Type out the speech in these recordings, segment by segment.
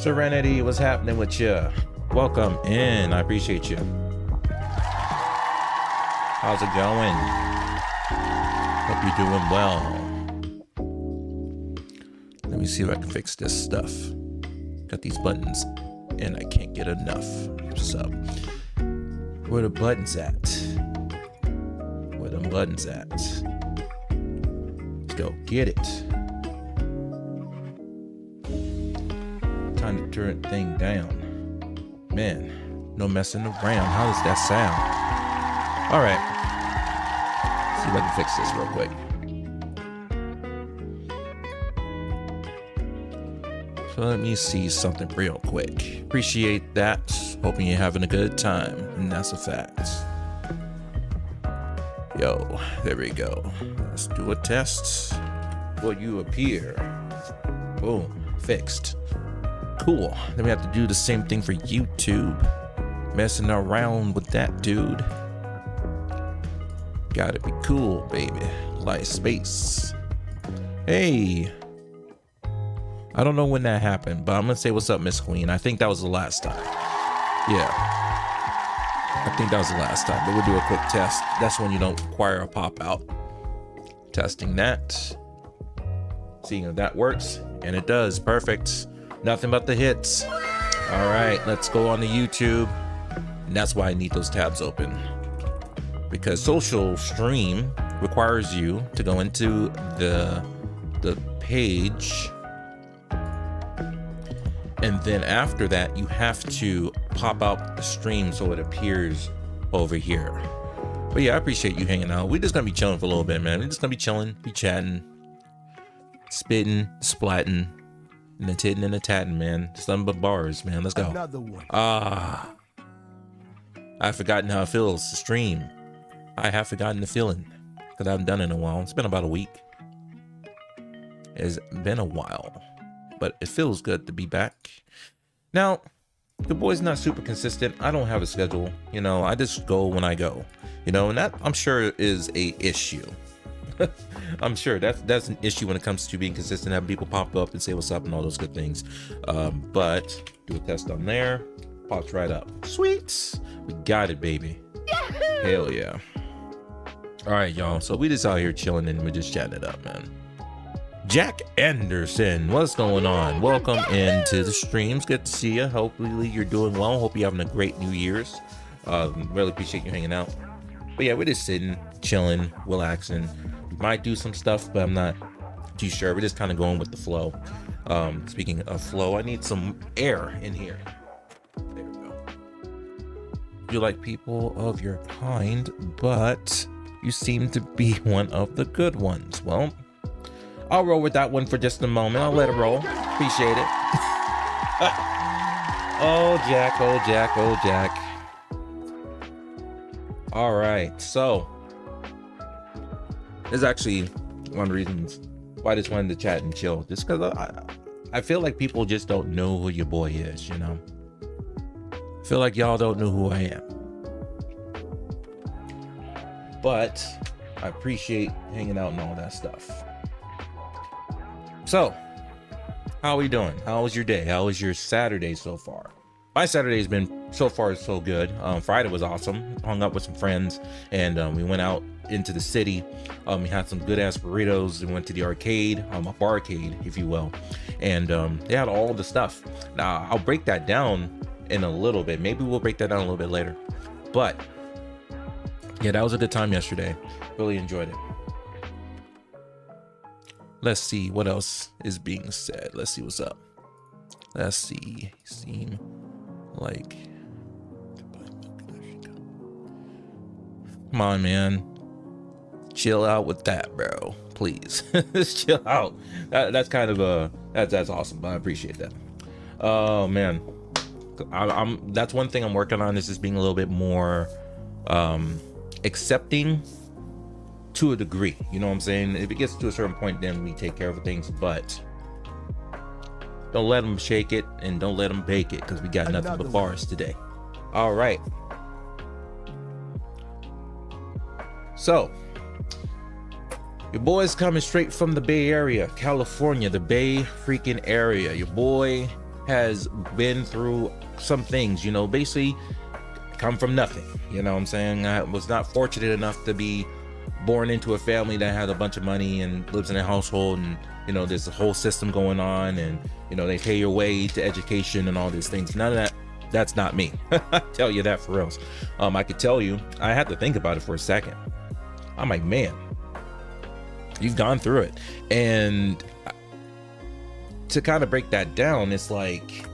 Serenity, what's happening with you? Welcome in. I appreciate you. How's it going? Hope you're doing well. Let me see if I can fix this stuff. Got these buttons and I can't get enough. What's up? Where the buttons at? Where them buttons at? Let's go get it. Time to turn the thing down. Man, no messing around. How does that sound? All right. See if I can fix this real quick. So let me see something real quick. Appreciate that. Hoping you're having a good time. And that's a fact. Yo, there we go. Let's do a test. Will you appear? Boom, fixed. Cool. Then we have to do the same thing for YouTube. Messing around with that, dude. Gotta be cool, baby. Like space. Hey. I don't know when that happened, but I'm gonna say what's up, Miss Queen. I think that was the last time. Yeah. I think that was the last time, but we'll do a quick test. That's when you don't require a pop out. Testing that. Seeing if that works. And it does. Perfect. Nothing but the hits. All right, let's go on to YouTube. And that's why I need those tabs open. Because social stream requires you to go into the page. And then after that, you have to pop out the stream so it appears over here. But yeah, I appreciate you hanging out. We're just gonna be chilling for a little bit, man. We're just gonna be chilling, be chatting, spitting, splatting, and the titting and the tatting, man. Something but bars, man. Let's go. Another one. I've forgotten how it feels to stream. I have forgotten the feeling because I haven't done it in a while. It's been about a week. It's been a while, but it feels good to be back. Now, the boy's not super consistent. I don't have a schedule. You know, I just go when I go. You know, and that I'm sure is a issue. I'm sure that's an issue when it comes to being consistent, having people pop up and say what's up and all those good things. But do a test on there, pops right up. Sweet, we got it, baby. Hell yeah. All right, y'all. So we just out here chilling and we're just chatting it up, man. Jack Anderson, what's going on? Welcome into the streams. Good to see you. Hopefully you're doing well. Hope you're having a great New Year's. Really appreciate you hanging out. But yeah, we're just sitting, chilling, relaxing. We might do some stuff, but I'm not too sure. We're just kind of going with the flow. Speaking of flow, I need some air in here. There we go. You like people of your kind, but you seem to be one of the good ones. Well, I'll roll with that one for just a moment. I'll let it roll. Appreciate it. Oh, Jack, oh, Jack, oh, Jack. All right, so this is actually one of the reasons why I just wanted to chat and chill. Just because I feel like people just don't know who your boy is, you know? I feel like y'all don't know who I am. But I appreciate hanging out and all that stuff. So, how are we doing? How was your day? How was your Saturday so far? My Saturday's been so far so good. Friday was awesome. Hung up with some friends and we went out into the city. We had some good ass burritos. We went to the arcade, a barcade, if you will. And they had all the stuff. Now I'll break that down in a little bit. Maybe we'll break that down a little bit later. But yeah, that was a good time yesterday. Really enjoyed it. Let's see what else is being said. Let's see what's up. Let's see. Seem like, come on, man, chill out with that, bro, please. Just chill out. That's kind of that's awesome. I appreciate that. Oh man, that's one thing I'm working on, is just being a little bit more accepting to a degree. You know what I'm saying? If it gets to a certain point, then we take care of things, but don't let them shake it and don't let them bake it, because we got nothing but bars today. All right. So, your boy's coming straight from the Bay Area, California, the Bay freaking area. Your boy has been through some things, basically come from nothing. You know what I'm saying? I was not fortunate enough to be born into a family that had a bunch of money and lives in a household, and there's a whole system going on, and they pay your way to education and all these things. None of that. That's not me. I tell you that for real. I could tell you, I had to think about it for a second. I'm like, man, you've gone through it. And to kind of break that down, it's like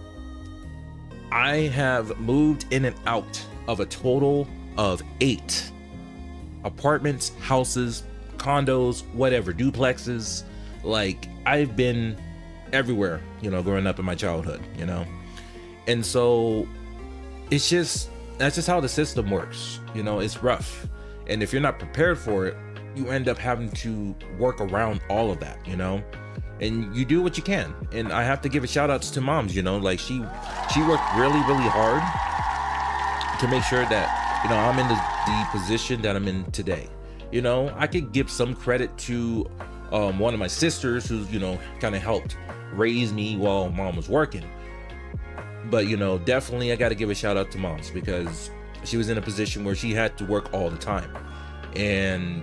I have moved in and out of a total of 8 apartments, houses, condos, whatever, duplexes. Like, I've been everywhere, growing up in my childhood, And so that's just how the system works. It's rough. And if you're not prepared for it, you end up having to work around all of that, and you do what you can. And I have to give a shout outs to moms, like she worked really, really hard to make sure that, I'm in the position that I'm in today. I could give some credit to one of my sisters who's, kind of helped raise me while mom was working. But, definitely I got to give a shout out to moms, because she was in a position where she had to work all the time. And,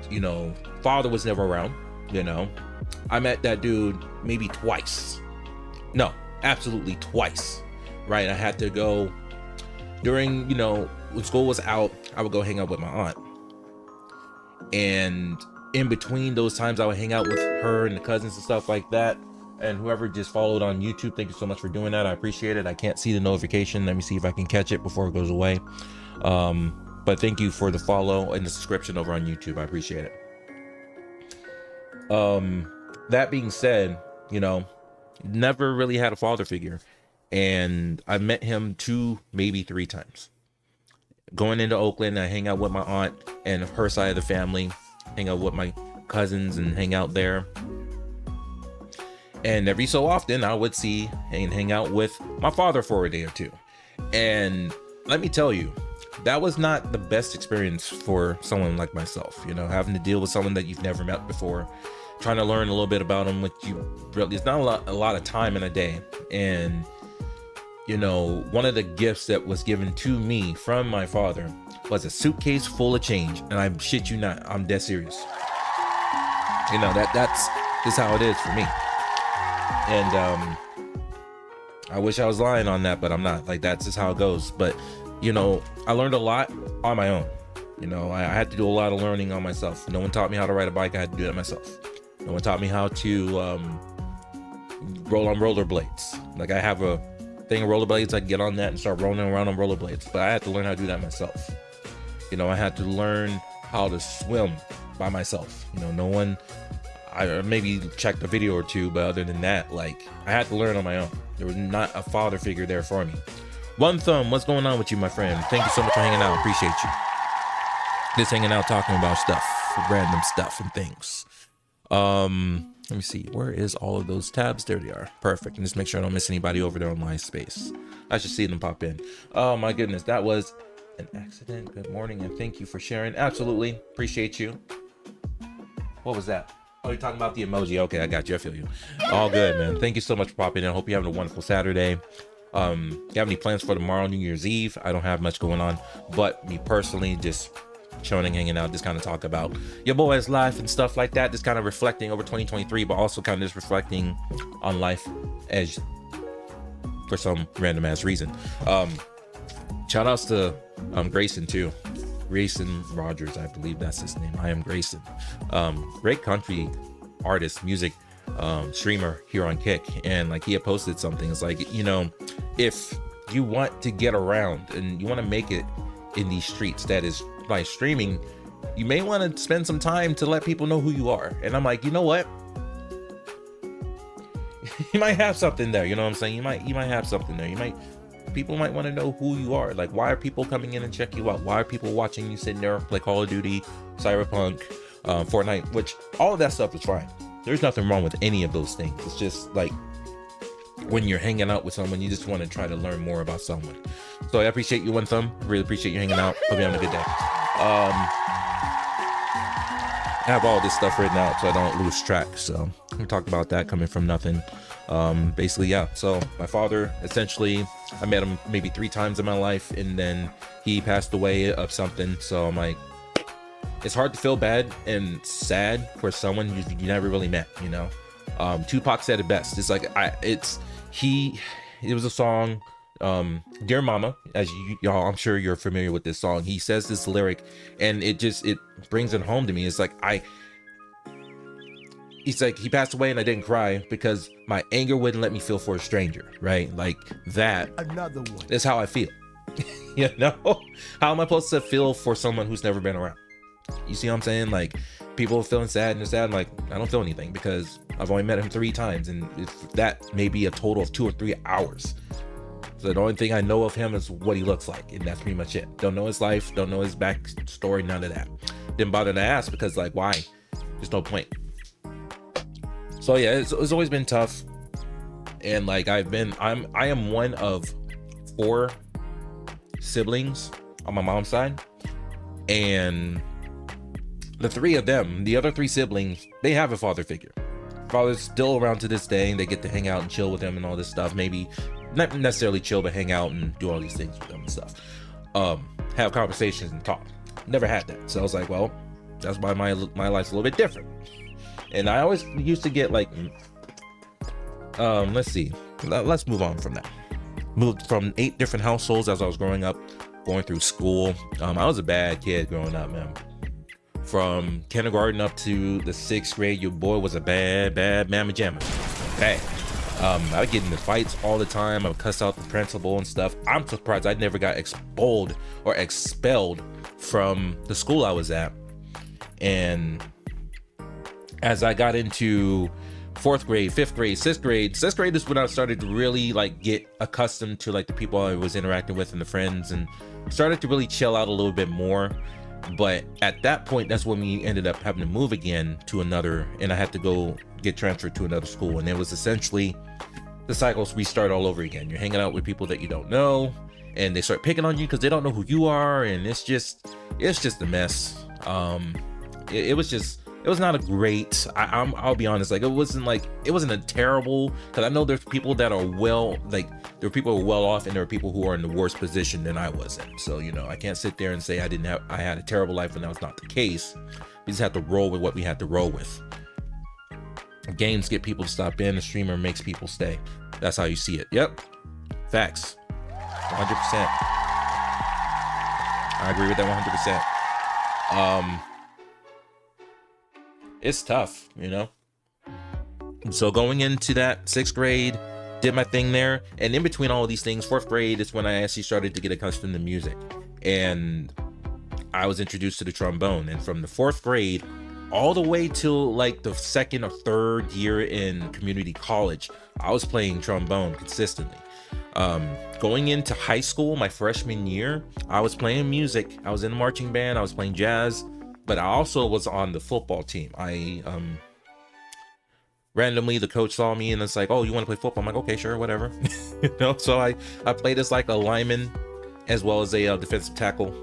father was never around, I met that dude maybe twice. No, absolutely twice, right? I had to go during, when school was out, I would go hang out with my aunt. And in between those times, I would hang out with her and the cousins and stuff like that. And whoever just followed on YouTube, thank you so much for doing that. I appreciate it. I can't see the notification. Let me see if I can catch it before it goes away. But thank you for the follow and the subscription over on YouTube. I appreciate it. That being said, never really had a father figure. And I met him 2, maybe 3 times. Going into Oakland, I hang out with my aunt and her side of the family, hang out with my cousins and hang out there. And every so often I would see and hang out with my father for a day or 2. And let me tell you, that was not the best experience for someone like myself, having to deal with someone that you've never met before, trying to learn a little bit about them, which it's not a lot of time in a day. And, one of the gifts that was given to me from my father was a suitcase full of change. And I shit you not, I'm dead serious. That's just how it is for me. And I wish I was lying on that, but I'm not. Like, that's just how it goes. But I learned a lot on my own. I had to do a lot of learning on myself. No one taught me how to ride a bike. I had to do that myself. No one taught me how to roll on rollerblades. Like, I have a thing of rollerblades. I can get on that and start rolling around on rollerblades. But I had to learn how to do that myself. I had to learn how to swim by myself. No one... I maybe checked a video or 2, but other than that, like, I had to learn on my own. There was not a father figure there for me. One Thumb, what's going on with you, my friend? Thank you so much for hanging out. Appreciate you. Just hanging out, talking about stuff, random stuff and things. Let me see. Where is all of those tabs? There they are. Perfect. And just make sure I don't miss anybody over there on MySpace. I should see them pop in. Oh my goodness, that was an accident. Good morning, and thank you for sharing. Absolutely. Appreciate you. What was that? Oh, you're talking about the emoji. Okay, I got you. I feel you. All good, man. Thank you so much for popping in. I hope you're having a wonderful Saturday. You have any plans for tomorrow, New Year's Eve? I don't have much going on, but me personally, just chilling, hanging out, just kind of talk about your boy's life and stuff like that. Just kind of reflecting over 2023, but also kind of just reflecting on life as for some random ass reason. Shout outs to Grayson too. Grayson Rogers, I believe that's his name. I am Grayson. Great country artist, music streamer here on Kick. And like, he had posted something. It's like, if you want to get around and you want to make it in these streets, that is by streaming, you may want to spend some time to let people know who you are. And I'm like, you know what? You might have something there. You know what I'm saying? You might have something there. People might want to know who you are. Like, why are people coming in and check you out? Why are people watching you sitting there play Call of Duty, Cyberpunk, Fortnite, which all of that stuff is fine. There's nothing wrong with any of those things. It's just like when you're hanging out with someone, you just want to try to learn more about someone. So I appreciate you, One Thumb. I really appreciate you hanging out. Hope you're having a good day. I have all this stuff written out so I don't lose track. So we talked about that coming from nothing. Basically, yeah. So my father, essentially, I met him maybe 3 times in my life, and then he passed away of something. So I'm like, it's hard to feel bad and sad for someone you never really met, you know. Tupac said it best. It's like it was a song, Dear Mama, as y'all, I'm sure you're familiar with this song. He says this lyric, and it brings it home to me. It's like he's like, he passed away and I didn't cry because my anger wouldn't let me feel for a stranger, right? Like that. Another one. Is how I feel. You know, how am I supposed to feel for someone who's never been around? You see what I'm saying? Like, people feeling sad and they're sad. I'm like, I don't feel anything because I've only met him 3 times, and that may be a total of 2 or 3 hours. So the only thing I know of him is what he looks like, and that's pretty much it. Don't know his life, don't know his backstory, none of that. Didn't bother to ask because, like, why? There's no point. So yeah, it's always been tough, and like I am one of 4 siblings on my mom's side, and the other 3 siblings, they have a father figure. Father's still around to this day, and they get to hang out and chill with him and all this stuff. Maybe not necessarily chill, but hang out and do all these things with them and stuff. Have conversations and talk. Never had that. So I was like, well, that's why my life's a little bit different. And I always used to get like, let's see. Let's move on from that. Moved from 8 different households as I was growing up, going through school. I was a bad kid growing up, man. From kindergarten up to the 6th grade, your boy was a bad mamma jamma. Bad. I would get into fights all the time. I would cuss out the principal and stuff. I'm surprised I never got expelled from the school I was at. And as I got into 4th grade, 5th grade, 6th grade is when I started to really like get accustomed to like the people I was interacting with and the friends, and started to really chill out a little bit more. But at that point, that's when we ended up having to move again to another, and I had to go get transferred to another school. And it was essentially the cycles restart all over again. You're hanging out with people that you don't know, and they start picking on you because they don't know who you are, and it's just a mess. It was not a great, I'll be honest, like it wasn't a terrible, because I know there's people that are there are people who are well off, and there are people who are in the worse position than I was in. So, you know, I can't sit there and say I had a terrible life when that was not the case. We just have to roll with what we had to roll with. Games get people to stop in, the streamer makes people stay. That's how you see it. Yep. Facts. 100%. I agree with that 100%. It's tough, you know? So going into that 6th grade, did my thing there. And in between all of these things, 4th grade is when I actually started to get accustomed to music. And I was introduced to the trombone. And from the 4th grade all the way till like the 2nd or 3rd year in community college, I was playing trombone consistently. Going into high school, my freshman year, I was playing music. I was in a marching band, I was playing jazz, but I also was on the football team. Randomly the coach saw me and it's like, oh, you want to play football? I'm like, okay, sure, whatever. You know, so I played as like a lineman as well as a defensive tackle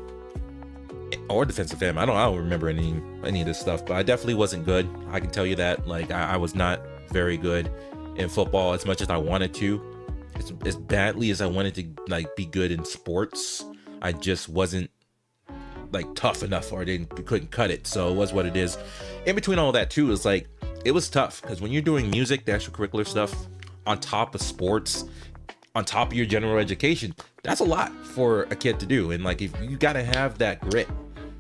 or defensive end. I don't remember any of this stuff, but I definitely wasn't good. I can tell you that. Like I was not very good in football as much as I wanted to. As badly as I wanted to like be good in sports, I just wasn't like tough enough, or couldn't cut it. So it was what it is. In between all that too, is like, it was tough because when you're doing music, the extracurricular stuff on top of sports, on top of your general education, that's a lot for a kid to do. And like, if you got to have that grit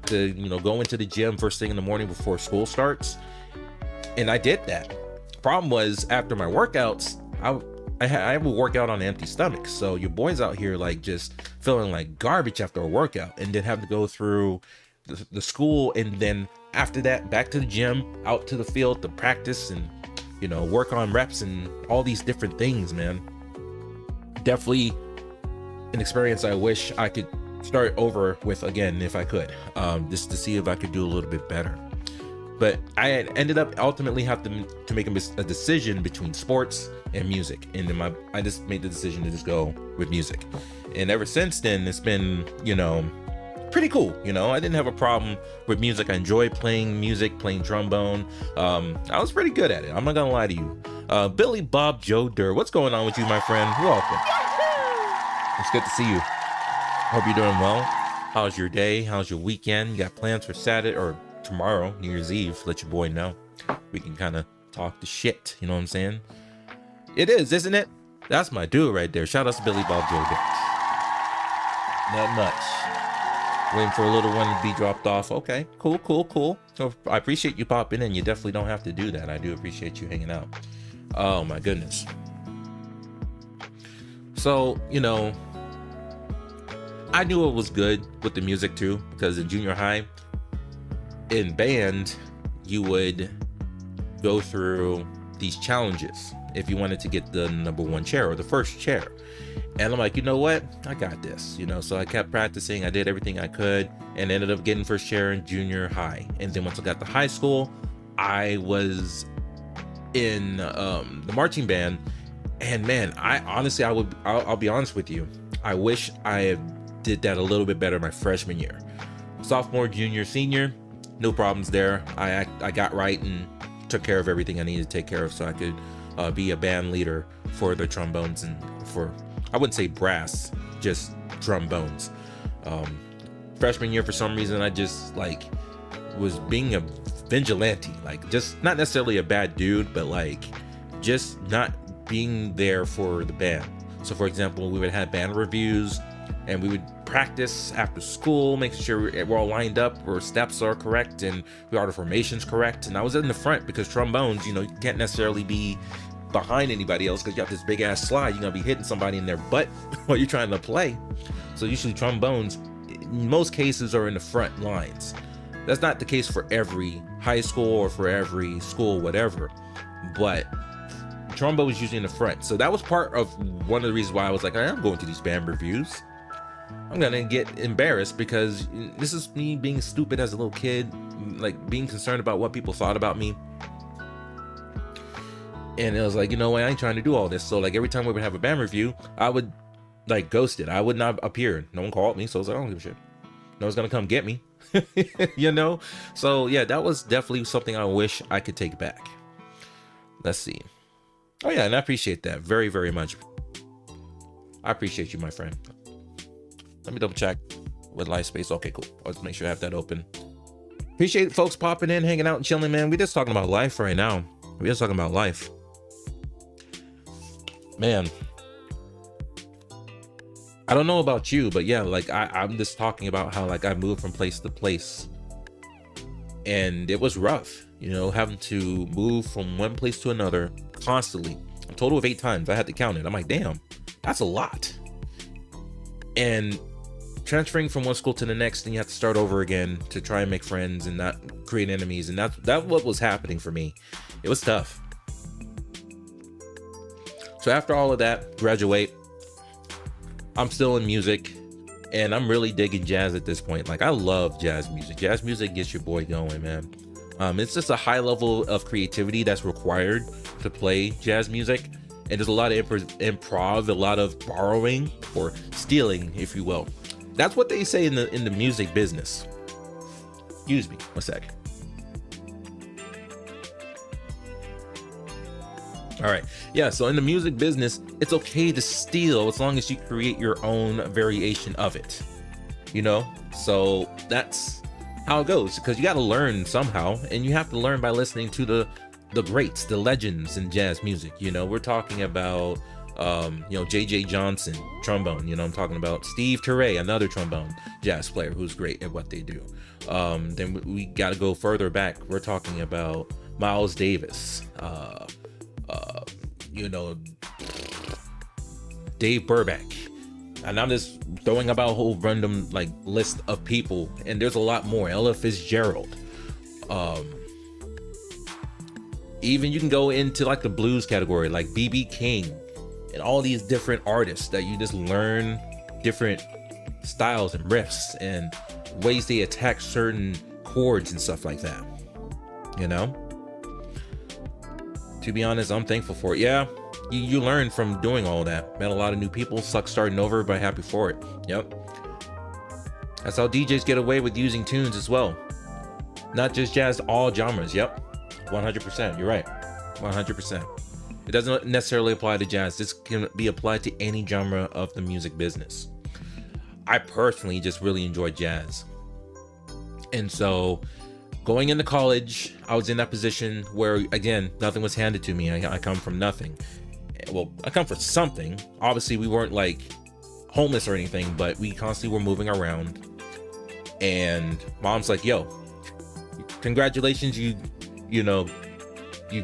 to, you know, go into the gym first thing in the morning before school starts. And I did that. Problem was, after my workouts, I would work out on an empty stomach. So your boy's out here like just feeling like garbage after a workout, and then have to go through the school, and then after that back to the gym, out to the field to practice and, you know, work on reps and all these different things, man. Definitely an experience I wish I could start over with again if I could, just to see if I could do a little bit better. But I had ended up ultimately having to make a decision between sports and music, and then I just made the decision to just go with music. And ever since then, it's been, you know, pretty cool. You know, I didn't have a problem with music. I enjoyed playing music, playing trombone. I was pretty good at it. I'm not gonna lie to you. Billy Bob Joe Durr, what's going on with you, my friend? Welcome. It's good to see you. Hope you're doing well. How's your day? How's your weekend? You got plans for Saturday or tomorrow, New Year's Eve? Let your boy know. We can kind of talk the shit. You know what I'm saying? It is, isn't it? That's my dude right there. Shout out to Billy Bob Joe Durr. Not much. Waiting for a little one to be dropped off. Okay, cool. So I appreciate you popping in. You definitely don't have to do that. I do appreciate you hanging out. Oh my goodness. So, you know, I knew it was good with the music too, because in junior high, in band, you would go through these challenges if you wanted to get the number one chair or the first chair. And I'm like, you know what? I got this, you know? So I kept practicing. I did everything I could and ended up getting first chair in junior high. And then once I got to high school, I was in the marching band. And man, I'll be honest with you. I wish I did that a little bit better my freshman year. Sophomore, junior, senior, no problems there. I got right and took care of everything I needed to take care of so I could be a band leader for the trombones and for, I wouldn't say brass, just trombones. Freshman year, for some reason, I just like was being a vigilante, like just not necessarily a bad dude, but like just not being there for the band. So for example, we would have band reviews and we would practice after school, making sure we're all lined up, our steps are correct and we are the formations correct. And I was in the front because trombones, you know, you can't necessarily be behind anybody else because you have this big ass slide. You're gonna be hitting somebody in their butt while you're trying to play. So usually trombones, in most cases, are in the front lines. That's not the case for every high school or for every school, whatever, but trombone was usually in the front. So that was part of one of the reasons why I was like, I'm going to these band reviews. I'm gonna get embarrassed because this is me being stupid as a little kid, like being concerned about what people thought about me. And it was like, you know what, I ain't trying to do all this. So like every time we would have a band review, I would like ghost it. I would not appear. No one called me, so I was like, I don't give a shit. No one's gonna come get me. You know? So yeah, that was definitely something I wish I could take back. Let's see. Oh yeah, and I appreciate that very, very much. I appreciate you, my friend. Let me double check with live space. Okay, cool. Let's make sure I have that open. Appreciate folks popping in, hanging out and chilling, man. We're just talking about life right now. We're just talking about life. Man, I don't know about you, but yeah, like I'm just talking about how like I moved from place to place and it was rough, you know, having to move from one place to another constantly. A total of 8 times. I had to count it. I'm like, damn, that's a lot. And transferring from one school to the next, and you have to start over again to try and make friends and not create enemies. And that's what was happening for me. It was tough. So after all of that, graduate, I'm still in music and I'm really digging jazz at this point. Like I love jazz music. Jazz music gets your boy going, man. It's just a high level of creativity that's required to play jazz music. And there's a lot of improv, a lot of borrowing or stealing, if you will. That's what they say in the music business. Excuse me, one sec. All right, yeah, so in the music business, it's okay to steal as long as you create your own variation of it, you know? So that's how it goes, because you got to learn somehow, and you have to learn by listening to the greats, the legends in jazz music. You know, we're talking about you know, J.J. Johnson, trombone. You know, I'm talking about Steve Turre, another trombone jazz player who's great at what they do. Then we got to go further back. We're talking about Miles Davis, you know, Dave Brubeck, and I'm just throwing about a whole random like list of people, and there's a lot more. Ella Fitzgerald. Even you can go into like the blues category, like B.B. King, and all these different artists that you just learn different styles and riffs and ways they attack certain chords and stuff like that. You know? To be honest, I'm thankful for it. Yeah, you learn from doing all that. Met a lot of new people, sucks starting over, but happy for it. Yep. That's how DJs get away with using tunes as well. Not just jazz, all genres. Yep, 100%. You're right, 100%. It doesn't necessarily apply to jazz. This can be applied to any genre of the music business. I personally just really enjoy jazz. And so going into college, I was in that position where, again, nothing was handed to me. I come from nothing. Well, I come from something. Obviously, we weren't like homeless or anything, but we constantly were moving around. And mom's like, yo, congratulations, you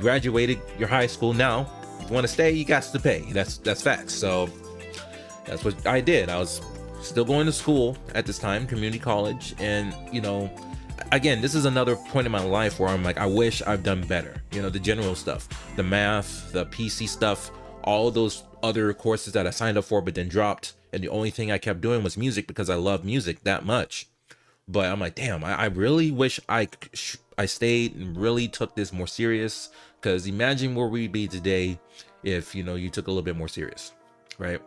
graduated your high school. Now if you want to stay, you got to pay. That's facts. So that's what I did. I was still going to school at this time, community college. And again, this is another point in my life where I'm like, I wish I've done better. The general stuff, the math, the PC stuff, all those other courses that I signed up for but then dropped, and the only thing I kept doing was music because I love music that much. But I'm like, damn, I really wish I stayed and really took this more serious, because imagine where we'd be today if you took a little bit more serious, right?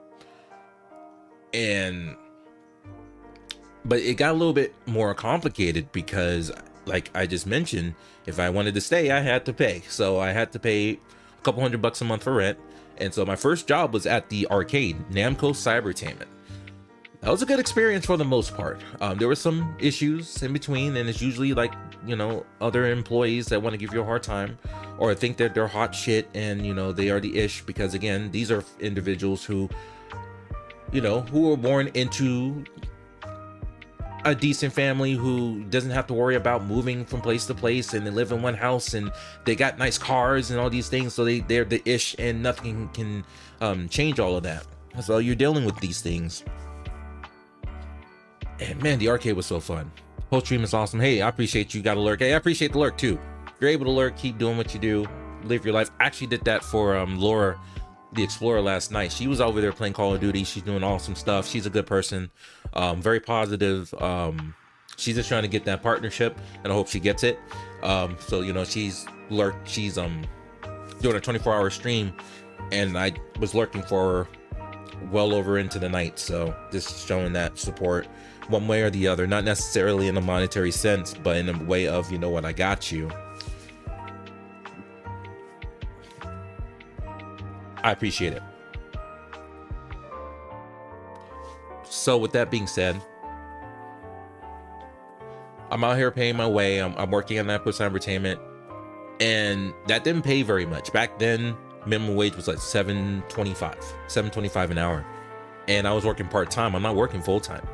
But it got a little bit more complicated because, like I just mentioned, if I wanted to stay, I had to pay. So I had to pay a couple $100 a month for rent. And so my first job was at the arcade, Namco Cybertainment. That was a good experience for the most part. There were some issues in between, and it's usually like, other employees that want to give you a hard time or think that they're hot shit and, they are the ish, because again, these are individuals who were born into a decent family who doesn't have to worry about moving from place to place, and they live in one house and they got nice cars and all these things. So they're the ish, and nothing can change all of that. So you're dealing with these things. And man, the arcade was so fun. Whole stream is awesome. Hey, I appreciate you got a lurk. Hey, I appreciate the lurk too. If you're able to lurk, keep doing what you do, live your life. I actually did that for Laura the Explorer last night. She was over there playing Call of Duty. She's doing awesome stuff. She's a good person, very positive. She's just trying to get that partnership, and I hope she gets it. So she's lurked. She's doing a 24-hour stream, and I was lurking for her well over into the night. So just showing that support one way or the other, not necessarily in a monetary sense, but in a way of, what, I got you. I appreciate it. So with that being said, I'm out here paying my way. I'm working on Namco Cybertainment, and that didn't pay very much. Back then, minimum wage was like $7.25 an hour, and I was working part-time. I'm not working full-time,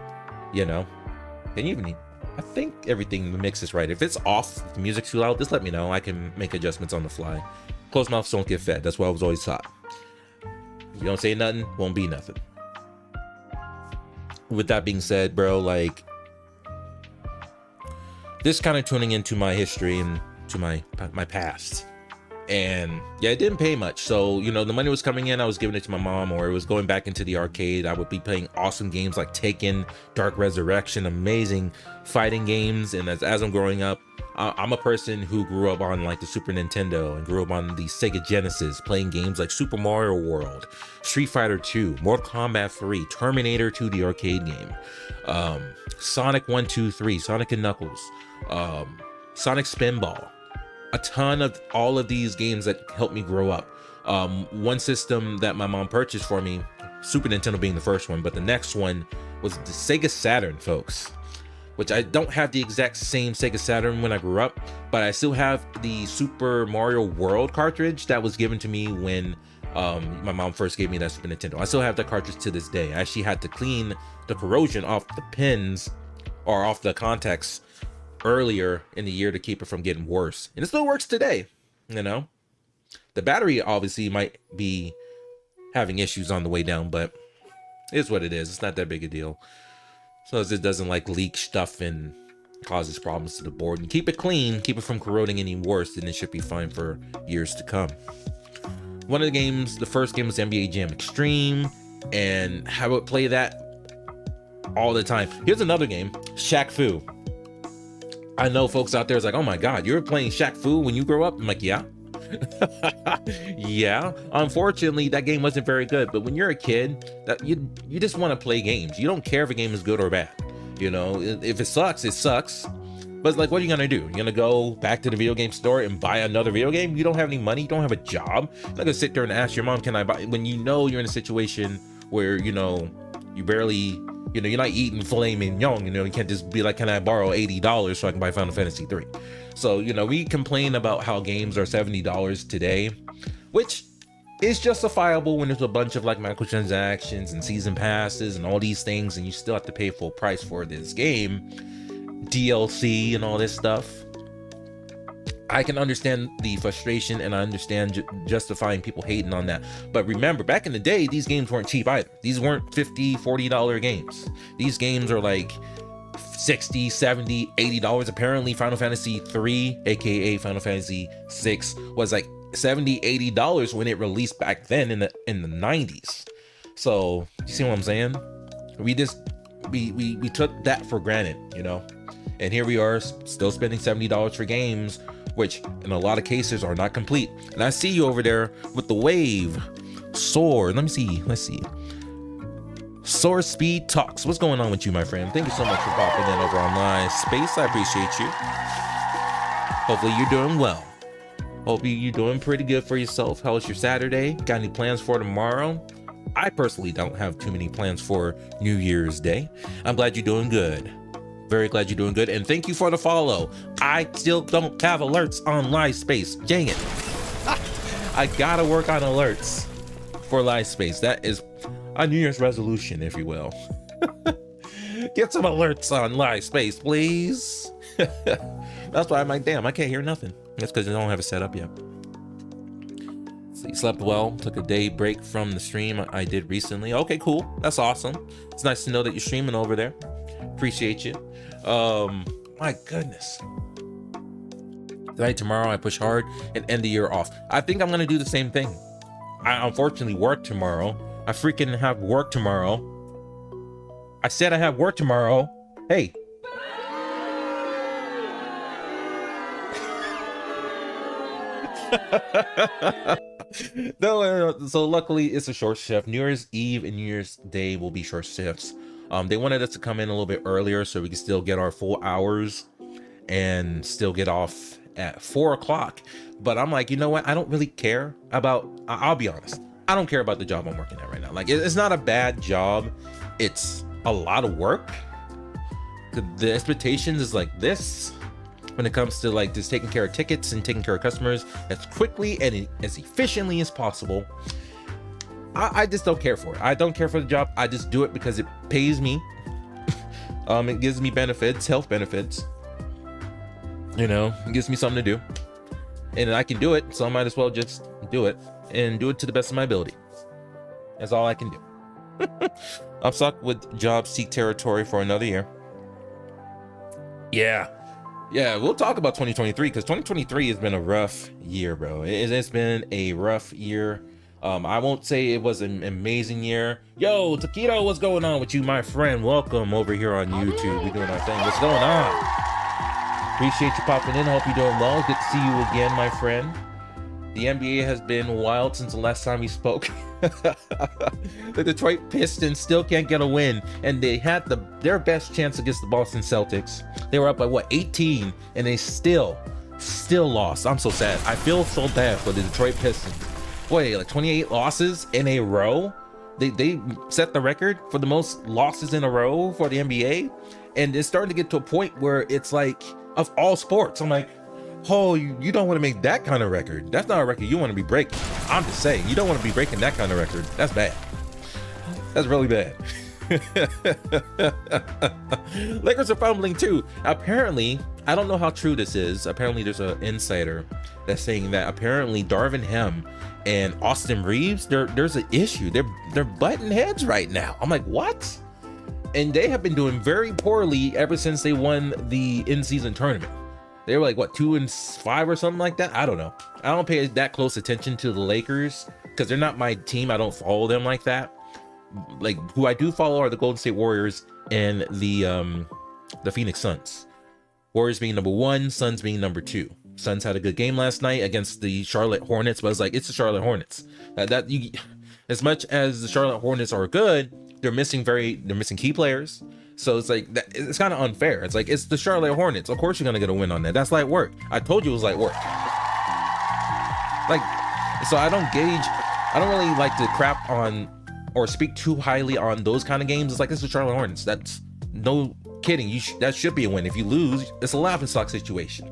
and even I think everything, the mix is right. If it's off, if the music's too loud, just let me know. I can make adjustments on the fly. Closed mouths don't get fed. That's what I was always taught. If you don't say nothing, won't be nothing. With that being said, bro, like, this kind of tuning into my history and to my past. And yeah, it didn't pay much. So, the money was coming in, I was giving it to my mom, or it was going back into the arcade. I would be playing awesome games like Taken, Dark Resurrection, amazing fighting games. And as I'm growing up, I'm a person who grew up on like the Super Nintendo and grew up on the Sega Genesis, playing games like Super Mario World, Street Fighter 2, Mortal Kombat 3, Terminator 2, the arcade game, Sonic 1, 2, 3, Sonic and Knuckles, Sonic Spinball. A ton of all of these games that helped me grow up. One system that my mom purchased for me, Super Nintendo being the first one, but the next one was the Sega Saturn, folks, which I don't have the exact same Sega Saturn when I grew up, but I still have the Super Mario World cartridge that was given to me when my mom first gave me that Super Nintendo. I still have that cartridge to this day. I actually had to clean the corrosion off the pins or off the contacts earlier in the year to keep it from getting worse, and it still works today. The battery obviously might be having issues on the way down, but it's what it is. It's not that big a deal, so as it doesn't like leak stuff and causes problems to the board. And keep it clean, keep it from corroding any worse, and it should be fine for years to come. One of the games, the first game, was NBA Jam Extreme, and I would play that all the time. Here's another game, Shaq Fu. I know folks out there is like, oh my God, you were playing Shaq Fu when you grew up? I'm like, yeah. Yeah. Unfortunately, that game wasn't very good. But when you're a kid, that you just want to play games. You don't care if a game is good or bad. You know, if it sucks, it sucks. But it's like, what are you gonna do? You're gonna go back to the video game store and buy another video game? You don't have any money, you don't have a job. You're not gonna sit there and ask your mom, can I buy, when you know you're in a situation where, you know, you barely, you know, you're not eating filet mignon, you know, you can't just be like, can I borrow $80 so I can buy Final Fantasy 3? So, you know, we complain about how games are $70 today, which is justifiable when there's a bunch of like microtransactions and season passes and all these things, and you still have to pay full price for this game, DLC and all this stuff. I can understand the frustration, and I understand justifying people hating on that. But remember, back in the day, these games weren't cheap either. These weren't $50, $40 games. These games are like $60, $70, $80. Apparently Final Fantasy 3, aka Final Fantasy 6, was like $70, $80 when it released back then in the 90s. So you see what I'm saying? We took that for granted, you know, and here we are still spending $70 for games, which in a lot of cases are not complete. And I see you over there with the wave sword. Let's see. Sword Speed Talks. What's going on with you, my friend? Thank you so much for popping in over on Live Space. I appreciate you. Hopefully you're doing well. Hope you're doing pretty good for yourself. How was your Saturday? Got any plans for tomorrow? I personally don't have too many plans for New Year's Day. I'm glad you're doing good. Very glad you're doing good. And thank you for the follow. I still don't have alerts on Live Space. Dang it. I gotta work on alerts for Live Space. That is a New Year's resolution, if you will. Get some alerts on Live Space, please. That's why I'm like, damn, I can't hear nothing. That's because I don't have it set up yet. So you slept well, took a day break from the stream I did recently. Okay, cool. That's awesome. It's nice to know that you're streaming over there. Appreciate you. My goodness. Tonight, tomorrow, I push hard and end the year off. I think I'm going to do the same thing. I unfortunately work tomorrow. I freaking have work tomorrow. I said I have work tomorrow. Hey. No, so luckily it's a short shift. New Year's Eve and New Year's Day will be short shifts. They wanted us to come in a little bit earlier so we can still get our full hours and still get off at 4 o'clock. But I'm like, you know what? I don't really care about, I'll be honest. I don't care about the job I'm working at right now. Like, it's not a bad job. It's a lot of work. The expectations is like this when it comes to like just taking care of tickets and taking care of customers as quickly and as efficiently as possible. I just don't care for it. I don't care for the job. I just do it because it pays me. It gives me benefits, health benefits. You know, it gives me something to do. And I can do it, so I might as well just do it and do it to the best of my ability. That's all I can do. I'm stuck with job seek territory for another year. Yeah, we'll talk about 2023 because 2023 has been a rough year, bro. It's been a rough year. I won't say it was an amazing year. Yo, Taquito, what's going on with you, my friend? Welcome over here on YouTube. We're doing our thing. What's going on? Appreciate you popping in. Hope you're doing well. Good to see you again, my friend. The NBA has been wild since the last time we spoke. The Detroit Pistons still can't get a win, and they had their best chance against the Boston Celtics. They were up by what, 18, and they still lost. I'm so sad. I feel so bad for the Detroit Pistons. Boy, like 28 losses in a row. They set the record for the most losses in a row for the NBA, and it's starting to get to a point where it's like, of all sports, I'm like, oh, you don't want to make that kind of record. That's not a record you want to be breaking. I'm just saying, you don't want to be breaking that kind of record. That's bad. That's really bad. Lakers are fumbling too. Apparently, I don't know how true this is. Apparently, there's an insider that's saying that apparently Darvin Ham and Austin Reeves, there's an issue. They're butting heads right now. I'm like, what? And they have been doing very poorly ever since they won the in-season tournament. They were like, what, 2-5 or something like that? I don't know. I don't pay that close attention to the Lakers because they're not my team. I don't follow them like that. Like, who I do follow are the Golden State Warriors and the Phoenix Suns. Warriors being number 1, Suns being number 2. Suns had a good game last night against the Charlotte Hornets, but it's like, it's the Charlotte Hornets. As much as the Charlotte Hornets are good, they're missing key players. So it's like it's kind of unfair. It's like it's the Charlotte Hornets. Of course you're gonna get a win on that. That's light work. I told you it was light work. Like, so I don't really like to crap on or speak too highly on those kind of games. It's like, it's the Charlotte Hornets. That's no kidding. That should be a win. If you lose, it's a laughingstock situation.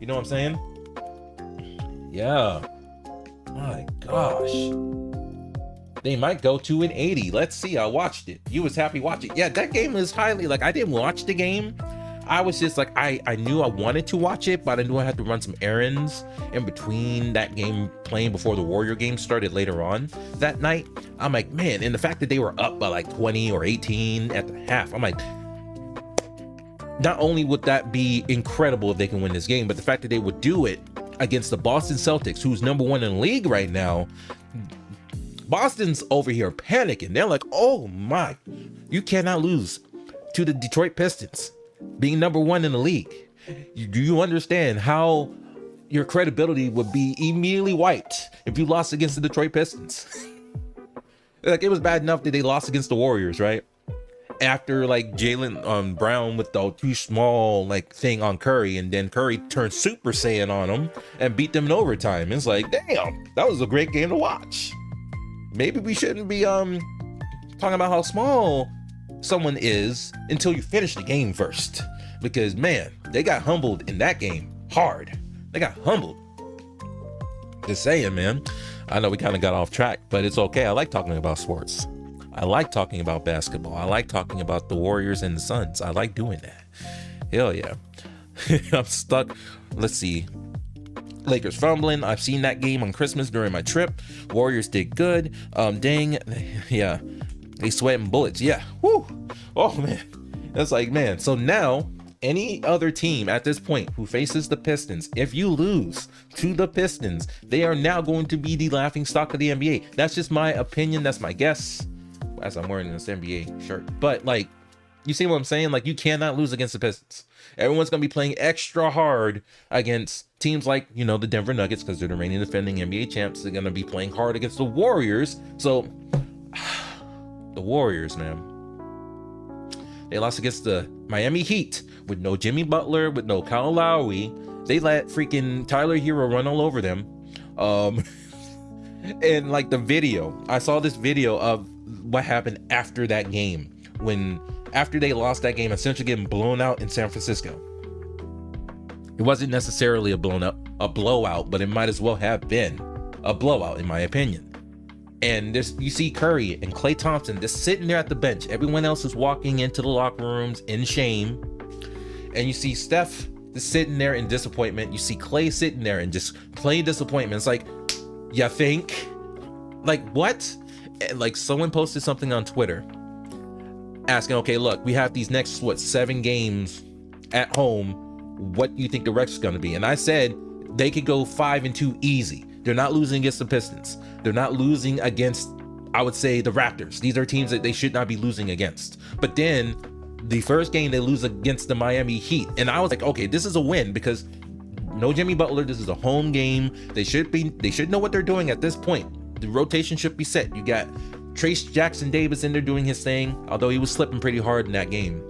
You know what I'm saying? Yeah. My gosh. They might go 2-80. Let's see. I watched it. You was happy watching. Yeah, that game was highly, like, I didn't watch the game. I was just like, I knew I wanted to watch it, but I knew I had to run some errands in between that game playing before the Warrior game started later on that night. I'm like, man, and the fact that they were up by like 20 or 18 at the half, I'm like, not only would that be incredible if they can win this game, but the fact that they would do it against the Boston Celtics, who's number 1 in the league right now. Boston's over here panicking. They're like, oh my, you cannot lose to the Detroit Pistons, being number 1 in the league. Do you understand how your credibility would be immediately wiped if you lost against the Detroit Pistons? Like, it was bad enough that they lost against the Warriors, right? After like Jaylen Brown with the too small like thing on Curry, and then Curry turned Super Saiyan on them and beat them in overtime. It's like, damn, that was a great game to watch. Maybe we shouldn't be talking about how small someone is until you finish the game first, because man, they got humbled in that game hard. They got humbled. Just saying, man. I know we kind of got off track, but it's okay. I like talking about sports. I like talking about basketball. I like talking about the Warriors and the Suns. I like doing that. Hell yeah. I'm stuck. Let's see. Lakers fumbling. I've seen that game on Christmas during my trip. Warriors did good. Dang. Yeah. They sweating bullets. Yeah. Woo. Oh, man. That's like, man. So now, any other team at this point who faces the Pistons, if you lose to the Pistons, they are now going to be the laughing stock of the NBA. That's just my opinion. That's my guess, as I'm wearing this NBA shirt. But like, you see what I'm saying? Like, you cannot lose against the Pistons. Everyone's going to be playing extra hard against teams like, you know, the Denver Nuggets, because they're the reigning defending NBA champs. They're going to be playing hard against the Warriors. So the Warriors, man, they lost against the Miami Heat with no Jimmy Butler, with no Kyle Lowry. They let freaking Tyler Hero run all over them. And like the video, I saw this video of what happened after that game, after they lost that game, essentially getting blown out in San Francisco. It wasn't necessarily a blowout, but it might as well have been a blowout in my opinion. And you see Curry and Klay Thompson just sitting there at the bench. Everyone else is walking into the locker rooms in shame. And you see Steph just sitting there in disappointment. You see Klay sitting there and just plain disappointment. It's like, you think? Like, what? And like, someone posted something on Twitter asking, okay, look, we have these next, 7 games at home. What do you think the record's going to be? And I said they could go 5-2 easy. They're not losing against the Pistons. They're not losing against, I would say, the Raptors. These are teams that they should not be losing against. But then the first game they lose against the Miami Heat. And I was like, okay, this is a win because no Jimmy Butler. This is a home game. They should know what they're doing at this point. The rotation should be set. You got Trace Jackson Davis in there doing his thing, although he was slipping pretty hard in that game.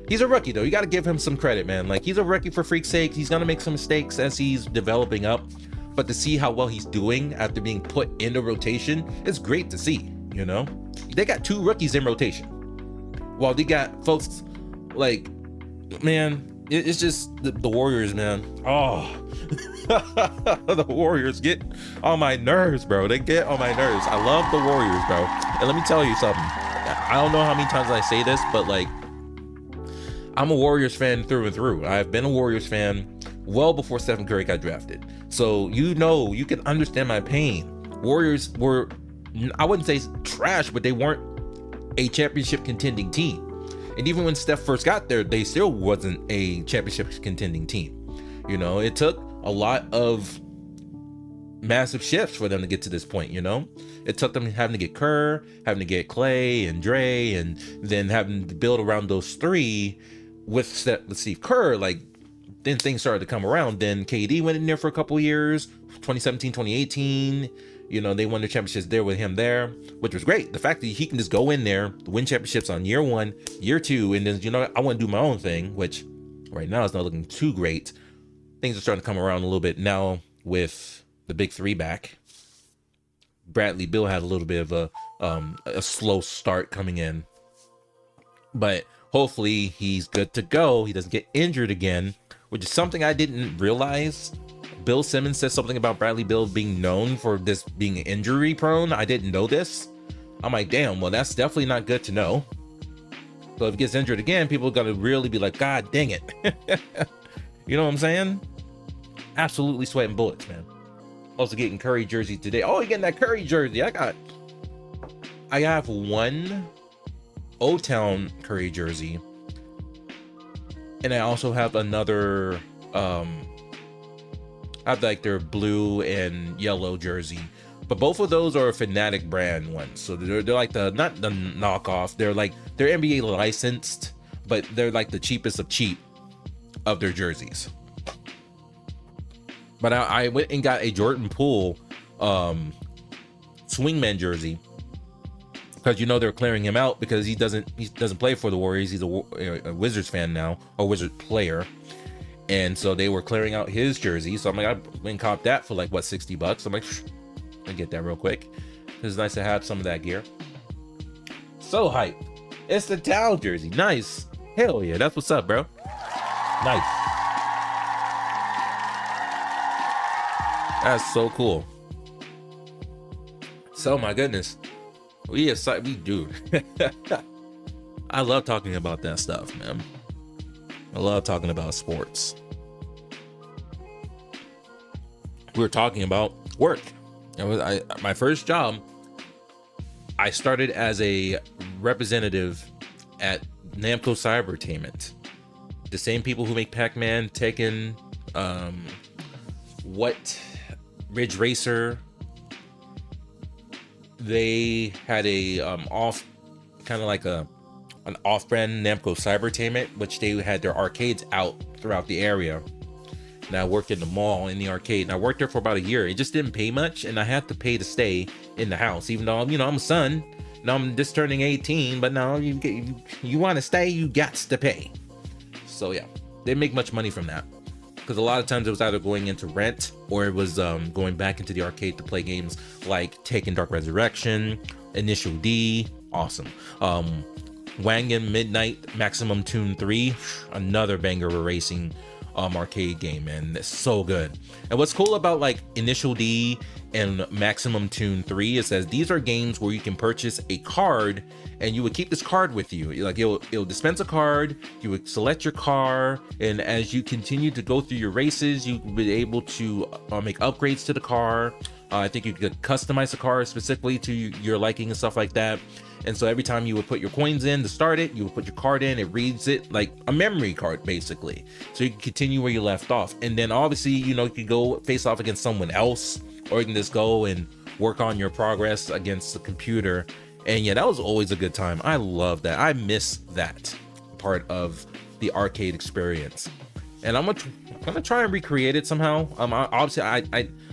He's a rookie though. You got to give him some credit, man. Like, he's a rookie for freak's sake. He's going to make some mistakes as he's developing up. But to see how well he's doing after being put into rotation, it's great to see, you know? They got 2 rookies in rotation. While they got folks like, man, it's just the Warriors, man. Oh, the Warriors get on my nerves, bro. They get on my nerves. I love the Warriors, bro. And let me tell you something. I don't know how many times I say this, but like, I'm a Warriors fan through and through. I've been a Warriors fan well before Stephen Curry got drafted. So, you know, you can understand my pain. Warriors were, I wouldn't say trash, but they weren't a championship contending team. And even when Steph first got there, they still wasn't a championship contending team. You know, it took a lot of massive shifts for them to get to this point, you know? It took them having to get Kerr, having to get Clay and Dre, and then having to build around those 3 with Steve Kerr. Like, then things started to come around. Then KD went in there for a couple years, 2017, 2018. You know, they won the championships there with him there, which was great. The fact that he can just go in there, win championships on year 1, year 2, and then, you know, I want to do my own thing, which right now is not looking too great. Things are starting to come around a little bit now with the big 3 back. Bradley Beal had a little bit of a slow start coming in, but hopefully he's good to go. He doesn't get injured again, which is something I didn't realize. Bill Simmons said something about Bradley Beal being known for this being injury prone. I didn't know this. I'm like, damn, well, that's definitely not good to know. So if he gets injured again, people are gonna really be like, God dang it. You know what I'm saying? Absolutely sweating bullets, man. Also getting Curry jersey today. Oh, you're getting that Curry jersey. I have one O-Town Curry jersey, and I also have another I have like their blue and yellow jersey, but both of those are Fnatic brand ones. So they're like not the knockoff. They're NBA licensed, but they're like the cheapest of cheap of their jerseys. But I went and got a Jordan Poole swingman jersey, because, you know, they're clearing him out because he doesn't play for the Warriors. He's a Wizards fan now, or Wizard player. And so they were clearing out his jersey. So I'm like, I went and copped that for like, what, $60? I'm like, I get that real quick. It's nice to have some of that gear. So hyped. It's the Towel jersey. Nice. Hell yeah. That's what's up, bro. Nice. That's so cool. So, my goodness. We do. I love talking about that stuff, man. I love talking about sports. We were talking about work. My first job, I started as a representative at Namco Cybertainment. The same people who make Pac-Man, Tekken, Ridge Racer. They had a an off-brand Namco Cybertainment, which they had their arcades out throughout the area. And I worked in the mall in the arcade, and I worked there for about a year. It just didn't pay much, and I had to pay to stay in the house, even though, you know, I'm a son. Now I'm just turning 18, but now you want to stay, you got to pay. So yeah, they make much money from that, because a lot of times it was either going into rent or it was going back into the arcade to play games like Taken Dark Resurrection, Initial D, awesome. Wangan Midnight Maximum Tune 3, another banger of a racing arcade game, and it's so good. And what's cool about like Initial D and Maximum Tune 3 is that these are games where you can purchase a card, and you would keep this card with you. Like it'll dispense a card, you would select your car, and as you continue to go through your races, you would be able to make upgrades to the car. I think you could customize the car specifically to your liking and stuff like that. And so every time you would put your coins in to start it, you would put your card in, it reads it like a memory card, basically. So you can continue where you left off. And then obviously, you know, you can go face off against someone else, or you can just go and work on your progress against the computer. And yeah, that was always a good time. I love that. I miss that part of the arcade experience. And I'm gonna try and recreate it somehow. Obviously,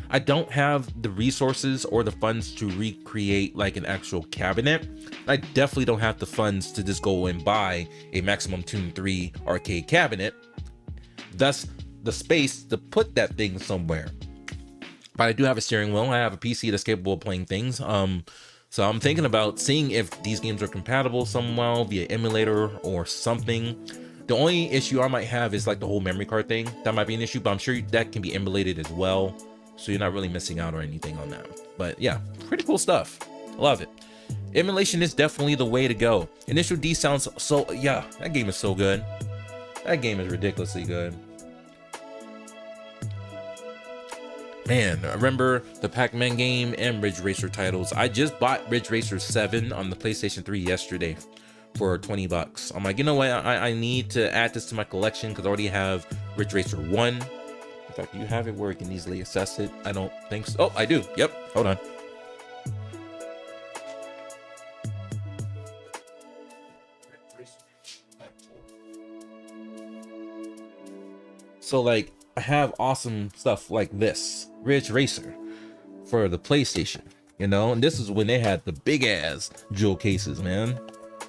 I don't have the resources or the funds to recreate like an actual cabinet. I definitely don't have the funds to just go and buy a Maximum Tune 3 arcade cabinet. Thus, the space to put that thing somewhere. But I do have a steering wheel. I have a PC that's capable of playing things. So I'm thinking about seeing if these games are compatible somehow via emulator or something. The only issue I might have is like the whole memory card thing. That might be an issue, but I'm sure that can be emulated as well. So you're not really missing out or anything on that. But yeah, pretty cool stuff. Love it. Emulation is definitely the way to go. Initial D sounds so, yeah, that game is so good. That game is ridiculously good. Man, I remember the Pac-Man game and Ridge Racer titles. I just bought Ridge Racer 7 on the PlayStation 3 yesterday for $20. I'm like, you know what? I need to add this to my collection because I already have Ridge Racer 1. In fact, you have it where you can easily access it? I don't think so. Oh, I do. Yep. Hold on. So like, I have awesome stuff like this Ridge Racer for the PlayStation, you know, and this is when they had the big ass jewel cases, man.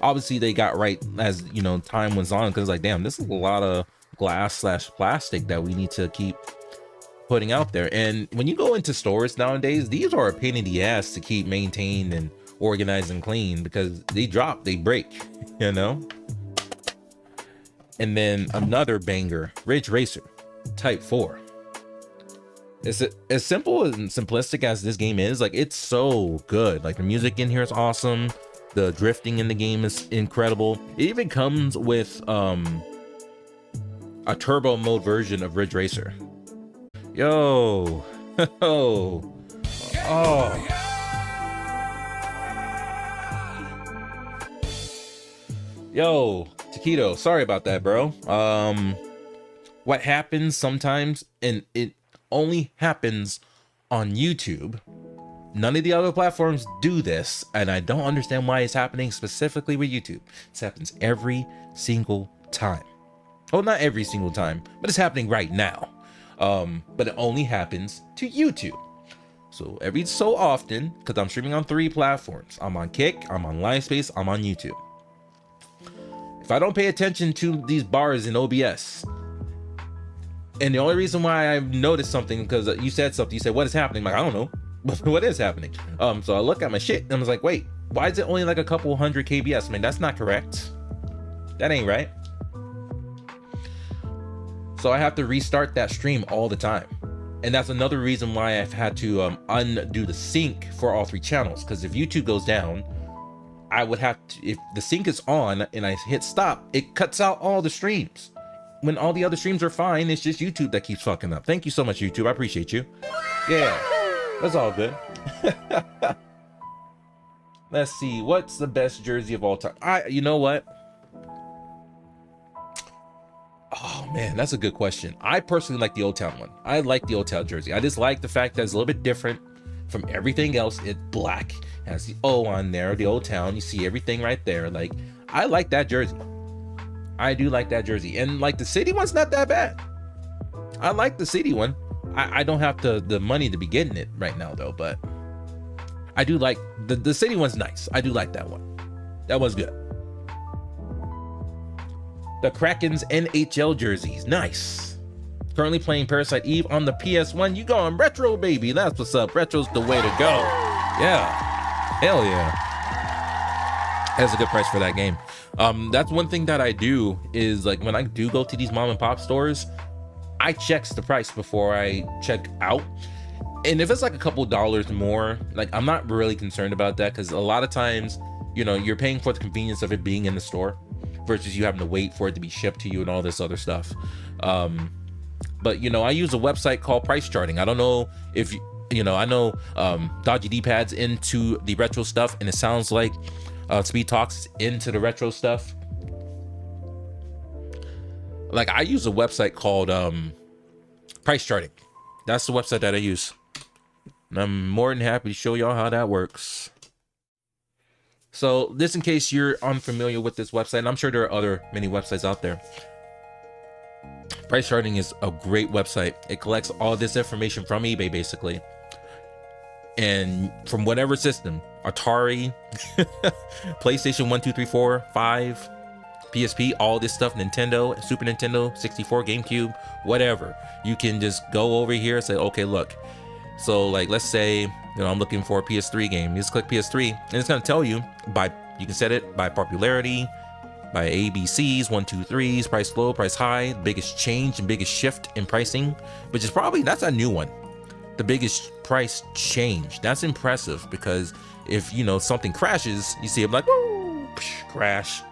Obviously they got right as, you know, time went on, because like, damn, this is a lot of glass slash plastic that we need to keep putting out there. And when you go into stores nowadays, these are a pain in the ass to keep maintained and organized and clean, because they drop, they break, you know. And then another banger, Ridge Racer Type 4. It's as simple and simplistic as this game is, like, it's so good. Like, the music in here is awesome, the drifting in the game is incredible. It even comes with a turbo mode version of Ridge Racer. Yo. Oh. Yo, Taquito, sorry about that, bro. What happens sometimes, and it only happens on YouTube. None of the other platforms do this, and I don't understand why it's happening specifically with YouTube. This happens every single time. Oh, not every single time, but it's happening right now. But it only happens to YouTube. So every so often, because I'm streaming on 3 platforms. I'm on Kick, I'm on Livespace, I'm on YouTube. If I don't pay attention to these bars in OBS, and the only reason why I've noticed something, because you said something, you said, what is happening? I'm like, I don't know. What is happening? So I look at my shit and I was like, wait, why is it only like a couple hundred kbs? I mean, that's not correct. That ain't right. So I have to restart that stream all the time. And that's another reason why I've had to undo the sync for all 3 channels. Because if YouTube goes down, I would have to, if the sync is on and I hit stop, it cuts out all the streams. When all the other streams are fine, it's just YouTube that keeps fucking up. Thank you so much, YouTube. I appreciate you. Yeah, that's all good. Let's see, what's the best jersey of all time? You know what? Oh man, that's a good question. I personally like the Old Town one. I like the Old Town jersey. I just like the fact that it's a little bit different from everything else. It's black, has the O on there, the Old Town. You see everything right there. Like, I like that jersey. I do like that jersey. And like the city one's not that bad. I like the city one. I don't have the money to be getting it right now though, but I do like the city one's nice. I do like that one. That one's good. The Kraken's NHL jerseys, nice. Currently playing Parasite Eve on the PS1. You going retro, baby. That's what's up. Retro's the way to go. Yeah, hell yeah. That's a good price for that game. That's one thing that I do is, like, when I do go to these mom and pop stores, I checks the price before I check out. And if it's like a couple dollars more, like, I'm not really concerned about that, because a lot of times, you know, you're paying for the convenience of it being in the store versus you having to wait for it to be shipped to you and all this other stuff. But you know, I use a website called Price Charting. I don't know if you know, I know Dodgy D-Pad's into the retro stuff, and it sounds like Speed Talks is into the retro stuff. Like, I use a website called Price Charting. That's the website that I use, and I'm more than happy to show y'all how that works. So this, in case you're unfamiliar with this website, and I'm sure there are other many websites out there. Price Charting is a great website. It collects all this information from eBay, basically, and from whatever system, Atari, PlayStation 1, 2, 3, 4, 5, PSP, all this stuff, Nintendo, Super Nintendo, 64, GameCube, whatever. You can just go over here and say, okay, look. So like, let's say, you know, I'm looking for a PS3 game. You just click PS3 and it's going to tell you by, you can set it by popularity, by ABCs, 1, 2, 3s, price low, price high, biggest change and biggest shift in pricing, which is probably, that's a new one. The biggest price change. That's impressive, because if, you know, something crashes, you see it like, woo, crash.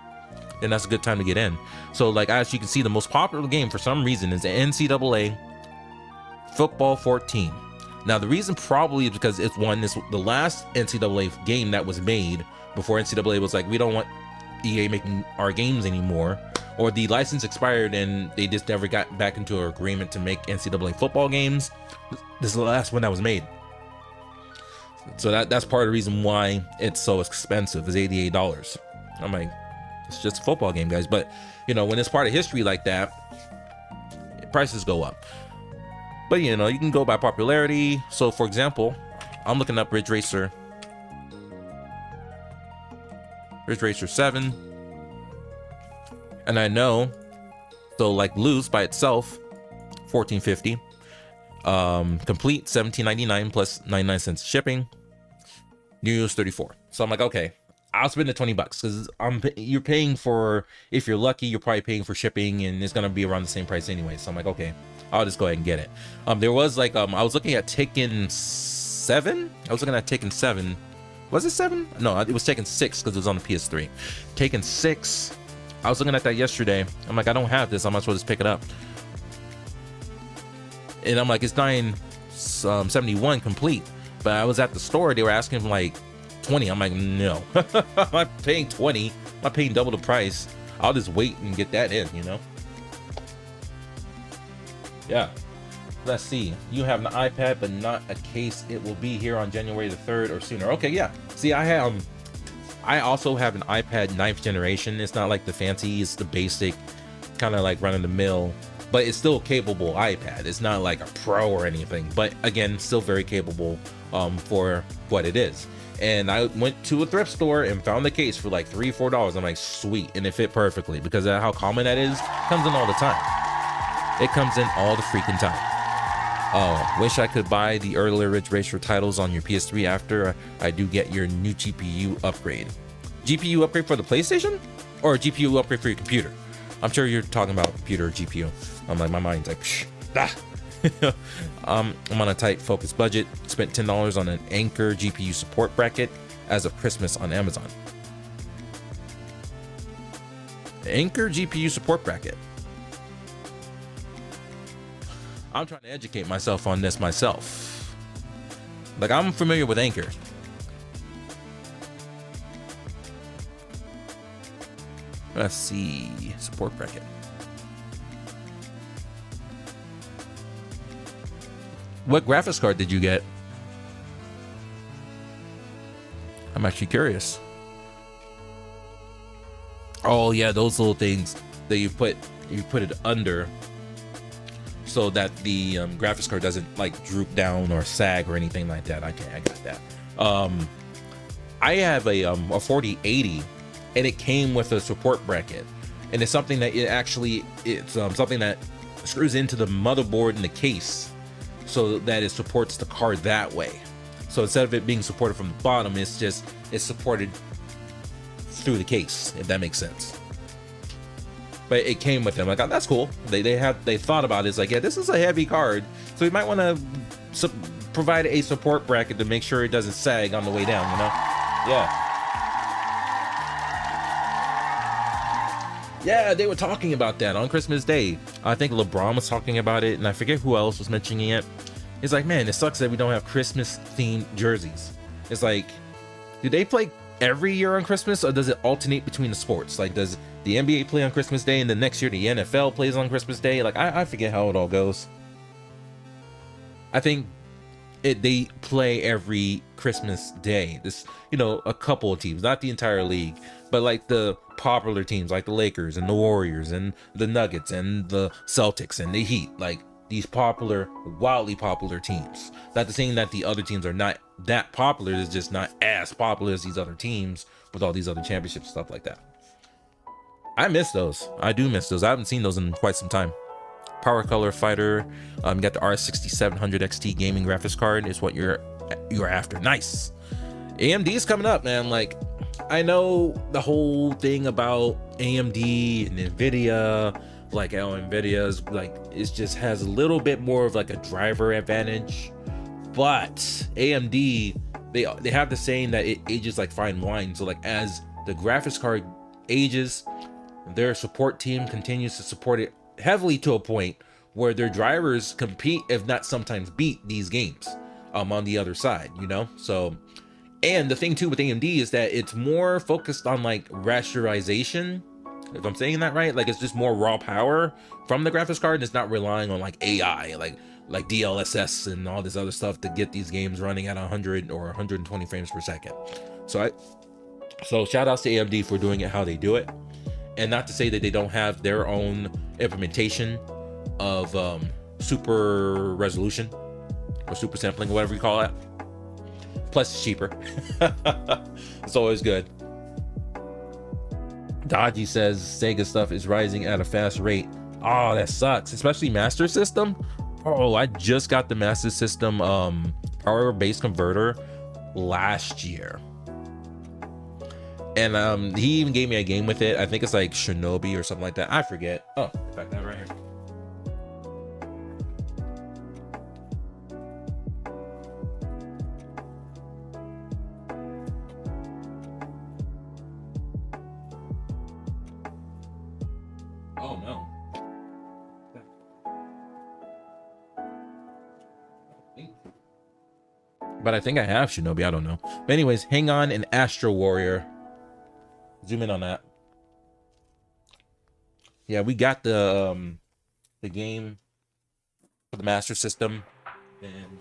Then that's a good time to get in. So like, as you can see, the most popular game for some reason is the NCAA Football 14. Now the reason probably is because it's the last NCAA game that was made before NCAA was like, we don't want EA making our games anymore, or the license expired and they just never got back into an agreement to make NCAA football games. This is the last one that was made. So that's part of the reason why it's so expensive, is $88. I'm like, it's just a football game, guys. But you know, when it's part of history like that, prices go up. But you know, you can go by popularity. So for example, I'm looking up Ridge Racer 7, and I know, so like loose by itself, $14.50. Complete $17.99 plus 99 cents shipping. New is $34. So I'm like, okay, I'll spend the $20 because you're paying for, if you're lucky, you're probably paying for shipping, and it's gonna be around the same price anyway. So I'm like, okay, I'll just go ahead and get it. There was like I was looking at Taken 7. Was it 7? No, it was Taken 6 because it was on the PS3. Taken 6. I was looking at that yesterday. I'm like, I don't have this. I might as well just pick it up. And I'm like, it's 971 complete. But I was at the store. They were asking for like 20. I'm like, no. I'm not paying 20. I'm not paying double the price. I'll just wait and get that in, you know? Yeah. Let's see. You have an iPad, but not a case. It will be here on January the 3rd or sooner. Okay, yeah. See, I also have an iPad 9th generation. It's not like the fancy, it's the basic, kind of like run-of-the-mill, but it's still a capable iPad. It's not like a Pro or anything, but again, still very capable for what it is. And I went to a thrift store and found the case for like $3-4. I'm like, sweet, and it fit perfectly because of how common that is. Comes in all the time. It comes in all the freaking time. Oh, wish I could buy the earlier Ridge Racer titles on your PS3 after I do get your new GPU upgrade. GPU upgrade for the PlayStation? Or a GPU upgrade for your computer? I'm sure you're talking about computer or GPU. I'm like, my mind's like, psh, ah. I'm on a tight focus budget. Spent $10 on an Anker GPU support bracket as of Christmas on Amazon. Anker GPU support bracket. I'm trying to educate myself on this myself. Like, I'm familiar with Anker. Let's see. Support bracket. What graphics card did you get? I'm actually curious. Oh yeah, those little things that you put it under so that the graphics card doesn't like droop down or sag or anything like that. Okay, I got that. I have a 4080 and it came with a support bracket, and it's something that it's something that screws into the motherboard and the case so that it supports the card that way. So instead of it being supported from the bottom, it's supported through the case, if that makes sense. But it came with them. Like, oh, that's cool. They thought about it. It's like, yeah, this is a heavy card, so you might want to provide a support bracket to make sure it doesn't sag on the way down, you know? Yeah, they were talking about that on Christmas Day. I think LeBron was talking about it, and I forget who else was mentioning it. It's like, man, it sucks that we don't have Christmas themed jerseys. It's like, do they play every year on Christmas, or does it alternate between the sports? Like, does the NBA play on Christmas Day and the next year the NFL plays on Christmas Day? Like, I forget how it all goes. I think they play every Christmas Day. This, a couple of teams, not the entire league, but like the popular teams like the Lakers and the Warriors and the Nuggets and the Celtics and the Heat, like these wildly popular teams. Not to say that the other teams are not that popular, it's just not as popular as these other teams with all these other championships, stuff like that. I miss those. I do miss those. I haven't seen those in quite some time. Power Color Fighter, you got the RX6700 XT gaming graphics card is what you're after. Nice. AMD is coming up, man. Like, I know the whole thing about AMD and Nvidia, like how Nvidia's like, it just has a little bit more of like a driver advantage, but AMD, they have the saying that it ages like fine wine. So like, as the graphics card ages, their support team continues to support it heavily to a point where their drivers compete, if not sometimes beat, these games on the other side, so. And the thing too with AMD is that it's more focused on like rasterization, if I'm saying that right. Like, it's just more raw power from the graphics card, and it's not relying on like AI, like DLSS and all this other stuff to get these games running at 100 or 120 frames per second. So shout outs to AMD for doing it how they do it. And not to say that they don't have their own implementation of super resolution or super sampling, whatever you call it. plus it's cheaper. It's always good. Dodgy says Sega stuff is rising at a fast rate. Oh, that sucks, especially Master System. Oh, I just got the Master System power base converter last year, and he even gave me a game with it. I think it's like Shinobi or something like that. I forget. Oh, in fact, that right here. Oh no. But I think I have Shinobi, I don't know. But anyways, Hang On and Astro Warrior. Zoom in on that. Yeah, we got the game for the Master System, and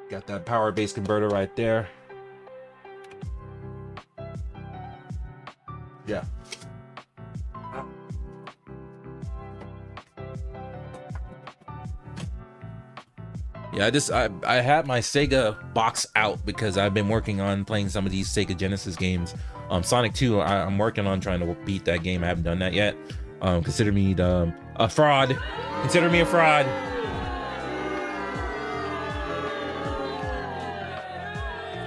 got that power base converter right there. Yeah. Yeah, I had my Sega box out because I've been working on playing some of these Sega Genesis games. Sonic 2, I'm working on trying to beat that game. I haven't done that yet. Consider me a fraud. Consider me a fraud.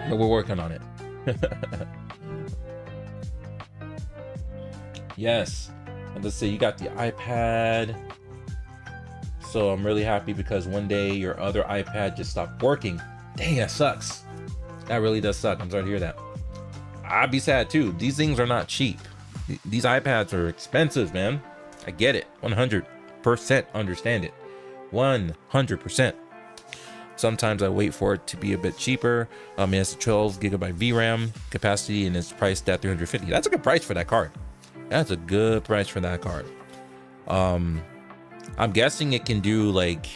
But we're working on it. Yes. And let's see, you got the iPad. So I'm really happy because one day your other iPad just stopped working. Dang, that sucks. That really does suck. I'm sorry to hear that. I'd be sad too. These things are not cheap. These iPads are expensive, man. I get it. 100% understand it. 100%. Sometimes I wait for it to be a bit cheaper. It has a 12 gigabyte VRAM capacity and it's priced at $350. That's a good price for that card. That's a good price for that card. I'm guessing it can do like,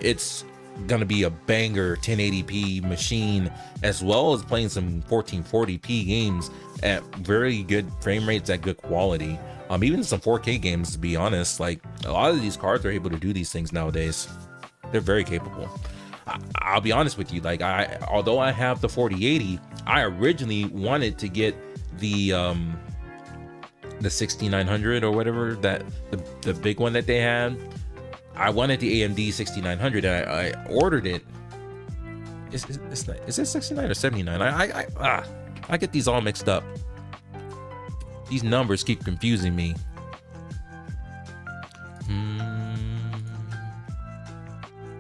it's gonna be a banger 1080p machine, as well as playing some 1440p games at very good frame rates at good quality. Even some 4K games, to be honest. Like, a lot of these cards are able to do these things nowadays. They're very capable. I'll be honest with you, like, although I have the 4080, I originally wanted to get the 6900 or whatever, that the big one that they had. I wanted the AMD 6900 and I ordered it. Is it 69 or 79? I get these all mixed up. These numbers keep confusing me.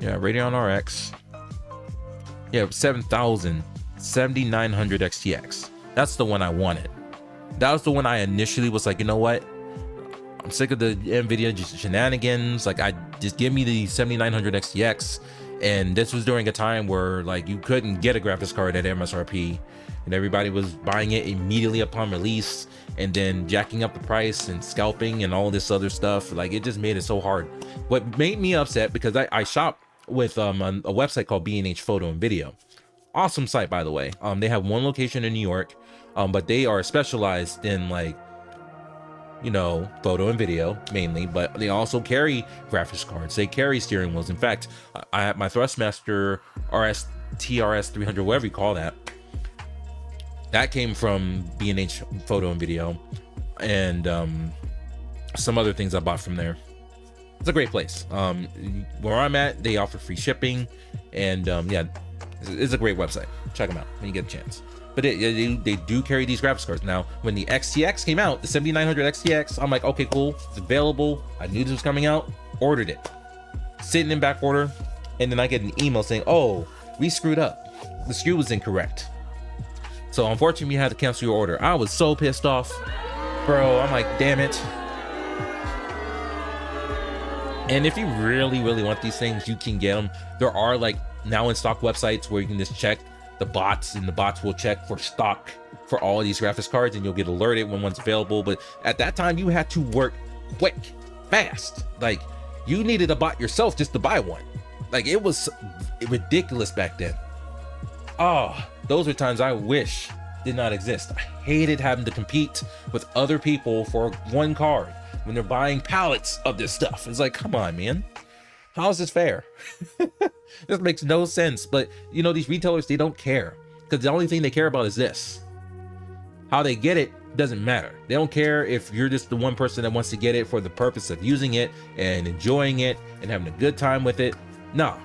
Yeah, Radeon RX. Yeah, 7000 7900 XTX. That's the one I wanted. That was the one I initially was like, you know what? I'm sick of the NVIDIA shenanigans. Like, I just give me the 7900 XTX. And this was during a time where like you couldn't get a graphics card at MSRP, and everybody was buying it immediately upon release and then jacking up the price and scalping and all this other stuff. Like, it just made it so hard. What made me upset, because I shop with a website called B&H Photo and Video. Awesome site, by the way. They have one location in New York, but they are specialized in, like, you know, photo and video mainly, but they also carry graphics cards. They carry steering wheels. In fact, I have my Thrustmaster TRS 300, whatever you call that. That came from B&H Photo and Video, and some other things I bought from there. It's a great place. Where I'm at, they offer free shipping, and yeah, it's a great website. Check them out when you get a chance. But they do carry these graphics cards. Now, when the XTX came out, the 7900 XTX, I'm like, okay, cool, it's available. I knew this was coming out, ordered it, sitting in back order, and then I get an email saying, oh, we screwed up. The SKU was incorrect. So unfortunately, we had to cancel your order. I was so pissed off, bro. I'm like, damn it. And if you really, really want these things, you can get them. There are like now in stock websites where you can just check the bots, and the bots will check for stock for all of these graphics cards, and you'll get alerted when one's available. But at that time, you had to work quick, fast. Like, you needed a bot yourself just to buy one. Like, it was ridiculous back then. Oh, those were times I wish did not exist. I hated having to compete with other people for one card. when they're buying pallets of this stuff. It's like, come on, man. How is this fair? This makes no sense. But you know, these retailers, they don't care, because the only thing they care about is this. How they get it doesn't matter. They don't care if you're just the one person that wants to get it for the purpose of using it and enjoying it and having a good time with it. No,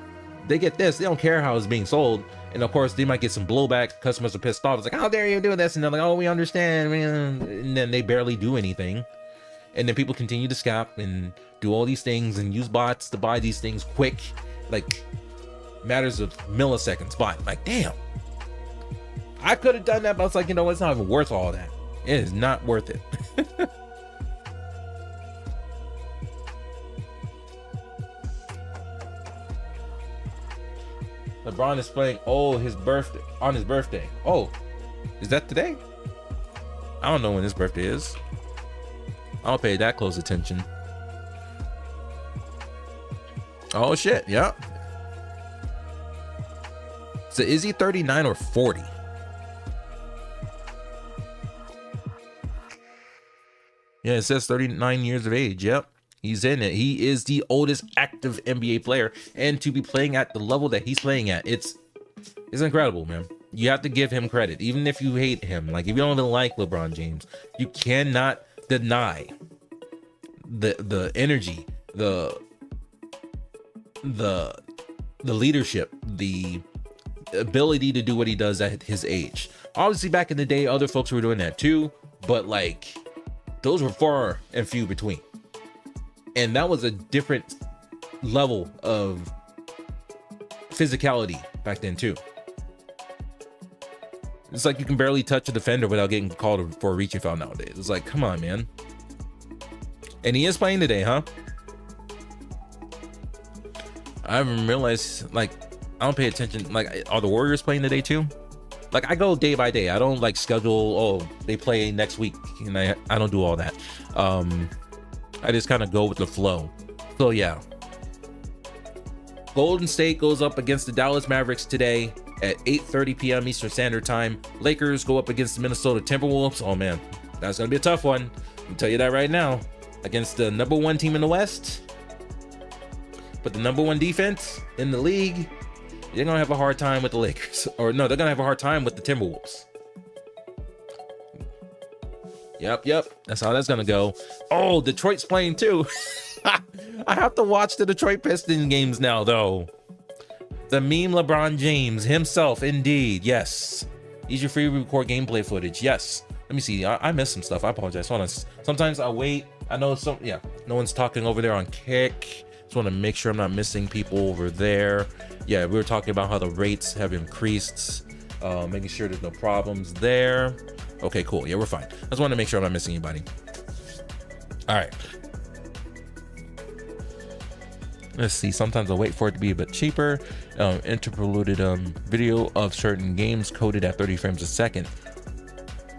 they get this. They don't care how it's being sold. And of course, they might get some blowback. Customers are pissed off. It's like, how dare you do this? And they're like, oh, we understand. And then they barely do anything. And then people continue to scap and do all these things and use bots to buy these things quick, like matters of milliseconds. But like, damn, I could have done that, but I was like, you know, it's not even worth all that. It is not worth it. LeBron is playing on his birthday. Oh, is that today? I don't know when his birthday is. I don't pay that close attention. Oh shit, yeah. So is he 39 or 40? Yeah, it says 39 years of age. Yep, he's in it. He is the oldest active NBA player, and to be playing at the level that he's playing at, it's incredible, man. You have to give him credit, even if you hate him. Like, if you don't even like LeBron James, you cannot deny the energy, the leadership, the ability to do what he does at his age. Obviously, back in the day, other folks were doing that too, but like, those were far and few between. And that was a different level of physicality back then too. It's like you can barely touch a defender without getting called for a reaching foul nowadays. It's like, come on, man. And he is playing today, huh? I haven't realized, like, I don't pay attention. Like, are the Warriors playing today too? Like, I go day by day. I don't like schedule, oh, they play next week, and I don't do all that. I just kind of go with the flow. So yeah, Golden State goes up against the Dallas Mavericks today at 8:30 p.m. Eastern Standard Time. Lakers go up against the Minnesota Timberwolves. Oh man, that's gonna be a tough one. I'll tell you that right now. Against the number one team in the West, but the number one defense in the league, they're gonna have a hard time with the Lakers. Or no, they're gonna have a hard time with the Timberwolves. Yep. That's how that's gonna go. Oh, Detroit's playing too. I have to watch the Detroit Pistons games now, though. The meme LeBron James himself, indeed. Yes. Use your free record gameplay footage. Yes. Let me see. I missed some stuff. I apologize. Hold on. Sometimes I'll wait. I know no one's talking over there on Kick. Just want to make sure I'm not missing people over there. Yeah, we were talking about how the rates have increased. Making sure there's no problems there. Okay, cool. Yeah, we're fine. I just want to make sure I'm not missing anybody. All right. Let's see. Sometimes I'll wait for it to be a bit cheaper. Interpolated video of certain games coded at 30 frames a second.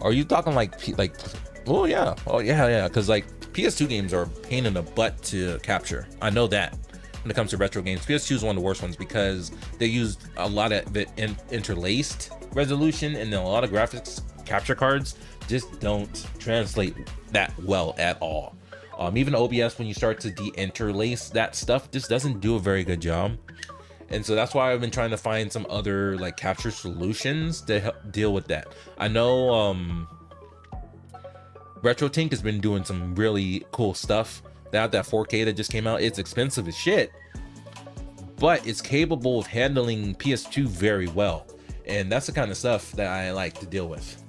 Are you talking like? Oh yeah. Because like PS2 games are a pain in the butt to capture. I know that. When it comes to retro games, PS2 is one of the worst ones because they used a lot of it interlaced resolution, and then a lot of graphics capture cards just don't translate that well at all. Even OBS, when you start to de-interlace that stuff, just doesn't do a very good job. And so that's why I've been trying to find some other like capture solutions to help deal with that. I know RetroTink has been doing some really cool stuff. That 4K that just came out, it's expensive as shit, but it's capable of handling PS2 very well. And that's the kind of stuff that I like to deal with.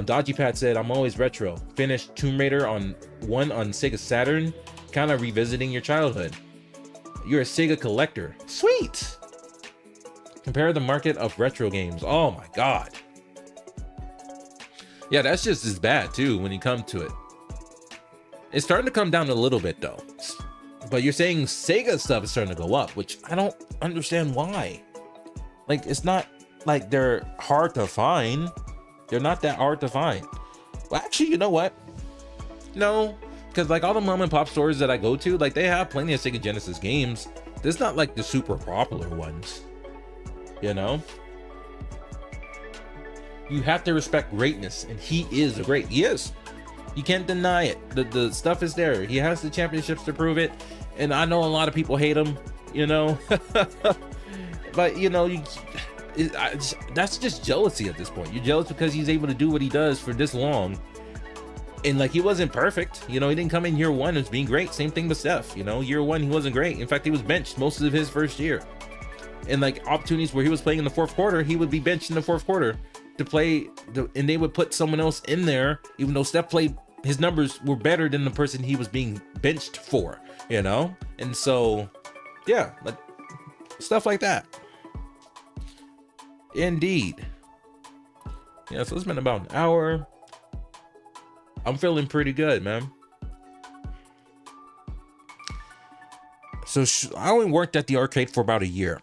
Dodgy Pat said, I'm always retro. Finished Tomb Raider on Sega Saturn, kind of revisiting your childhood. You're a Sega collector. Sweet. Compare the market of retro games. Oh my god. Yeah, that's just as bad too when you come to it. It's starting to come down a little bit though. But you're saying Sega stuff is starting to go up, which I don't understand why. Like, it's not like they're hard to find. They're not that hard to find. Well, actually, you know what? No, because like all the mom and pop stores that I go to, like they have plenty of Sega Genesis games. There's not like the super popular ones, you know? You have to respect greatness, and he is. You can't deny it. The stuff is there. He has the championships to prove it. And I know a lot of people hate him, you know. But, you know, that's just jealousy at this point. You're jealous because he's able to do what he does for this long. And like, he wasn't perfect, you know. He didn't come in year one as being great. Same thing with Steph, you know. Year one he wasn't great. In fact, he was benched most of his first year. And like, opportunities where he was playing in the fourth quarter, he would be benched in the fourth quarter to play, and they would put someone else in there, even though Steph played, his numbers were better than the person he was being benched for, you know. And so yeah, like stuff like that. Indeed. Yeah, so it's been about an hour. I'm feeling pretty good, man. So I only worked at the arcade for about a year.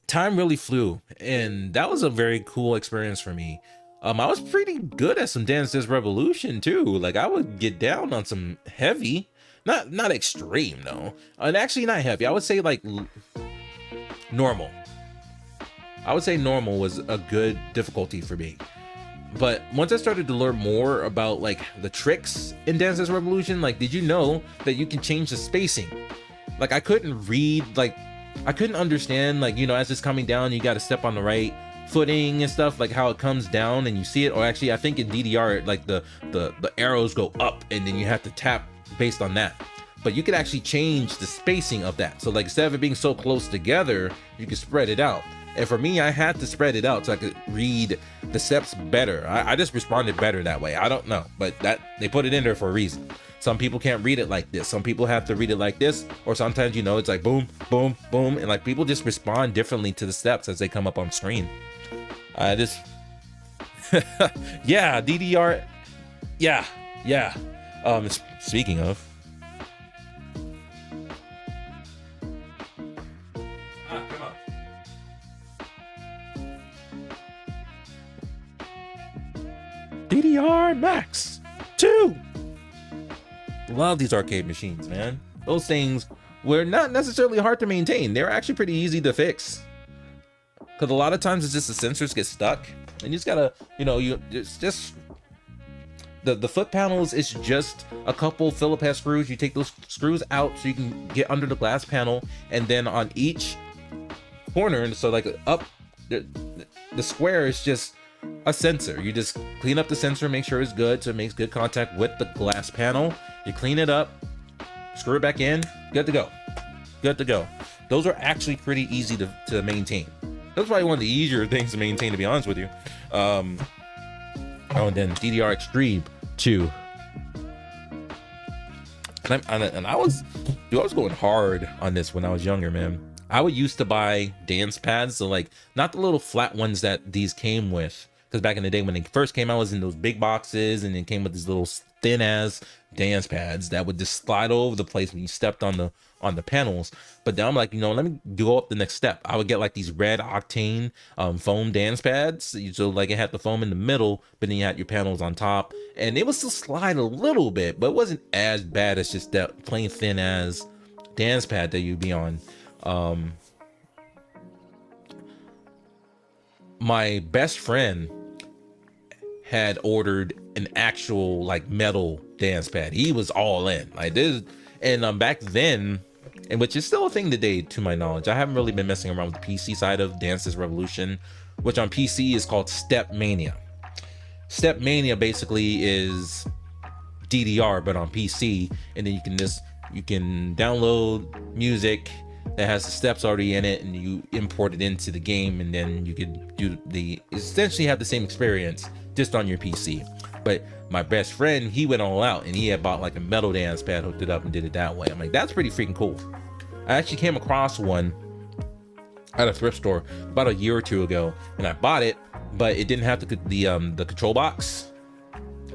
Time really flew, and that was a very cool experience for me. I was pretty good at some Dance Dance Revolution too. Like, I would get down on some heavy, not extreme though, and actually not heavy. I would say like normal. I would say normal was a good difficulty for me. But once I started to learn more about like the tricks in Dance Dance Revolution, like, did you know that you can change the spacing? Like, I couldn't read, like, I couldn't understand, like, you know, as it's coming down, you got to step on the right footing and stuff, like how it comes down and you see it. Or actually, I think in DDR, like the arrows go up and then you have to tap based on that. But you could actually change the spacing of that. So like, instead of it being so close together, you can spread it out. And for me, I had to spread it out so I could read the steps better. I just responded better that way. I don't know, but that they put it in there for a reason. Some people can't read it like this. Some people have to read it like this, or sometimes, you know, it's like boom, boom, boom, and like people just respond differently to the steps as they come up on screen. I just, yeah, DDR, yeah. Speaking of. DDR Max 2. Love these arcade machines, man. Those things were not necessarily hard to maintain. They're actually pretty easy to fix. Because a lot of times it's just the sensors get stuck. And you just gotta, you know, it's just the foot panels is just a couple Phillips head screws. You take those screws out so you can get under the glass panel. And then on each corner, so like up, the square is just a sensor. You just clean up the sensor, make sure it's good so it makes good contact with the glass panel. You clean it up, screw it back in, good to go. Good to go. Those are actually pretty easy to maintain. That's probably one of the easier things to maintain, to be honest with you. Oh, and then DDR Extreme 2. And I was going hard on this when I was younger, man. I would used to buy dance pads, so like not the little flat ones that these came with. Because back in the day when they first came out, it was in those big boxes, and it came with these little thin ass dance pads that would just slide all over the place when you stepped on the panels. But then I'm like, you know, let me go up the next step. I would get like these red octane foam dance pads. So like it had the foam in the middle, but then you had your panels on top, and it would still slide a little bit, but it wasn't as bad as just that plain thin ass dance pad that you'd be on. My best friend had ordered an actual like metal dance pad. He was all in like this. And back then, and which is still a thing today to my knowledge, I haven't really been messing around with the PC side of Dance Dance Revolution, which on PC is called Step Mania. Step Mania basically is DDR but on PC, and then you can download music that has the steps already in it, and you import it into the game, and then you could essentially have the same experience just on your PC. But my best friend, he went all out, and he had bought like a metal dance pad, hooked it up, and did it that way. I'm like, that's pretty freaking cool. I actually came across one at a thrift store about a year or two ago, and I bought it, but it didn't have the control box.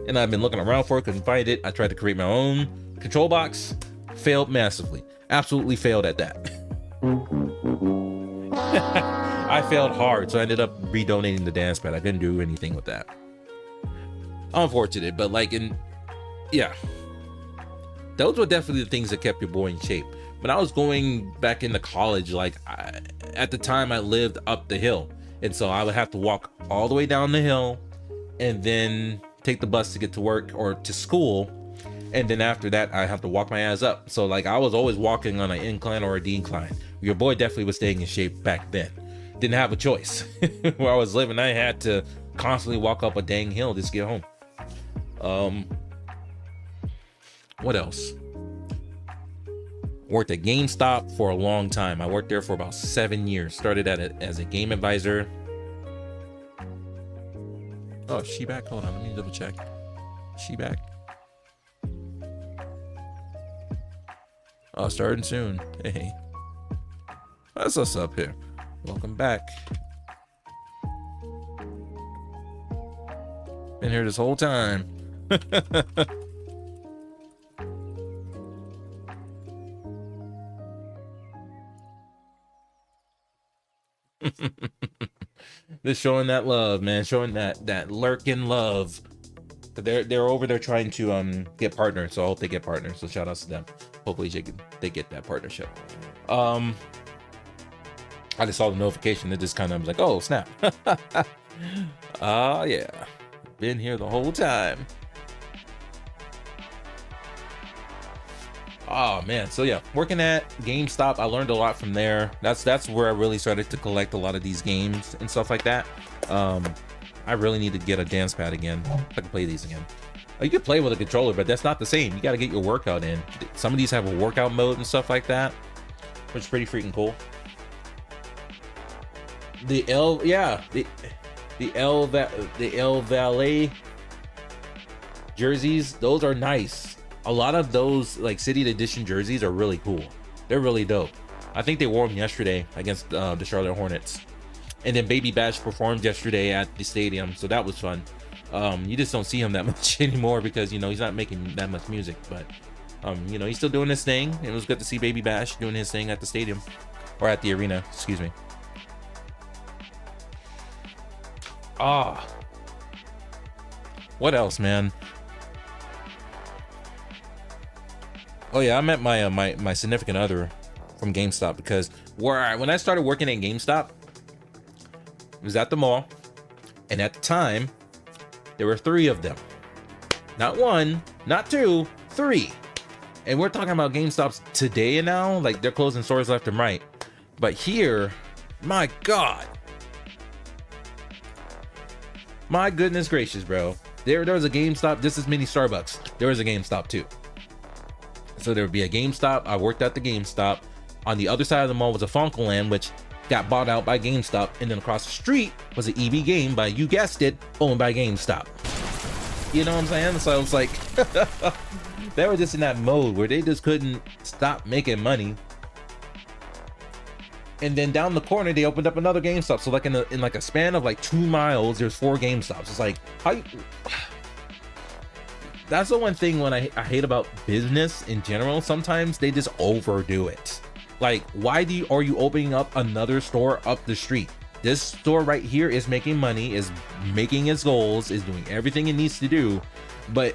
And I've been looking around for it, couldn't find it. I tried to create my own control box, failed massively. Absolutely failed at that. I failed hard, so I ended up redonating the dance pad. I couldn't do anything with that. Unfortunate, but like yeah, those were definitely the things that kept your boy in shape. When I was going back into college, like at the time I lived up the hill, and so I would have to walk all the way down the hill and then take the bus to get to work or to school, and then after that I have to walk my ass up. So like I was always walking on an incline or a decline. Your boy definitely was staying in shape back then. Didn't have a choice. Where I was living, I had to constantly walk up a dang hill just to get home. What else? Worked at GameStop for a long time. I worked there for about 7 years. Started at it as a game advisor. Oh, is she back? Hold on, let me double check. Is she back? Oh, starting soon. Hey. That's what's up here. Welcome back. Been here this whole time. Just showing that love, man. Showing that lurking love. They're over there trying to get partners, so I hope they get partners. So shout outs to them. Hopefully they get that partnership. I just saw the notification. It just kind of was like, oh snap. Yeah, been here the whole time. Oh man, so yeah, working at GameStop, I learned a lot from there. That's where I really started to collect a lot of these games and stuff like that. I really need to get a dance pad again. I can play these again. You can play with a controller, but that's not the same. You got to get your workout in. Some of these have a workout mode and stuff like that, which is pretty freaking cool. The El Valle jerseys, those are nice. A lot of those like city edition jerseys are really cool. They're really dope. I think they wore them yesterday against the Charlotte Hornets. And then Baby Bash performed yesterday at the stadium, so that was fun. You just don't see him that much anymore because, you know, he's not making that much music, but you know, he's still doing his thing. It was good to see Baby Bash doing his thing at the stadium, or at the arena, excuse me. What else, man? Oh yeah, I met my my significant other from GameStop, because when I started working at GameStop, it was at the mall, and at the time there were 3 of them. Not 1, not 2, 3. And we're talking about GameStops today and now, like they're closing stores left and right. But here, my God. My goodness gracious, bro. There was a GameStop just as many Starbucks. There was a GameStop too. So there would be a GameStop. I worked at the GameStop. On the other side of the mall was a Funkoland, which got bought out by GameStop. And then across the street was an EB Game by, you guessed it, owned by GameStop. You know what I'm saying? So I was like, they were just in that mode where they just couldn't stop making money. And then down the corner, they opened up another GameStop. So like in like a span of like 2 miles, there's 4 GameStops. It's like, how you... That's the one thing when I hate about business in general. Sometimes they just overdo it. Like, why are you opening up another store up the street? This store right here is making money, is making its goals, is doing everything it needs to do. But,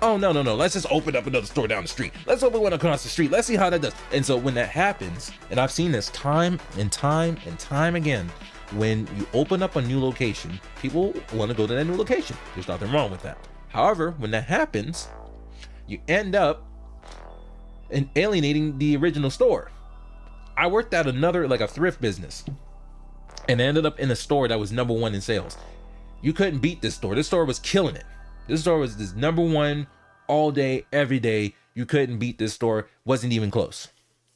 oh, no. Let's just open up another store down the street. Let's open one across the street. Let's see how that does. And so when that happens, and I've seen this time and time and time again, when you open up a new location, people want to go to that new location. There's nothing wrong with that. However, when that happens, you end up alienating the original store. I worked at another, like a thrift business, and I ended up in a store that was #1 in sales. You couldn't beat this store. This store was killing it. This store was this #1 all day, every day. You couldn't beat this store. Wasn't even close.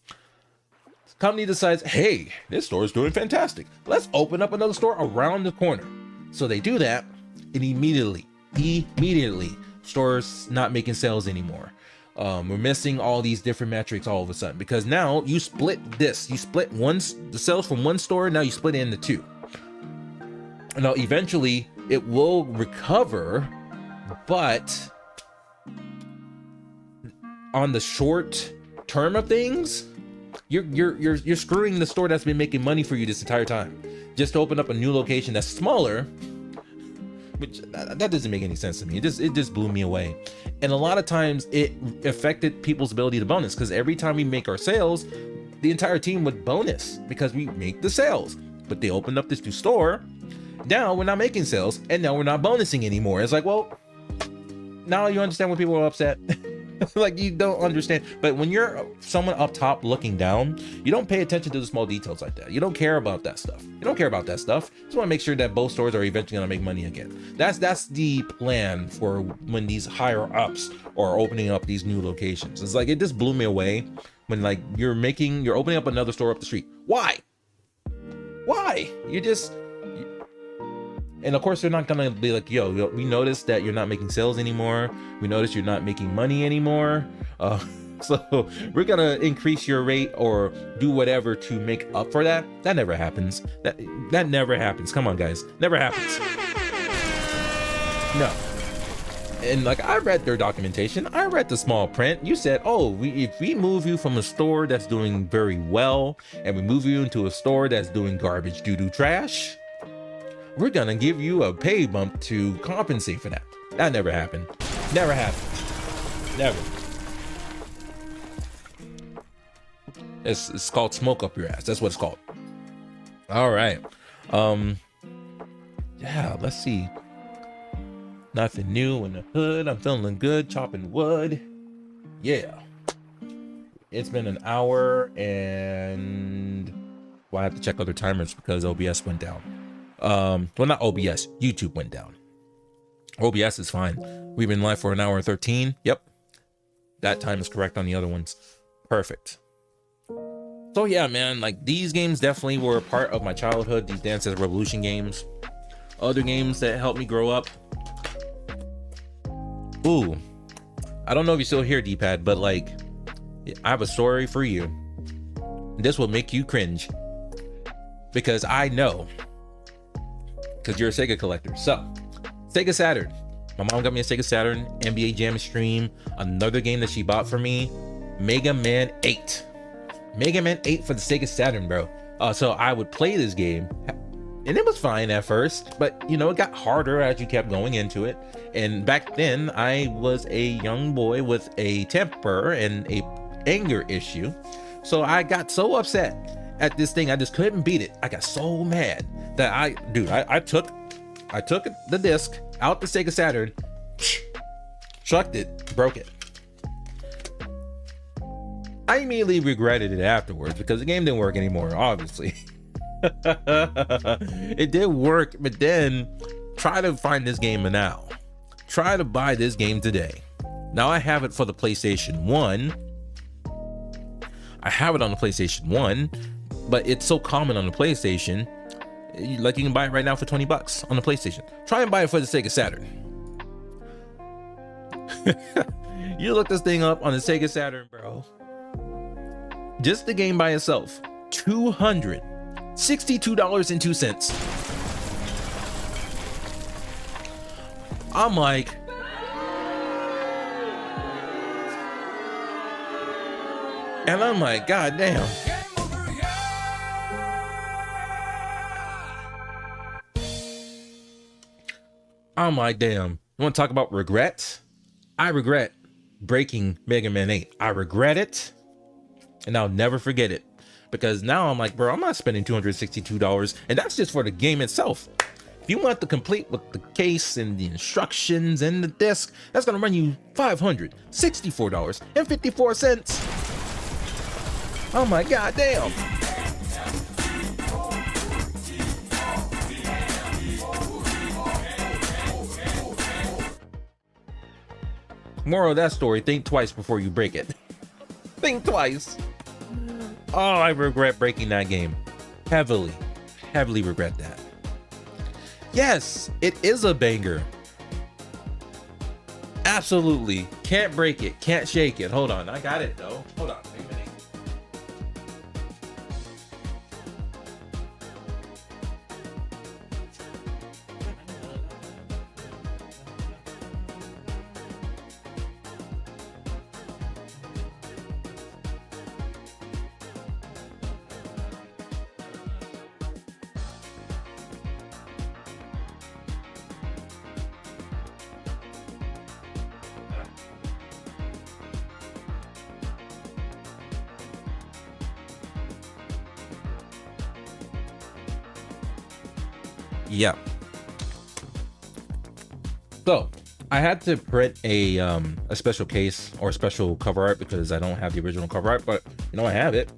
The company decides, hey, this store is doing fantastic. Let's open up another store around the corner. So they do that, and immediately, stores not making sales anymore. We're missing all these different metrics all of a sudden, because now you split the sales from one store. Now you split it into 2. Now eventually it will recover, but on the short term of things, you're screwing the store that's been making money for you this entire time just to open up a new location that's smaller. Which that doesn't make any sense to me. It just blew me away. And a lot of times it affected people's ability to bonus, because every time we make our sales, the entire team would bonus because we make the sales. But they opened up this new store. Now we're not making sales, and now we're not bonusing anymore. It's like, well, now you understand when people are upset. Like, you don't understand. But when you're someone up top looking down, you don't pay attention to the small details like that. You don't care about that stuff. You don't care about that stuff. You just want to make sure that both stores are eventually going to make money again. That's the plan for when these higher ups are opening up these new locations. It's like, it just blew me away when, like, you're opening up another store up the street. Why? And of course, they're not gonna be like, yo, we noticed that you're not making sales anymore. We noticed you're not making money anymore. So we're gonna increase your rate or do whatever to make up for that. That never happens. That never happens. Come on, guys. Never happens. No. And like, I read their documentation. I read the small print. You said, oh, if we move you from a store that's doing very well and we move you into a store that's doing garbage, doo-doo, trash, we're gonna give you a pay bump to compensate for that. That never happened. Never happened. Never. It's called smoke up your ass. That's what it's called. All right. Yeah, let's see. Nothing new in the hood. I'm feeling good, chopping wood. Yeah. It's been an hour and, well, I have to check other timers because OBS went down. Well, not OBS, YouTube went down. OBS is fine. We've been live for an hour and 13. Yep. That time is correct on the other ones. Perfect. So yeah, man, like, these games definitely were a part of my childhood. These Dance Dance Revolution games. Other games that helped me grow up. Ooh. I don't know if you're still here, D-Pad, but like, I have a story for you. This will make you cringe. Because I know. Because you're a Sega collector. So, Sega Saturn. My mom got me a Sega Saturn, NBA Jam Stream, another game that she bought for me, Mega Man 8. Mega Man 8 for the Sega Saturn, bro. So I would play this game, and it was fine at first, but you know, it got harder as you kept going into it. And back then, I was a young boy with a temper and a anger issue. So I got so upset at this thing, I just couldn't beat it. I got so mad that I took the disc out the Sega Saturn, chucked it, broke it. I immediately regretted it afterwards because the game didn't work anymore, obviously. It did work, but then try to find this game now. Try to buy this game today. Now I have it for the PlayStation 1. I have it on the PlayStation 1, but it's so common on the PlayStation. Like, you can buy it right now for $20 on the PlayStation. Try and buy it for the Sega Saturn. You look this thing up on the Sega Saturn, bro. Just the game by itself, $262.02. I'm like, and I'm like, God damn. I'm like, damn. You want to talk about regret? I regret breaking Mega Man 8. I regret it, and I'll never forget it. Because now I'm like, bro, I'm not spending $262, and that's just for the game itself. If you want the complete with the case and the instructions and the disc, that's gonna run you $564.54. Oh my god damn. Moral of that story, think twice before you break it. Think twice. Oh, I regret breaking that game. Heavily regret that. Yes, it is a banger. Absolutely. Can't break it, can't shake it. Hold on, I got it though. Hold on, wait a minute. Yeah. So, I had to print a special case or special cover art because I don't have the original cover art, but you know I have it.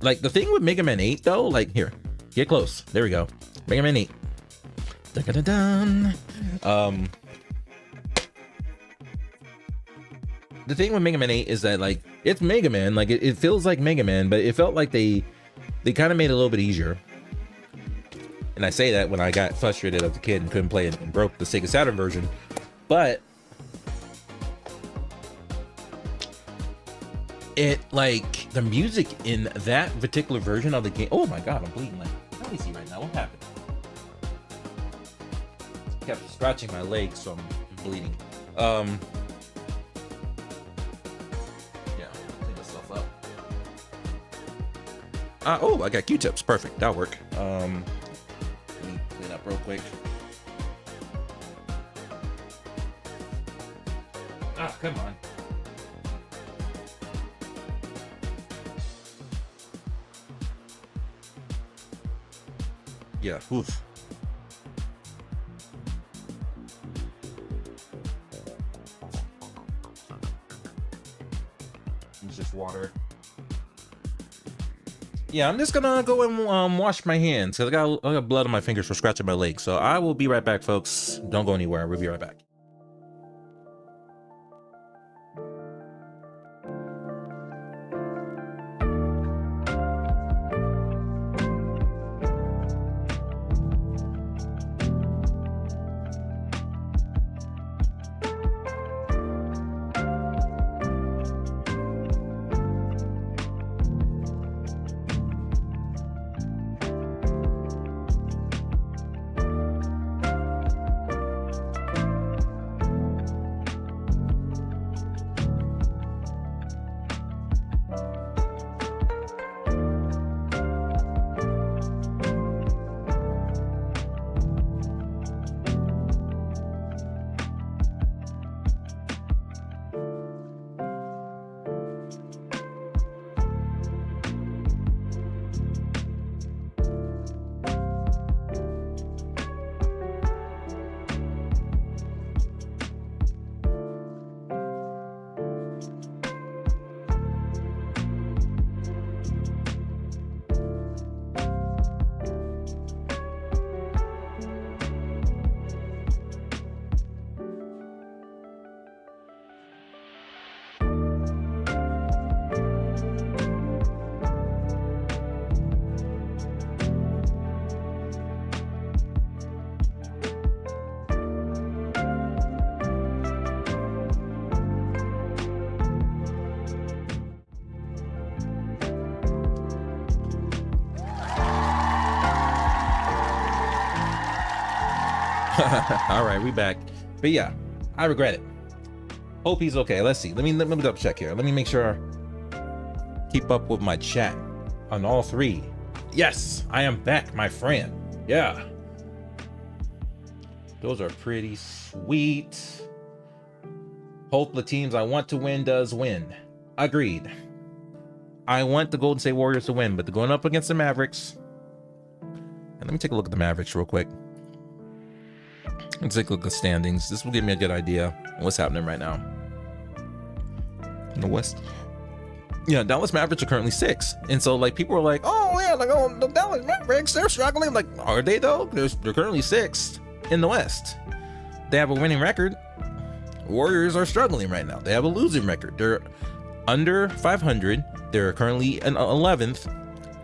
Like the thing with Mega Man 8 though, like here, get close. There we go. Mega Man 8. Dun-dun-dun-dun. The thing with Mega Man 8 is that like it's Mega Man, like it feels like Mega Man, but it felt like they kind of made it a little bit easier. And I say that when I got frustrated as a kid and couldn't play it and broke the Sega Saturn version. But it, like, the music in that particular version of the game. Oh my god, I'm bleeding. Like, let me see right now. What happened? I kept scratching my leg, so I'm bleeding. Yeah, clean this stuff up. Oh, I got Q-tips. Perfect. That'll work. Let me clean up real quick. Ah, come on. Yeah, oof. It's just water. Yeah, I'm just gonna go and wash my hands because I got blood on my fingers for scratching my leg. So I will be right back, folks. Don't go anywhere. We'll be right back. All right, we back. But yeah, I regret it. Hope he's okay. Let's see. Let me double check here. Let me make sure I keep up with my chat on all three. Yes, I am back, my friend. Yeah. Those are pretty sweet. Hope the teams I want to win does win. Agreed. I want the Golden State Warriors to win, but they're going up against the Mavericks. And let me take a look at the Mavericks real quick. Let's take a look at the standings. This will give me a good idea of what's happening right now. In the West. Yeah, Dallas Mavericks are currently 6th. And so like people are like, oh yeah, like oh the Dallas Mavericks, they're struggling. Like, are they though? They're currently 6th in the West. They have a winning record. Warriors are struggling right now. They have a losing record. They're under 500. They're currently in 11th.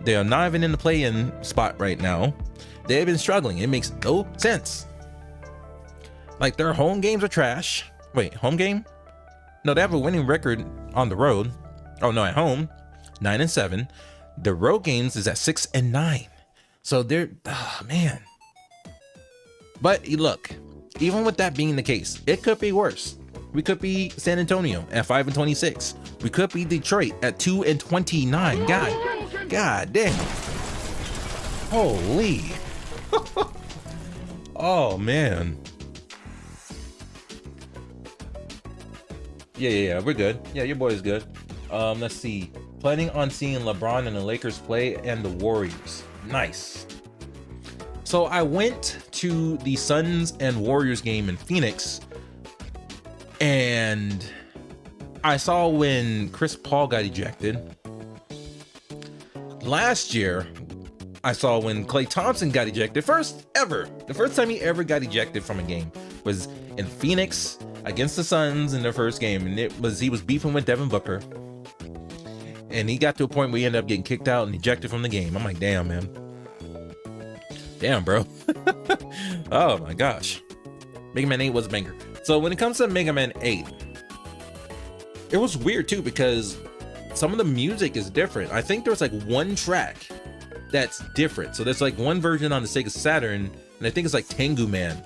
They are not even in the play-in spot right now. They've been struggling. It makes no sense. Like their home games are trash. Wait, home game? No, they have a winning record on the road. Oh no, at home, 9-7. The road games is at 6-9. So they're, oh man. But look, even with that being the case, it could be worse. We could be San Antonio at 5-26. We could be Detroit at 2-29. God damn. Holy. Oh man. Yeah, we're good. Yeah, your boy is good. Let's see. Planning on seeing LeBron and the Lakers play and the Warriors. Nice. So I went to the Suns and Warriors game in Phoenix, and I saw when Chris Paul got ejected. Last year, I saw when Klay Thompson got ejected. The first time he ever got ejected from a game was in Phoenix against the Suns in their first game, and he was beefing with Devin Booker, and he got to a point where he ended up getting kicked out and ejected from the game. I'm like, damn, man. Damn, bro. Oh my gosh. Mega Man 8 was a banger. So when it comes to Mega Man 8, it was weird too, because some of the music is different. I think there's like one track that's different. So there's like one version on the Sega Saturn, and I think it's like Tengu Man,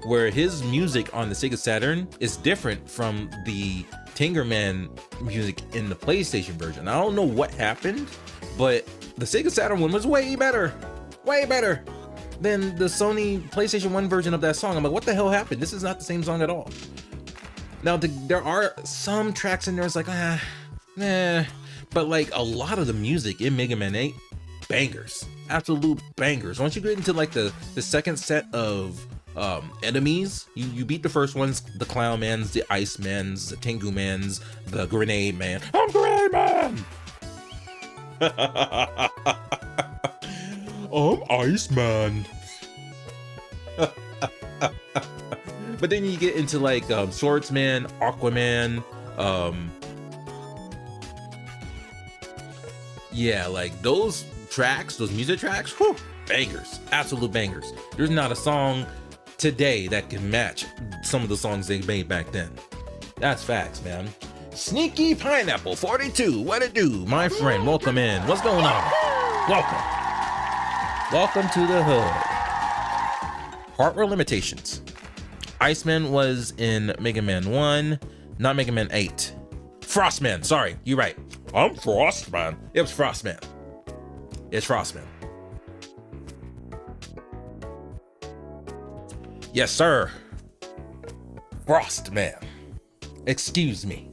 where his music on the Sega Saturn is different from the Tengu Man music in the PlayStation version. I don't know what happened, but the Sega Saturn one was way better than the Sony PlayStation 1 version of that song. I'm like, what the hell happened? This is not the same song at all. Now, there are some tracks in there, it's like, but like a lot of the music in Mega Man 8, bangers, absolute bangers. Once you get into like the second set of enemies, you beat the first ones, the Clown Mans, the Ice Mans, the Tengu Mans, the Grenade Man. I'm Grenade Man! I'm Iceman. But then you get into like Swordsman, Aquaman, yeah, like those tracks, those music tracks, whew, bangers, absolute bangers. There's not a song today that can match some of the songs they made back then. That's facts, man. Sneaky Pineapple 42, what it do, my friend? Welcome in. What's going on? Welcome to the hood. Hardware limitations. Iceman was in Mega Man 1, not Mega Man 8. Frostman, sorry, you're right. I'm Frostman. It was Frostman. It's Frostman. Yes, sir. Frostman. Excuse me.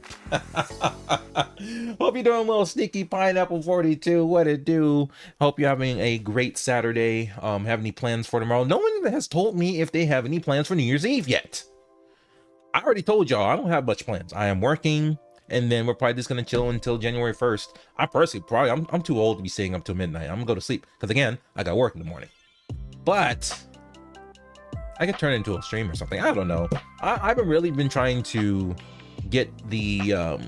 Hope you're doing well, Sneaky Pineapple 42. What it do? Hope you're having a great Saturday. Have any plans for tomorrow? No one has told me if they have any plans for New Year's Eve yet. I already told y'all I don't have much plans. I am working, and then we're probably just gonna chill until January 1st. I personally I'm too old to be staying up till midnight. I'm gonna go to sleep because again, I got work in the morning. But I could turn it into a stream or something. I don't know. I've really been trying to get the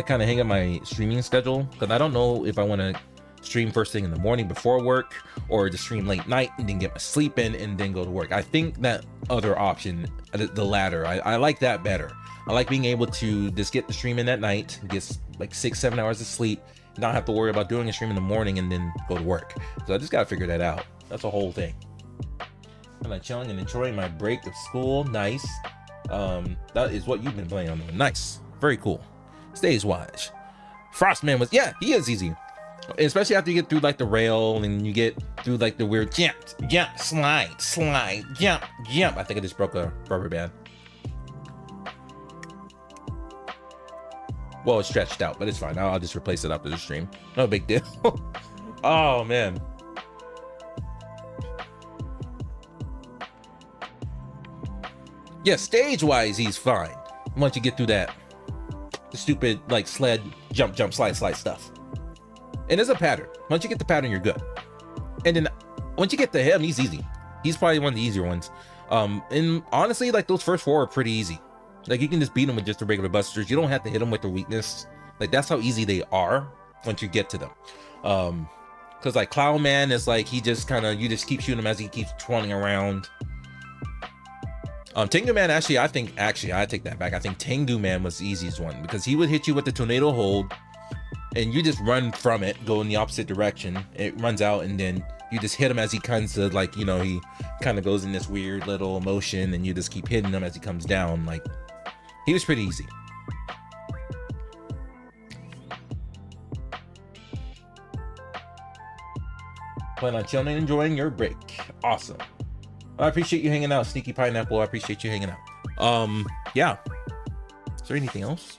kind of hang of my streaming schedule, because I don't know if I want to stream first thing in the morning before work, or just stream late night and then get my sleep in and then go to work. I think that other option, the latter, I like that better. I like being able to just get the stream in at night, get like 6-7 hours of sleep, not have to worry about doing a stream in the morning and then go to work. So I just gotta figure that out. That's a whole thing. I'm like chilling and enjoying my break of school. Nice. That is what you've been playing on. Nice. Very cool. Stage wise, Frostman was, yeah, he is easy, especially after you get through like the rail and you get through like the weird jump, slide, jump. I think I just broke a rubber band. Well, it's stretched out, but it's fine. I'll just replace it after the stream. No big deal. Oh man. Yeah, stage wise, he's fine. Once you get through that stupid like sled, jump, slide stuff. And there's a pattern. Once you get the pattern, you're good. And then once you get to him, he's easy. He's probably one of the easier ones. And honestly, like those first 4 are pretty easy. Like you can just beat them with just the regular busters. You don't have to hit them with their weakness. Like that's how easy they are once you get to them. Because like Clown Man is like, he just kind of, you just keep shooting him as he keeps twirling around. Tengu Man, I take that back. I think Tengu Man was the easiest one, because he would hit you with the tornado hold and you just run from it, go in the opposite direction. It runs out and then you just hit him as he kind of like, you know, he kind of goes in this weird little motion and you just keep hitting him as he comes down. Like, he was pretty easy. Plan on chilling and enjoying your break. Awesome. I appreciate you hanging out, Sneaky Pineapple. I appreciate you hanging out. Yeah. Is there anything else?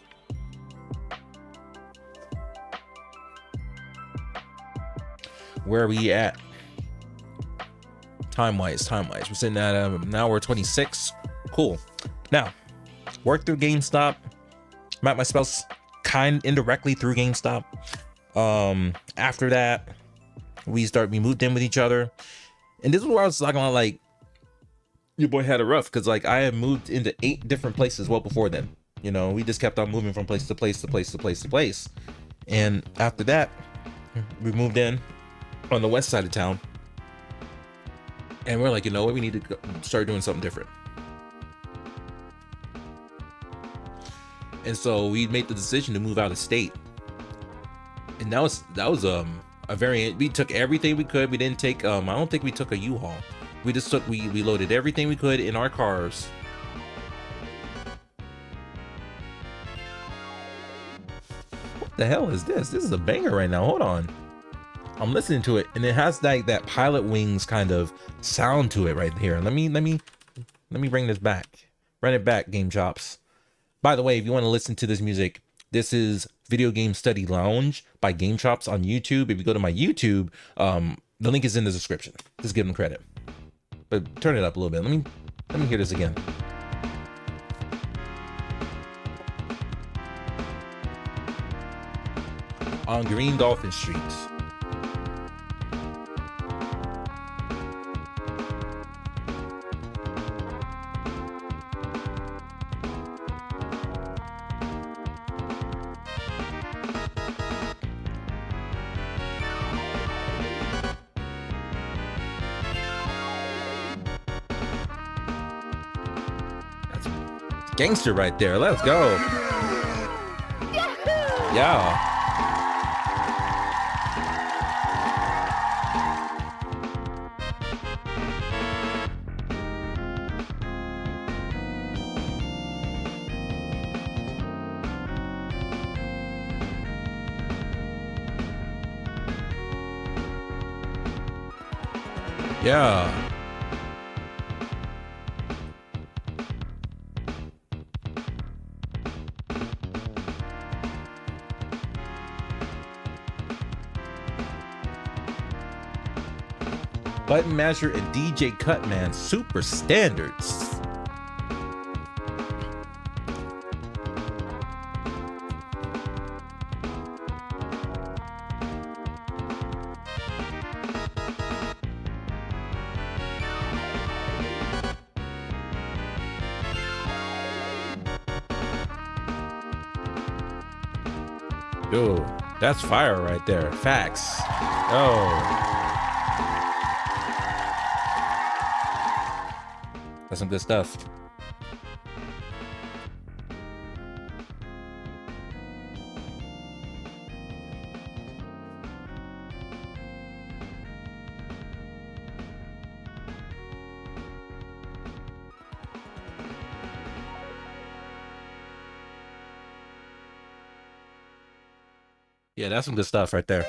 Where are we at? time-wise. We're sitting at an hour 26. Cool. Now, work through GameStop. Met my spouse kind indirectly through GameStop. After that, we moved in with each other. And this is where I was talking about, like, your boy had it rough, because like I had moved into 8 different places well before then. You know, we just kept on moving from place to place to place to place to place. And after that, we moved in on the west side of town. And we're like, you know what, we need to start doing something different. And so we made the decision to move out of state. And that was a very, we took everything we could. We didn't take I don't think we took a U-Haul. We just took, we loaded everything we could in our cars. What the hell is this? This is a banger right now. Hold on. I'm listening to it, and it has like that Pilot Wings kind of sound to it right here. Let me bring this back. Run it back, Game Chops. By the way, if you want to listen to this music, this is Video Game Study Lounge by Game Chops on YouTube. If you go to my YouTube, the link is in the description. Just give them credit. But turn it up a little bit. Let me hear this again. On Green Dolphin Street. Gangster right there. Let's go. Yeah. Yeah. Button Masher and DJ Cutman, super standards. Yo, that's fire right there. Facts. Oh. That's some good stuff. Yeah, that's some good stuff right there.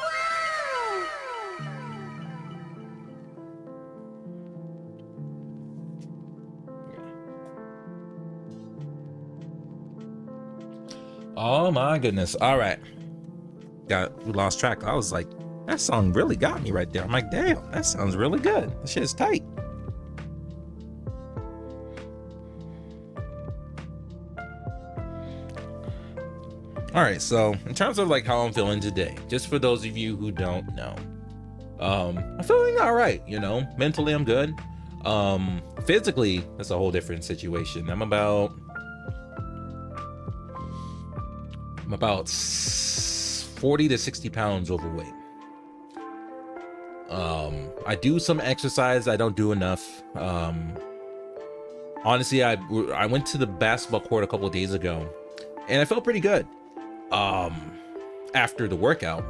Oh my goodness. All right. We lost track. I was like, that song really got me right there. I'm like, damn, that sounds really good. That shit's tight. All right, so in terms of like how I'm feeling today, just for those of you who don't know, I'm feeling all right, you know. Mentally, I'm good. Physically, that's a whole different situation. I'm about 40 to 60 pounds overweight. I do some exercise. I don't do enough. Honestly, I went to the basketball court a couple of days ago, and I felt pretty good after the workout.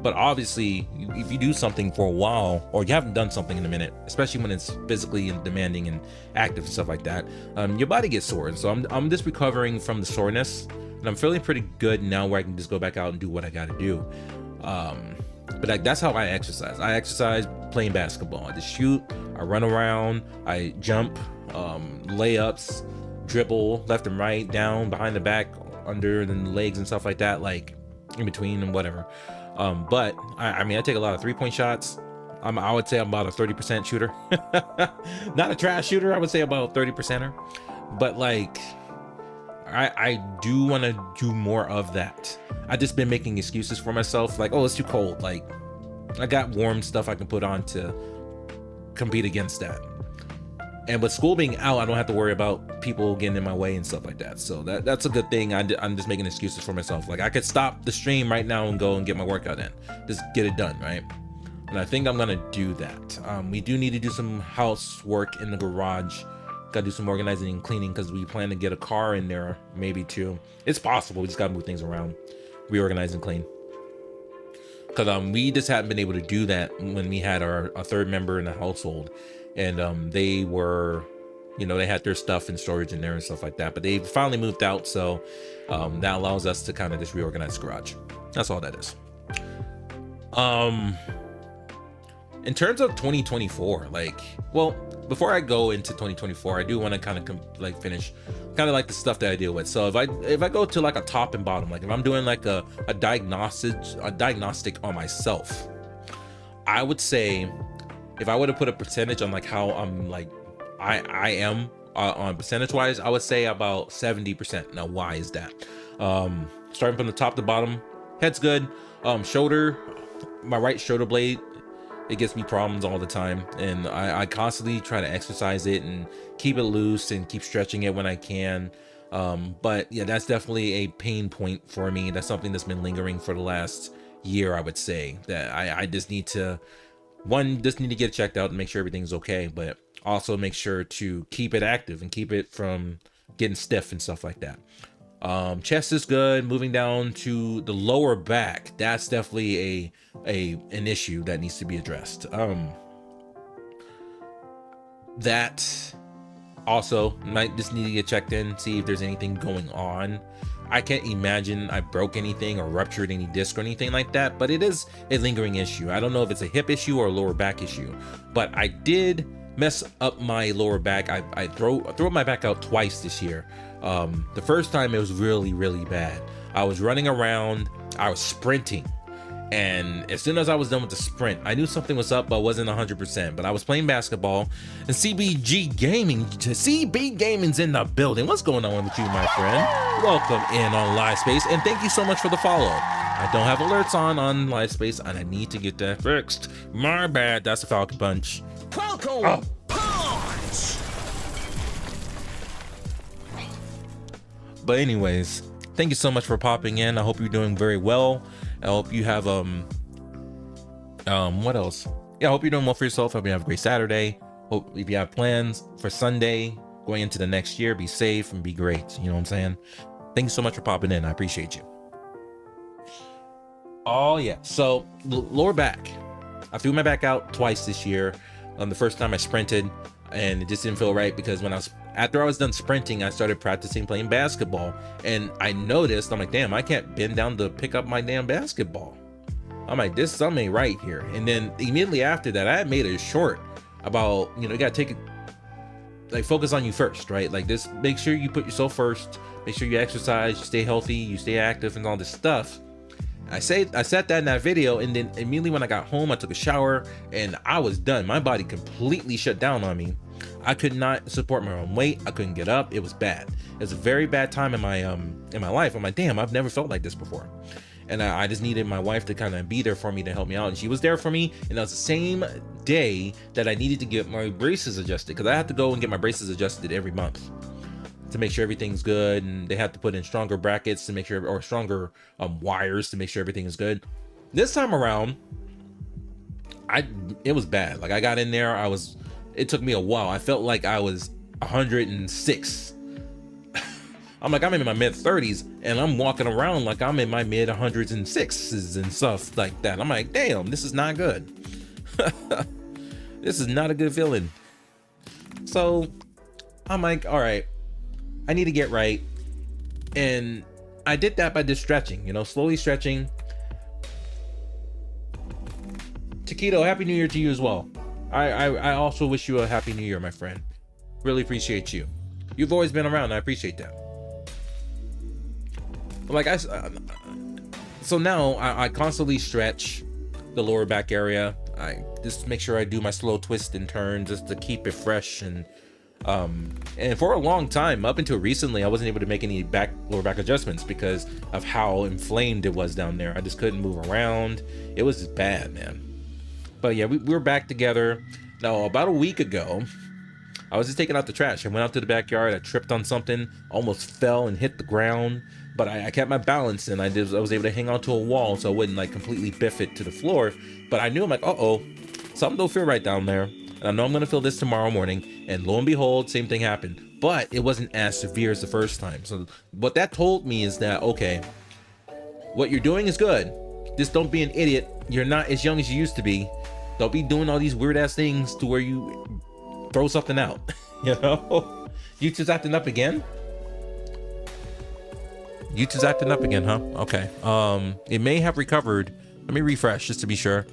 But obviously, if you do something for a while, or you haven't done something in a minute, especially when it's physically and demanding and active and stuff like that, your body gets sore. And so I'm just recovering from the soreness, and I'm feeling pretty good now where I can just go back out and do what I got to do. But like, that's how I exercise. I exercise playing basketball. I just shoot, I run around, I jump, layups, dribble left and right, down, behind the back, under the legs and stuff like that, like in between and whatever. But I mean, I take a lot of 3-point shots, I would say I'm about a 30% shooter. Not a trash shooter. I would say about a 30%er. But like, I do want to do more of that. I just been making excuses for myself, like, oh, it's too cold. Like, I got warm stuff I can put on to compete against that. And with school being out, I don't have to worry about people getting in my way and stuff like that. So that's a good thing. I'm just making excuses for myself. Like, I could stop the stream right now and go and get my workout in. Just get it done, right? And I think I'm gonna do that. We do need to do some housework in the garage. Gotta do some organizing and cleaning because we plan to get a car in there, maybe two. It's possible. We just gotta move things around, reorganize and clean. Because we just hadn't been able to do that when we had our third member in the household, and they were, you know, they had their stuff in storage in there and stuff like that. But they finally moved out, so that allows us to kind of just reorganize the garage. That's all that is. In terms of 2024, like, well, before I go into 2024, I do want to kind of like finish kind of like the stuff that I deal with. So if I go to like a top and bottom, like if I'm doing like a diagnostic on myself, I would say if I were to put a percentage on like how I'm like I am on percentage wise, I would say about 70%. Now, why is that? Starting from the top to bottom, head's good. Shoulder, my right shoulder blade, it gives me problems all the time, and I constantly try to exercise it and keep it loose and keep stretching it when I can. But yeah, that's definitely a pain point for me. That's something that's been lingering for the last year, I would say, that I just need to, just need to get it checked out and make sure everything's okay, but also make sure to keep it active and keep it from getting stiff and stuff like that. Chest is good. Moving down to the lower back, that's definitely an issue that needs to be addressed. That also might just need to get checked in, see if there's anything going on. I can't imagine I broke anything or ruptured any disc or anything like that, but it is a lingering issue. I don't know if it's a hip issue or a lower back issue, but I did mess up my lower back. I threw my back out twice this year. The first time it was really, really bad. I was running around, I was sprinting, and as soon as I was done with the sprint, I knew something was up, but I wasn't 100%. But I was playing basketball, and CB Gaming's in the building. What's going on with you, my friend? Welcome in on LiveSpace, and thank you so much for the follow. I don't have alerts on LiveSpace, and I need to get that fixed. My bad. That's the Falcon Punch. Falcon Punch! But anyways, thank you so much for popping in. I hope you're doing very well. I hope you have what else? Yeah, I hope you're doing well for yourself. I hope you have a great Saturday. Hope if you have plans for Sunday going into the next year, be safe and be great. You know what I'm saying? Thank you so much for popping in. I appreciate you. Oh yeah, so lower back. I threw my back out twice this year. The first time I sprinted, and it just didn't feel right because after I was done sprinting, I started practicing playing basketball, and I noticed, I'm like, damn, I can't bend down to pick up my damn basketball. I'm like, this something ain't right here. And then immediately after that, I had made a short about, you gotta take it, like, focus on you first, right? Like, this, make sure you put yourself first, make sure you exercise, you stay healthy, you stay active, and all this stuff. I said that in that video, and then immediately when I got home, I took a shower and I was done. My body completely shut down on me. I could not support my own weight. I couldn't get up. It was bad. It was a very bad time in my life. I'm like, damn, I've never felt like this before. And I just needed my wife to kind of be there for me to help me out, and she was there for me. And that was the same day that I needed to get my braces adjusted, because I have to go and get my braces adjusted every month to make sure everything's good, and they have to put in stronger brackets to make sure, or stronger wires to make sure everything is good. This time around, it was bad. Like, I got in there, it took me a while. I felt like I was 106. I'm like, I'm in my mid 30s and I'm walking around like I'm in my mid 106s and stuff like that. I'm like, damn, this is not good. This is not a good feeling. So I'm like, all right, I need to get right. And I did that by just stretching, slowly stretching. Taquito, Happy New Year to you as well. I also wish you a Happy New Year, my friend. Really appreciate you. You've always been around. I appreciate that. Like, so now I constantly stretch the lower back area. I just make sure I do my slow twist and turn just to keep it fresh. And for a long time, up until recently, I wasn't able to make any lower back adjustments because of how inflamed it was down there. I just couldn't move around. It was bad, man. But yeah, we're back together now. About a week ago, I was just taking out the trash. I went out to the backyard. I tripped on something, almost fell and hit the ground, but I kept my balance, and I was able to hang onto a wall so I wouldn't like completely biff it to the floor. But I knew, I'm like, uh-oh, something don't feel right down there. And I know I'm gonna feel this tomorrow morning. And lo and behold, same thing happened. But it wasn't as severe as the first time. So what that told me is that, okay, what you're doing is good. Just don't be an idiot. You're not as young as you used to be. Don't be doing all these weird ass things to where you throw something out. You know? YouTube's acting up again? YouTube's acting up again, huh? Okay. It may have recovered. Let me refresh just to be sure.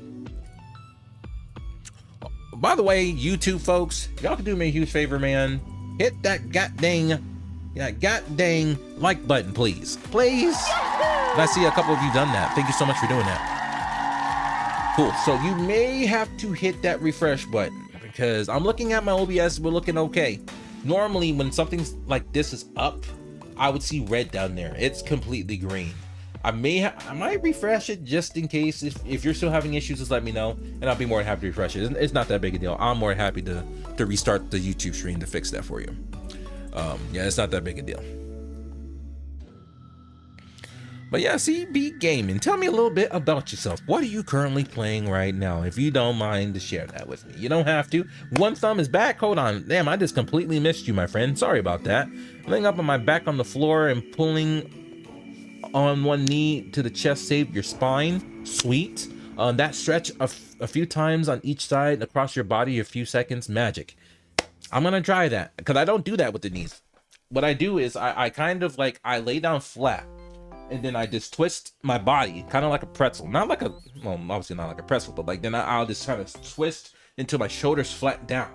By the way, YouTube folks, y'all can do me a huge favor, man. Hit that goddamn like button, please. Please. And I see a couple of you done that. Thank you so much for doing that. Cool. So you may have to hit that refresh button because I'm looking at my OBS. We're looking okay. Normally, when something like this is up, I would see red down there. It's completely green. I might refresh it just in case. If you're still having issues, just let me know, and I'll be more than happy to refresh it. It's not that big a deal. I'm more than happy to restart the YouTube stream to fix that for you. Yeah, it's not that big a deal. But yeah, CB Gaming, tell me a little bit about yourself. What are you currently playing right now? If you don't mind to share that with me. You don't have to. One thumb is back. Hold on. Damn, I just completely missed you, my friend. Sorry about that. Laying up on my back on the floor and pulling on one knee to the chest, save your spine. Sweet. That stretch a few times on each side across your body, a few seconds. Magic. I'm gonna try that because I don't do that with the knees. What I do is I kind of like, I lay down flat and then I just twist my body kind of like a pretzel. Not like well, obviously not like a pretzel, but like then I'll just kind of twist until my shoulders flat down,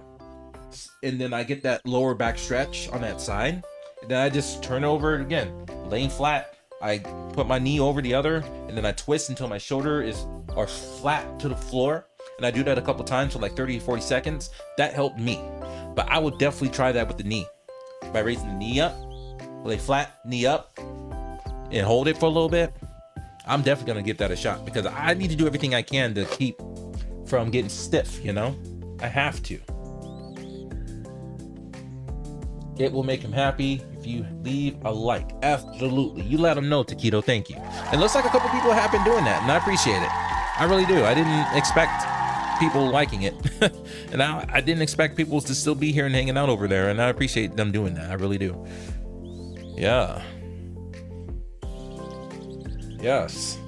and then I get that lower back stretch on that side, and then I just turn over again, laying flat. I put my knee over the other, and then I twist until my shoulder are flat to the floor. And I do that a couple times for like 30 to 40 seconds. That helped me. But I would definitely try that with the knee. By raising the knee up, lay flat, knee up, and hold it for a little bit. I'm definitely gonna give that a shot because I need to do everything I can to keep from getting stiff, you know? I have to. It will make him happy if you leave a like. Absolutely. You let him know, Taquito. Thank you. It looks like a couple people have been doing that, and I appreciate it. I really do. I didn't expect people liking it. And I didn't expect people to still be here and hanging out over there, and I appreciate them doing that. I really do. Yeah. Yes.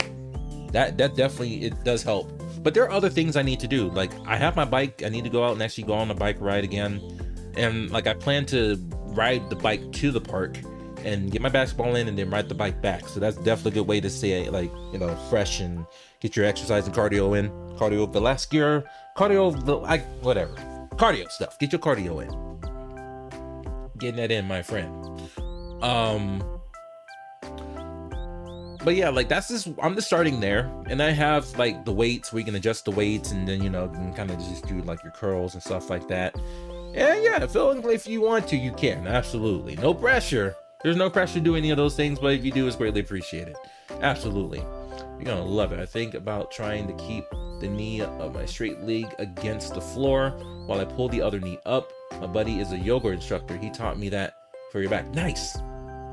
That definitely, it does help. But there are other things I need to do. Like, I have my bike. I need to go out and actually go on a bike ride again. And like, I plan to ride the bike to the park and get my basketball in and then ride the bike back. So that's definitely a good way to stay, like, you know, fresh and get your exercise and cardio in. Whatever. Cardio stuff. Get your cardio in. Getting that in, my friend. But yeah, like, I'm just starting there. And I have like the weights where you can adjust the weights, and then, you know, you can kind of just do like your curls and stuff like that. And yeah, if you want to, you can. Absolutely. No pressure. There's no pressure to do any of those things, but if you do, it's greatly appreciated. Absolutely. You're gonna love it. I think about trying to keep the knee of my straight leg against the floor while I pull the other knee up. My buddy is a yoga instructor. He taught me that for your back. Nice.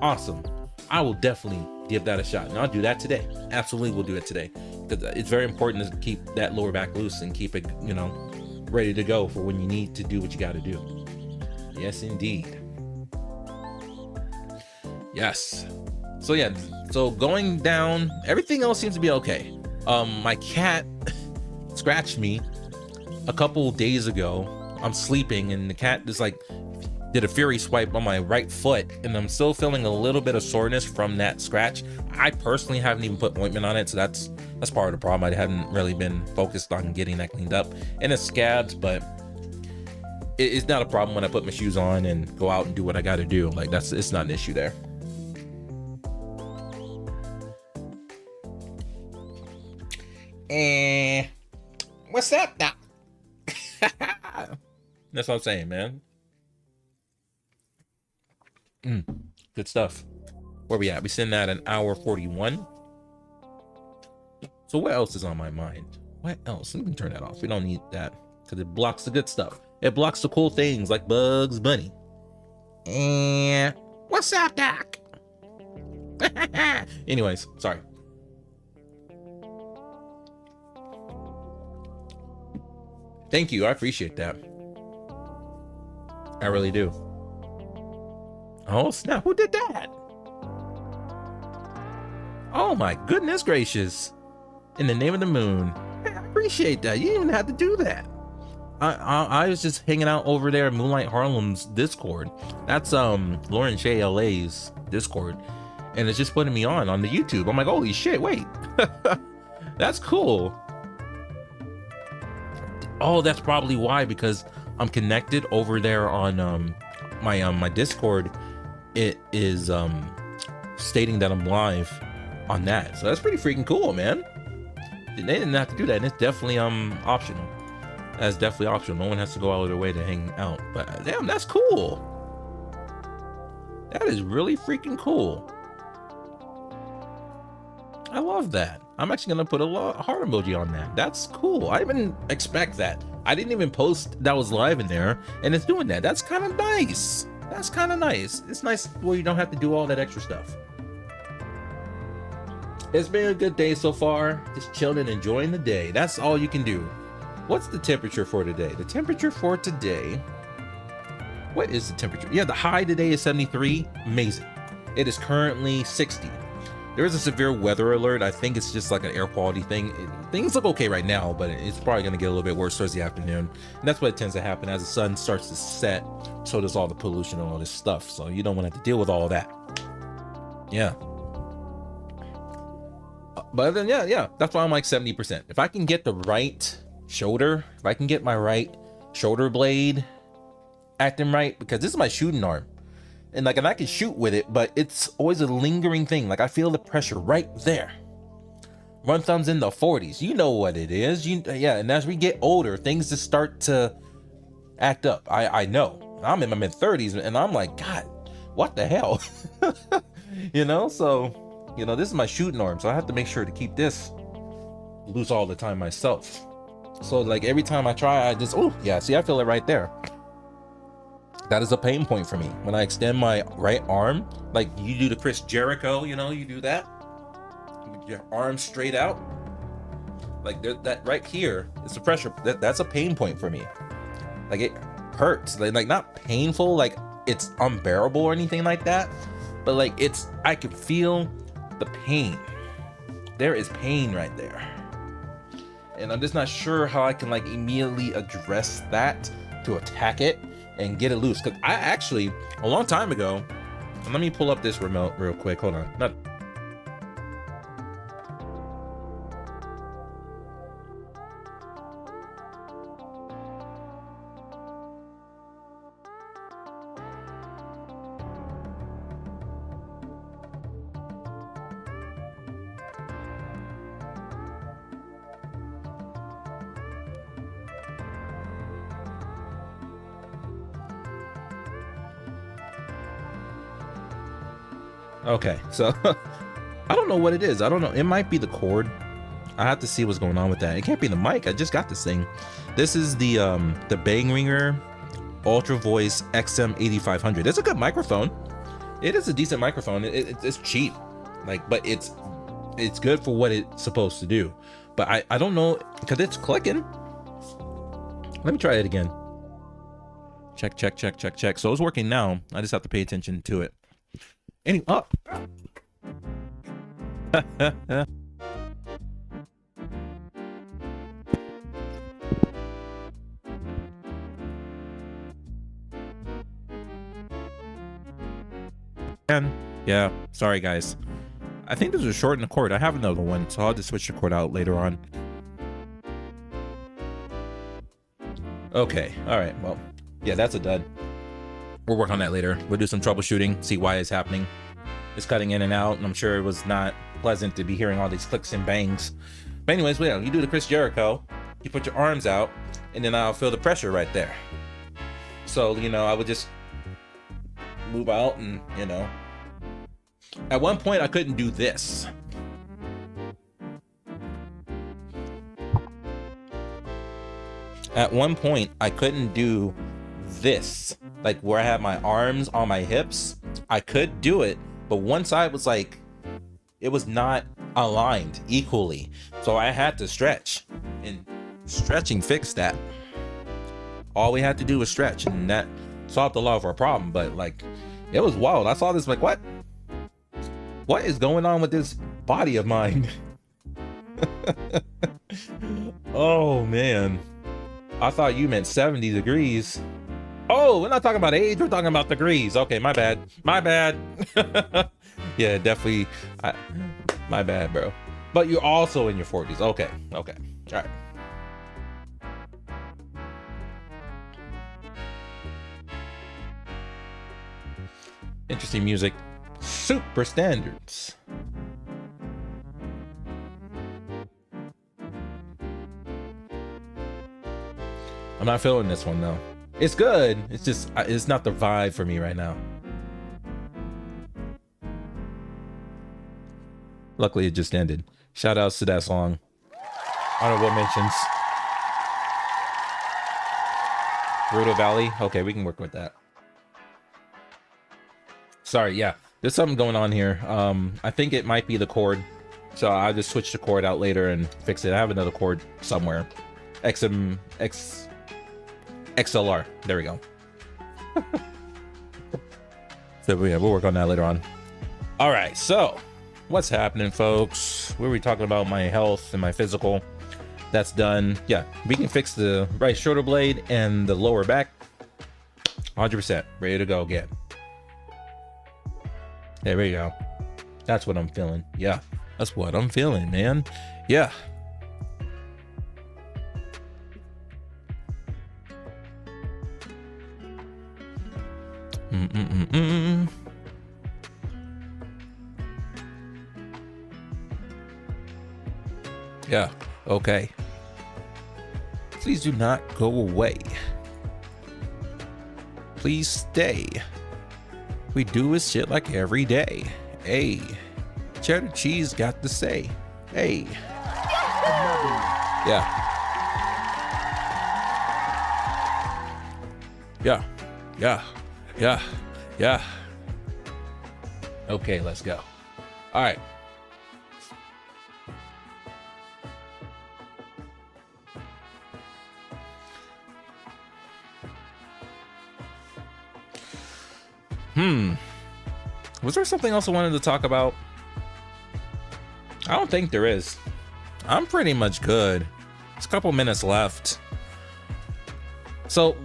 Awesome. I will definitely give that a shot, and I'll do that today. Absolutely will do it today, because it's very important to keep that lower back loose and keep it, you know, ready to go for when you need to do what you got to do. Yes, indeed. Yes. So yeah, so going down, everything else seems to be okay. My cat scratched me a couple days ago. I'm sleeping and the cat just like did a fury swipe on my right foot, and I'm still feeling a little bit of soreness from that scratch. I personally haven't even put ointment on it, so that's part of the problem. I haven't really been focused on getting that cleaned up. And it's scabs, but it's not a problem when I put my shoes on and go out and do what I got to do. Like, it's not an issue there. What's up now? That's what I'm saying, man. Good stuff. Where we at? We sitting at an hour 41. So what else is on my mind? What else? We can turn that off. We don't need that because it blocks the good stuff. It blocks the cool things like Bugs Bunny. And what's up, Doc? Anyways, sorry. Thank you. I appreciate that. I really do. Oh, snap. Who did that? Oh, my goodness gracious. In the name of the moon. Hey, I appreciate that. You didn't even have to do that. I was just hanging out over there in Moonlight Harlem's Discord. That's Lauren Shay LA's Discord. And it's just putting me on the YouTube. I'm like, holy shit, wait. That's cool. Oh, that's probably why, because I'm connected over there on my Discord. It is stating that I'm live on that. So that's pretty freaking cool, man. They didn't have to do that, and it's definitely optional. That's definitely optional. No one has to go out of their way to hang out. But damn, that's cool. That is really freaking cool. I love that. I'm actually gonna put a heart emoji on that. That's cool. I didn't expect that. I didn't even post that was live in there, and it's doing that. That's kind of nice. That's kind of nice. It's nice where you don't have to do all that extra stuff. It's been a good day so far. Just chilling and enjoying the day. That's all you can do. What's the temperature for today? The temperature for today. What is the temperature? Yeah, the high today is 73. Amazing. It is currently 60. There is a severe weather alert. I think it's just like an air quality thing. Things look okay right now, but it's probably going to get a little bit worse towards the afternoon. And that's what tends to happen as the sun starts to set. So does all the pollution and all this stuff. So you don't want to have to deal with all of that. Yeah. But then, yeah, that's why I'm like 70%. If I can get the right shoulder, if I can get my right shoulder blade acting right, because this is my shooting arm. And like, and I can shoot with it, but it's always a lingering thing. Like I feel the pressure right there. Run thumbs in the 40s. You know what it is. Yeah. And as we get older, things just start to act up. I know. I'm in my mid 30s and I'm like, God, what the hell? You know, so, you know, this is my shooting arm. So I have to make sure to keep this loose all the time myself. So like every time I try, I just, oh yeah, see, I feel it right there. That is a pain point for me. When I extend my right arm, like you do the Chris Jericho, you know, you do that. With your arm straight out. Like that right here, it's the pressure. That's a pain point for me. Like it hurts. Like not painful, like it's unbearable or anything like that. But like I can feel the pain. There is pain right there. And I'm just not sure how I can like immediately address that to attack it and get it loose. Because I actually, a long time ago, and let me pull up this remote real quick. Hold on. Not. Okay, so I don't know what it is. I don't know. It might be the cord. I have to see what's going on with that. It can't be the mic. I just got this thing. This is the Behringer Ultra Voice XM8500. It's a good microphone. It is a decent microphone. It's cheap, like, but it's good for what it's supposed to do. But I don't know, because it's clicking. Let me try it again. Check. So it's working now. I just have to pay attention to it. Anyway, oh. And yeah, sorry guys. I think this is shorten the cord. I have another one, so I'll just switch the cord out later on. Okay, all right. Well, yeah, that's a dud. We'll work on that later. We'll do some troubleshooting, see why it's happening. It's cutting in and out, and I'm sure it was not pleasant to be hearing all these clicks and bangs. But anyways, well, you do the Chris Jericho. you put your arms out, and then I'll feel the pressure right there. So, you know, I would just move out and, you know. At one point, I couldn't do this. At one point, I couldn't do this. Like where I had my arms on my hips. I could do it, but one side was like, it was not aligned equally. So I had to stretch. And stretching fixed that. All we had to do was stretch, and that solved a lot of our problem. But like, it was wild. I saw this like, what is going on with this body of mine? Oh man, I thought you meant 70 degrees. Oh, we're not talking about age, we're talking about degrees. Okay, my bad. Yeah, definitely. My bad, bro. But you're also in your 40s. Okay, all right. Interesting music. Super standards. I'm not feeling this one though. It's good. It's just, it's not the vibe for me right now. Luckily it just ended. Shout outs to that song. Honorable mentions. Gerudo Valley. Okay, we can work with that. Sorry, yeah. There's something going on here. I think it might be the cord. So I'll just switch the cord out later and fix it. I have another cord somewhere. XLR. There we go. So yeah, we'll work on that later on. All right, so what's happening, folks? We were talking about my health and my physical. That's done. Yeah, we can fix the right shoulder blade and the lower back. 100% ready to go again. There we go. That's what I'm feeling. Yeah, that's what I'm feeling, man. Yeah. Yeah, okay. Please do not go away. Please stay. We do his shit like every day. Hey, cheddar cheese got to say. Hey. Yeah. Yeah. Yeah. Yeah. Yeah. Okay, let's go. All right. Was there something else I wanted to talk about? I don't think there is. I'm pretty much good. There's a couple minutes left. So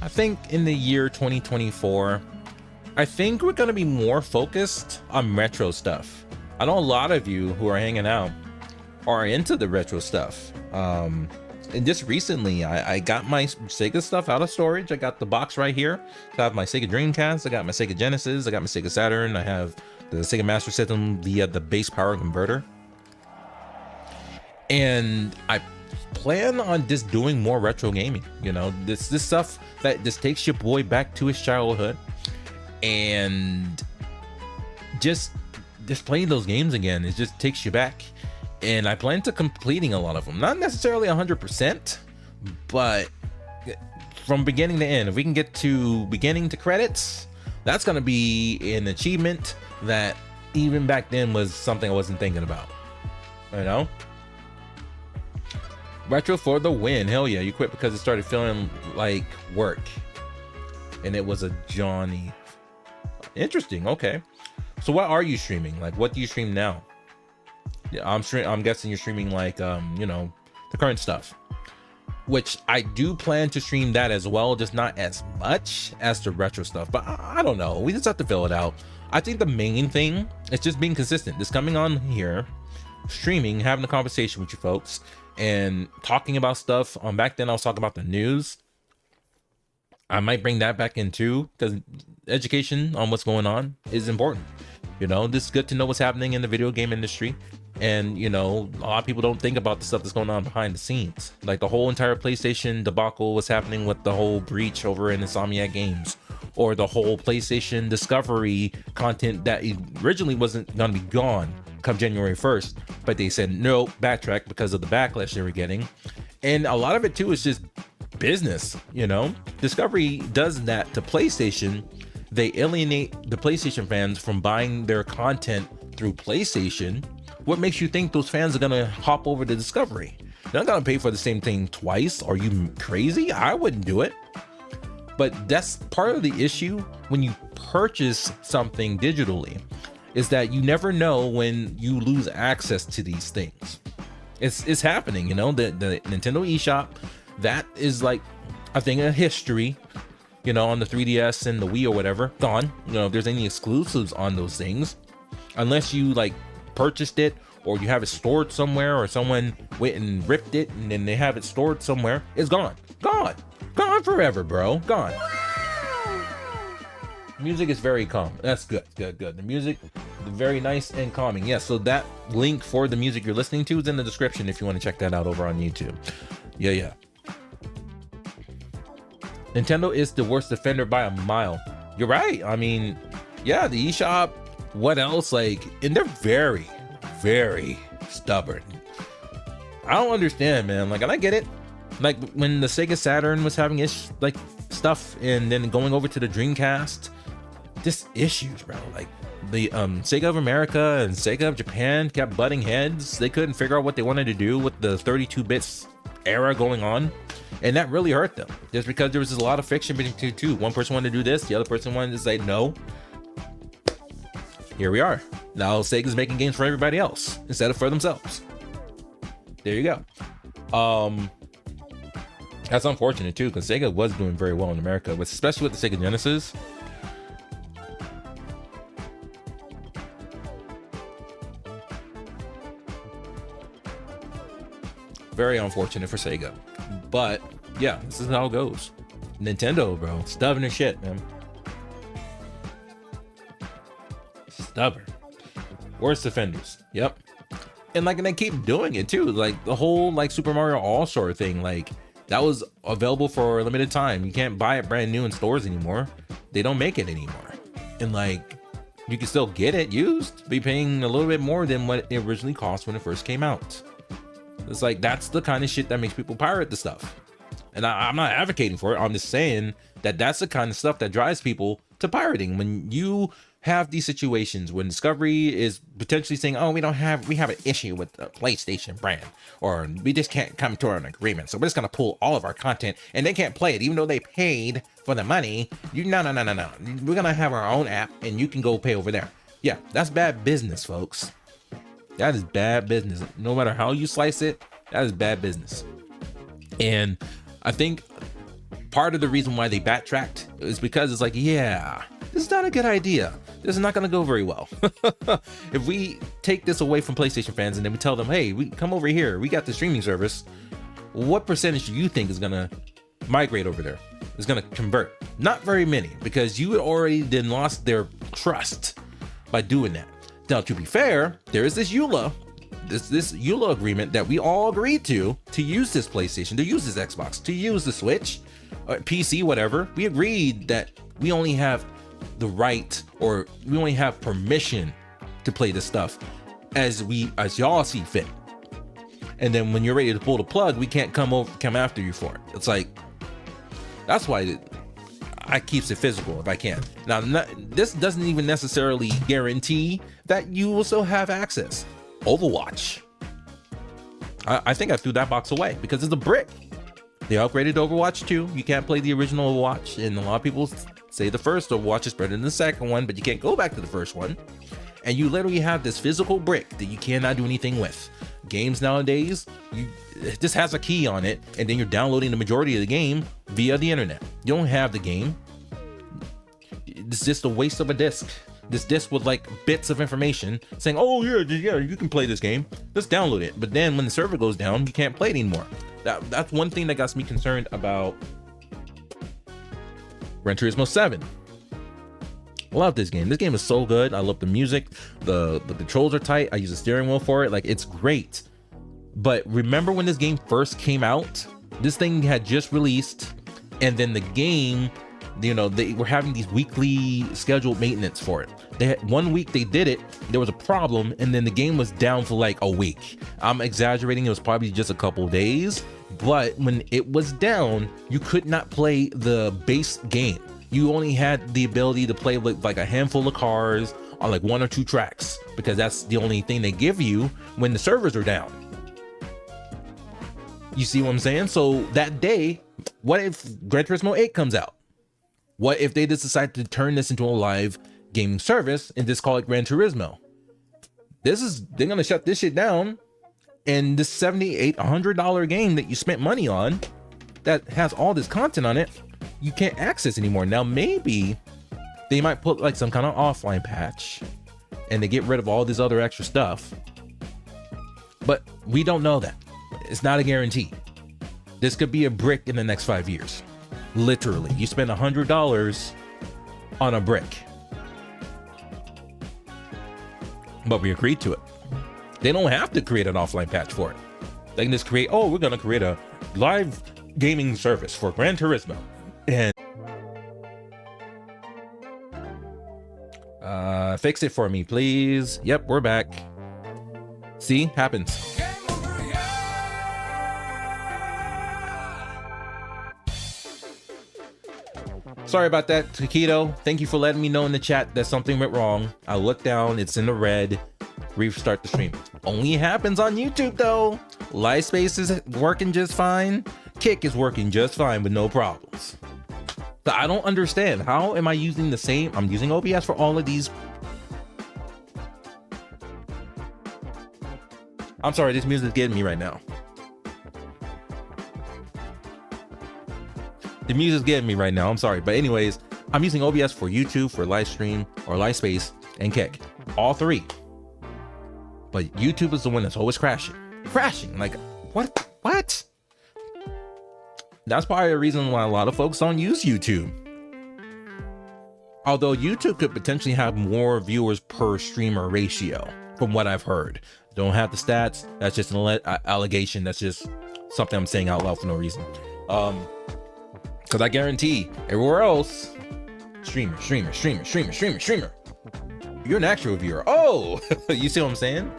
I think in the year 2024, I think we're going to be more focused on retro stuff. I know a lot of you who are hanging out are into the retro stuff. And just recently, I got my Sega stuff out of storage. I got the box right here. So I have my Sega Dreamcast. I got my Sega Genesis. I got my Sega Saturn. I have the Sega Master System via the base power converter. And I plan on just doing more retro gaming. You know, this stuff that just takes your boy back to his childhood. And just playing those games again, it just takes you back. And I plan to completing a lot of them. Not necessarily 100%, but from beginning to end. If we can get to beginning to credits, that's going to be an achievement that even back then was something I wasn't thinking about. You know? Retro for the win. Hell yeah, you quit because it started feeling like work. And it was a Johnny. Interesting, okay. So what are you streaming? Like, what do you stream now? Yeah, I'm guessing you're streaming like you know, the current stuff, which I do plan to stream that as well, just not as much as the retro stuff. But I don't know, we just have to fill it out. I think the main thing is just being consistent, just coming on here, streaming, having a conversation with you folks, and talking about stuff. Back then I was talking about the news. I might bring that back in too, because education on what's going on is important. You know, this is good to know what's happening in the video game industry. And you know, a lot of people don't think about the stuff that's going on behind the scenes. Like the whole entire PlayStation debacle was happening with the whole breach over in Insomniac Games, or the whole PlayStation Discovery content that originally wasn't going to be gone come January 1st, but they said no, backtrack because of the backlash they were getting. And a lot of it too is just business. You know, Discovery does that to PlayStation. They alienate the PlayStation fans from buying their content through PlayStation. What makes you think those fans are gonna hop over to Discovery? They're not gonna pay for the same thing twice. Are you crazy? I wouldn't do it. But that's part of the issue when you purchase something digitally, is that you never know when you lose access to these things. It's happening, you know. The Nintendo eShop, that is like a thing of history, you know, on the 3DS and the Wii or whatever, gone. You know, if there's any exclusives on those things, unless you like purchased it or you have it stored somewhere, or someone went and ripped it and then they have it stored somewhere, it's gone forever, bro. Gone. Music is very calm. That's good. The music, very nice and calming. Yeah, so that link for the music you're listening to is in the description if you want to check that out over on YouTube. Yeah. Nintendo is the worst offender by a mile. You're right. I mean, yeah, the eShop, what else? Like, and they're very, very stubborn. I don't understand, man. Like, and I get it. Like when the Sega Saturn was having like stuff, and then going over to the Dreamcast, just issues, bro. Like the Sega of America and Sega of Japan kept butting heads. They couldn't figure out what they wanted to do with the 32 bits era going on, and that really hurt them. Just because there was just a lot of friction between two. One person wanted to do this, the other person wanted to say no. Here we are. Now Sega's making games for everybody else instead of for themselves. There you go. That's unfortunate too, because Sega was doing very well in America, but especially with the Sega Genesis. Very unfortunate for Sega. But yeah, this is how it goes. Nintendo, bro, stubborn as shit, man. Stubborn. Worst offenders. Yep. And like, and they keep doing it too. Like the whole like Super Mario All-Star thing, like that was available for a limited time. You can't buy it brand new in stores anymore. They don't make it anymore. And like, you can still get it used, be paying a little bit more than what it originally cost when it first came out. It's like, that's the kind of shit that makes people pirate the stuff. And I'm not advocating for it. I'm just saying that that's the kind of stuff that drives people to pirating. When you have these situations when Discovery is potentially saying, oh, we have an issue with the PlayStation brand, or we just can't come to an agreement, so we're just gonna pull all of our content and they can't play it even though they paid for the money. No, we're gonna have our own app and you can go pay over there. Yeah, that's bad business, folks. That is bad business. No matter how you slice it, that is bad business. And I think part of the reason why they backtracked is because it's like, yeah, this is not a good idea. This is not going to go very well. If we take this away from PlayStation fans and then we tell them, hey, we come over here, we got the streaming service, what percentage do you think is going to migrate over there? Is going to convert? Not very many, because you already then lost their trust by doing that. Now, to be fair, there is this EULA, this EULA agreement that we all agreed to use this PlayStation, to use this Xbox, to use the Switch, PC, whatever. We agreed that we only have the right, or we only have permission to play this stuff as y'all see fit. And then when you're ready to pull the plug, we can't come after you for it. It's like, that's why I keeps it physical if I can. Now, this doesn't even necessarily guarantee that you will still have access. Overwatch, I think I threw that box away because it's a brick. They upgraded Overwatch 2. You can't play the original Overwatch, and a lot of people say the first Overwatch is better than the second one, but you can't go back to the first one. And you literally have this physical brick that you cannot do anything with. Games nowadays, it just has a key on it, and then you're downloading the majority of the game via the internet. You don't have the game. It's just a waste of a disc. This disc with like bits of information saying, oh yeah, you can play this game. Let's download it. But then when the server goes down, you can't play it anymore. That's one thing that got me concerned about Gran Turismo 7. Love this game. This game is so good. I love the music. The controls are tight. I use a steering wheel for it. Like, it's great. But remember when this game first came out? This thing had just released, and then the game, you know, they were having these weekly scheduled maintenance for it. They had 1 week they did it, there was a problem, and then the game was down for like a week. I'm exaggerating, it was probably just a couple days, but when it was down, you could not play the base game. You only had the ability to play with like a handful of cars on like 1 or 2 tracks, because that's the only thing they give you when the servers are down. You see what I'm saying? So that day, what if Gran Turismo 8 comes out? What if they just decide to turn this into a live gaming service and just call it Gran Turismo? They're gonna shut this shit down, and this $78, $100 game that you spent money on that has all this content on it, you can't access anymore. Now maybe they might put like some kind of offline patch and they get rid of all this other extra stuff, but we don't know that. It's not a guarantee. This could be a brick in the next 5 years. Literally, you spend $100 on a brick, but we agreed to it. They don't have to create an offline patch for it. They can just create, oh, we're gonna create a live gaming service for Gran Turismo. And fix it for me, please. Yep, we're back. See, happens. Sorry about that, Taquito. Thank you for letting me know in the chat that something went wrong. I looked down, it's in the red. Restart the stream. Only happens on YouTube though. Livespace is working just fine. Kick is working just fine with no problems. So I don't understand. How am I using the same? I'm using OBS for all of these. I'm sorry, this music is getting me right now. The music's getting me right now. I'm sorry. But anyways, I'm using OBS for YouTube, for live stream, or Livespace, and Kick. All 3. But YouTube is the one that's always crashing. Crashing. Like, what? That's probably a reason why a lot of folks don't use YouTube. Although YouTube could potentially have more viewers per streamer ratio, from what I've heard. Don't have the stats. That's just an allegation. That's just something I'm saying out loud for no reason. Because I guarantee everywhere else, streamer. You're an actual viewer. Oh, you see what I'm saying?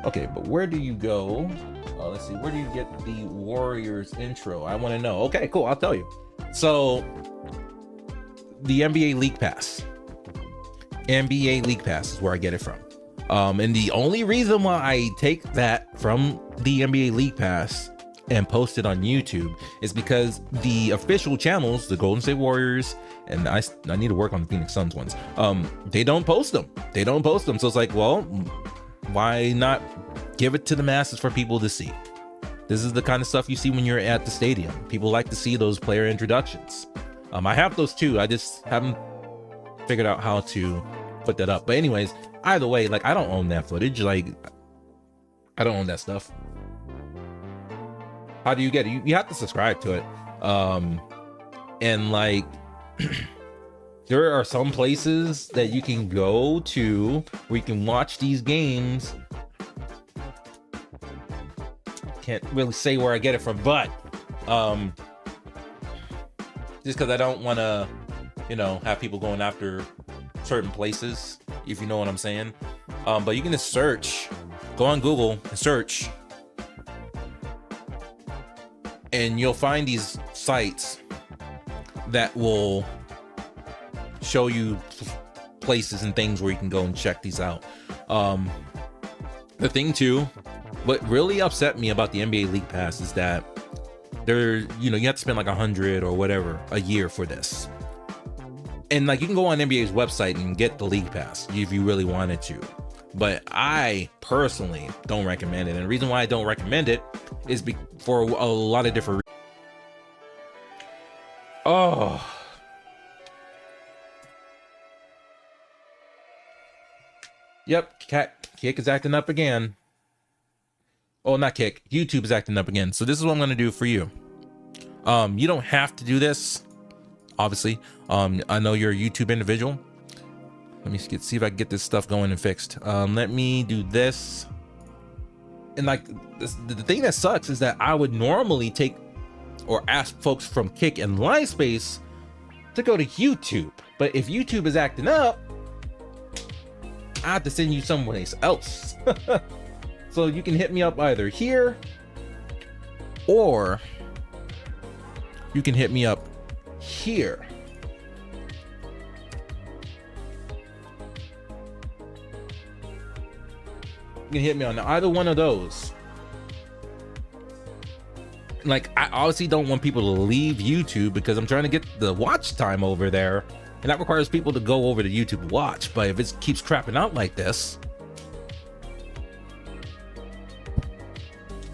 Okay, but where do you go? Let's see, where do you get the Warriors intro? I want to know. Okay, cool, I'll tell you. So, the NBA League Pass. NBA League Pass is where I get it from. And the only reason why I take that from the NBA League Pass and post it on YouTube is because the official channels, the Golden State Warriors, and I need to work on the Phoenix Suns ones, they don't post them. So it's like, well, why not give it to the masses for people to see? This is the kind of stuff you see when you're at the stadium. People like to see those player introductions. I have those too. I just haven't figured out how to put that up. But anyways, either way, like, I don't own that footage. Like, I don't own that stuff. How do you get it? You have to subscribe to it. And like, there are some places that you can go to where you can watch these games. Can't really say where I get it from, but just because I don't want to, you know, have people going after certain places, if you know what I'm saying. But you can just search, go on Google and search, and you'll find these sites that will show you places and things where you can go and check these out. The thing too, what really upset me about the NBA League Pass is that you have to spend like $100 or whatever a year for this. And like, you can go on NBA's website and get the League Pass if you really wanted to. But I personally don't recommend it. And the reason why I don't recommend it is for a lot of different reasons. Oh. Yep, Kick is acting up again. Oh, not Kick. YouTube is acting up again. So this is what I'm going to do for you. You don't have to do this, obviously. I know you're a YouTube individual. Let me see if I can get this stuff going and fixed. Let me do this. And like the thing that sucks is that I would normally take or ask folks from Kick and Livespace to go to YouTube, but if YouTube is acting up, I have to send you someplace else. So you can hit me up either here, or you can hit me up here. You can hit me on either one of those. Like, I obviously don't want people to leave YouTube because I'm trying to get the watch time over there, and that requires people to go over to YouTube to watch. But if it keeps crapping out like this,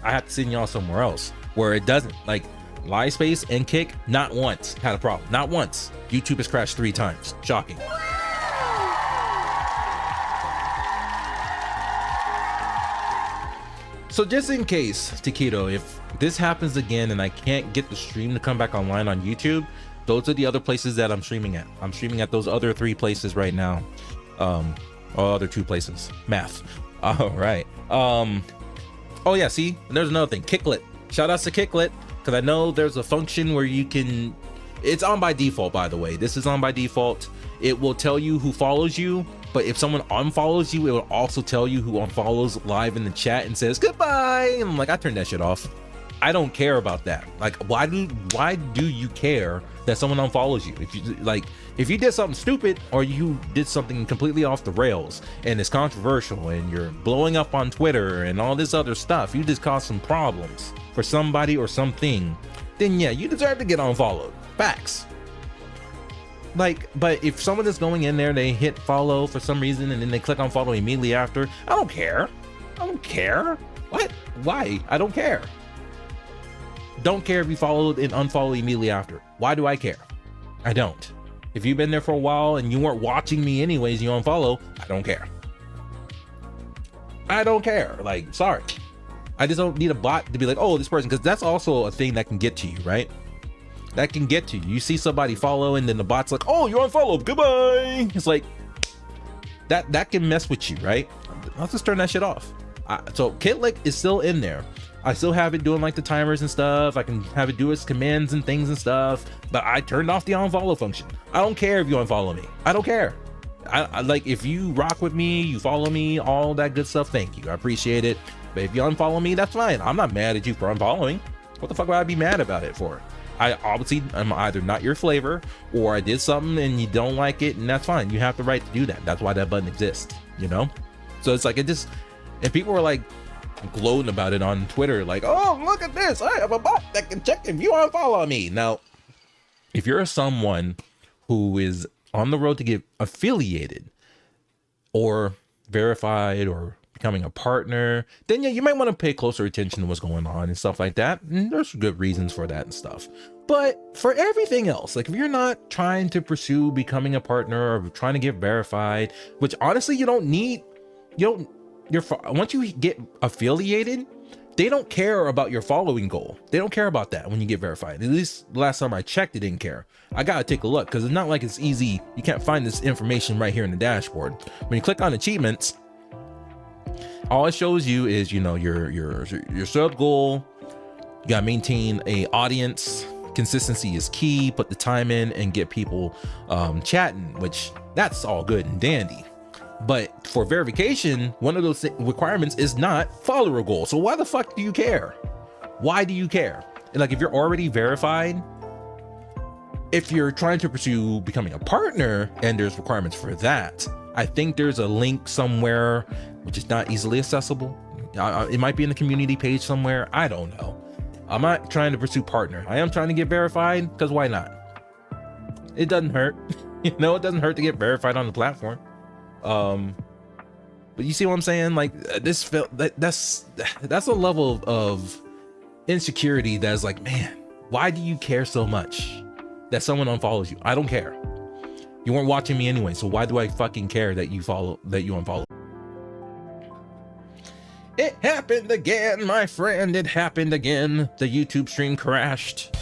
I have to send y'all somewhere else where it doesn't. Like, Livespace and Kick, not once had a problem. Not once. YouTube has crashed 3 times. Shocking. So just in case, Taquito, if this happens again and I can't get the stream to come back online on YouTube, those are the other places that I'm streaming at. I'm streaming at those other 3 places right now. Or other 2 places. Math. All right. Oh yeah, see, there's another thing. Kicklet. Shout outs to Kicklet, because I know there's a function where you can, it's on by default, by the way. This is on by default. It will tell you who follows you, but if someone unfollows you, it will also tell you who unfollows live in the chat and says goodbye. And I'm like, I turned that shit off. I don't care about that. Like, why do you care that someone unfollows you? If you did something stupid or you did something completely off the rails and it's controversial and you're blowing up on Twitter and all this other stuff, you just caused some problems for somebody or something, then yeah, you deserve to get unfollowed. Facts. Like, but if someone is going in there, they hit follow for some reason and then they click on follow immediately after, I don't care. I don't care. What? Why? I don't care. Don't care if you followed and unfollow immediately after. Why do I care? I don't. If you've been there for a while and you weren't watching me anyways, you unfollow, I don't care. I don't care. Like, sorry. I just don't need a bot to be like, oh, this person, because that's also a thing that can get to you, right? That can get to you. You see somebody follow and then the bot's like, oh, you're unfollowed, goodbye. It's like, that can mess with you, right? I'll just turn that shit off. So Kicklet is still in there. I still have it doing like the timers and stuff. I can have it do its commands and things and stuff, but I turned off the unfollow function. I don't care if you unfollow me. I don't care. I like, if you rock with me, you follow me, all that good stuff, thank you. I appreciate it. But if you unfollow me, that's fine. I'm not mad at you for unfollowing. What the fuck would I be mad about it for? I obviously am either not your flavor or I did something and you don't like it, and that's fine. You have the right to do that. That's why that button exists, you know? So it's like, it just, and people were like gloating about it on Twitter, like, oh, look at this, I have a bot that can check if you unfollow me. Now, if you're someone who is on the road to get affiliated or verified or becoming a partner, then yeah, you might want to pay closer attention to what's going on and stuff like that. And there's good reasons for that and stuff. But for everything else, like if you're not trying to pursue becoming a partner or trying to get verified, which honestly you don't need, once you get affiliated, they don't care about your following goal. They don't care about that when you get verified. At least the last time I checked, it didn't care. I gotta take a look because it's not like it's easy. You can't find this information right here in the dashboard. When you click on achievements, all it shows you is, you know, your sub goal. You gotta maintain a audience. Consistency is key. Put the time in and get people chatting, which that's all good and dandy. But for verification, one of those requirements is not follower goal. So why the fuck do you care? Why do you care? And like, if you're already verified, if you're trying to pursue becoming a partner and there's requirements for that, I think there's a link somewhere which is not easily accessible. It might be in the community page somewhere. I don't know. I'm not trying to pursue partner. I am trying to get verified because why not? It doesn't hurt. You know, it doesn't hurt to get verified on the platform. But you see what I'm saying? Like, this that's a level of insecurity that's like, man, why do you care so much that someone unfollows you? I don't care. You weren't watching me anyway, so why do I fucking care that you unfollow? It happened again, my friend. It happened again. The YouTube stream crashed.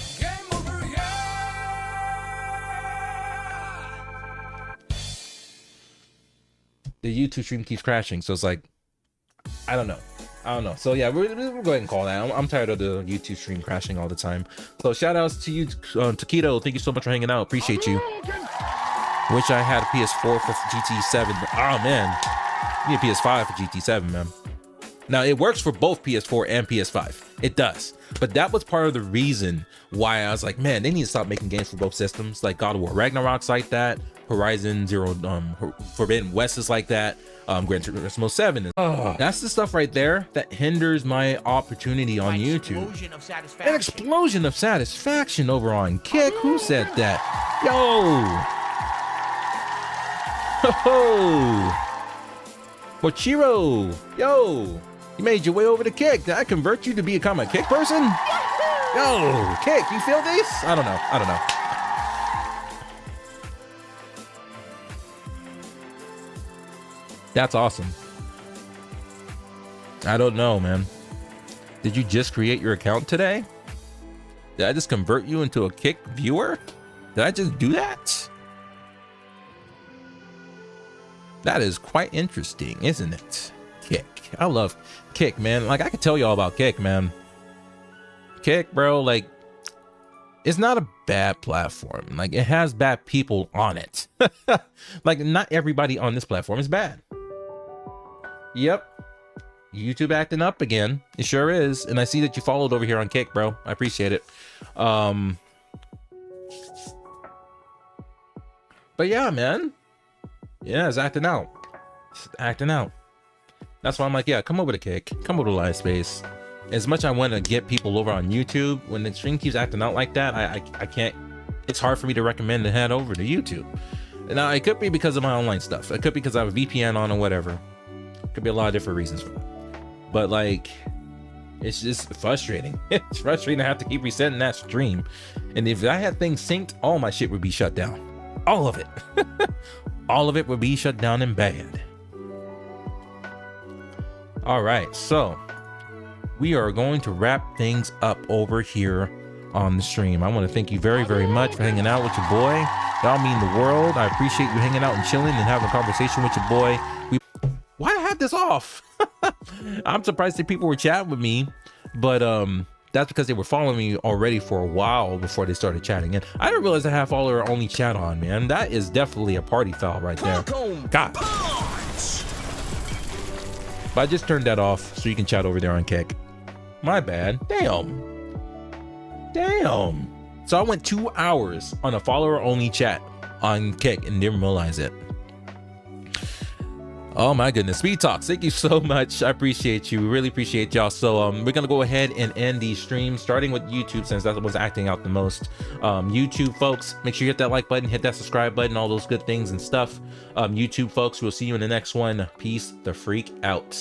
the YouTube stream keeps crashing. So it's like, I don't know. So yeah, we'll go ahead and call that. I'm tired of the YouTube stream crashing all the time. So shout outs to you, Taquito. Thank you so much for hanging out. Appreciate you. Wish I had a PS4 for GT7. Oh man, I need a PS5 for GT7, man. Now it works for both PS4 and PS5. It does. But that was part of the reason why I was like, man, they need to stop making games for both systems. Like God of War Ragnarok's like that. Horizon Forbidden West is like that. Gran Turismo 7 is, that's the stuff right there that hinders my opportunity on YouTube. An explosion of satisfaction over on Kick. Who said that? Yo! Ho! Mochiro! Yo! You made your way over to Kick. Did I convert you to become a Kick person? Yo! Kick, you feel this? I don't know. That's awesome. I don't know, man. Did you just create your account today? Did I just convert you into a Kick viewer? Did I just do that? That is quite interesting, isn't it? Kick. I love Kick, man. Like, I could tell y'all about Kick, man. Kick, bro, like, it's not a bad platform. Like, it has bad people on it. Like, not everybody on this platform is bad. Yep. YouTube acting up again. It sure is. And I see that you followed over here on Kick, bro. I appreciate it. But yeah, man. Yeah, it's acting out. It's acting out. That's why I'm like, yeah, come over to Kick. Come over to Livespace. As much I want to get people over on YouTube, when the stream keeps acting out like that, I can't. It's hard for me to recommend to head over to YouTube. Now, it could be because of my online stuff. It could be because I have a VPN on or whatever. Could be a lot of different reasons for that. But like, it's just frustrating. It's frustrating to have to keep resetting that stream. And if I had things synced, all my shit would be shut down. All of it. All of it would be shut down and bad. All right, so we are going to wrap things up over here on the stream. I want to thank you very, very much for hanging out with your boy. Y'all mean the world. I appreciate you hanging out and chilling and having a conversation with your boy. Why I have this off? I'm surprised that people were chatting with me, but that's because they were following me already for a while before they started chatting. And I didn't realize I have follower only chat on, man. That is definitely a party foul right there. God. But I just turned that off so you can chat over there on Kick. My bad. Damn. So I went 2 hours on a follower only chat on Kick and didn't realize it. Oh my goodness. Speed Talks, thank you so much. I appreciate you. We really appreciate y'all. So we're gonna go ahead and end these streams, starting with YouTube, since that was acting out the most. YouTube folks, make sure you hit that like button, hit that subscribe button, all those good things and stuff. YouTube folks, we'll see you in the next one. Peace the freak out.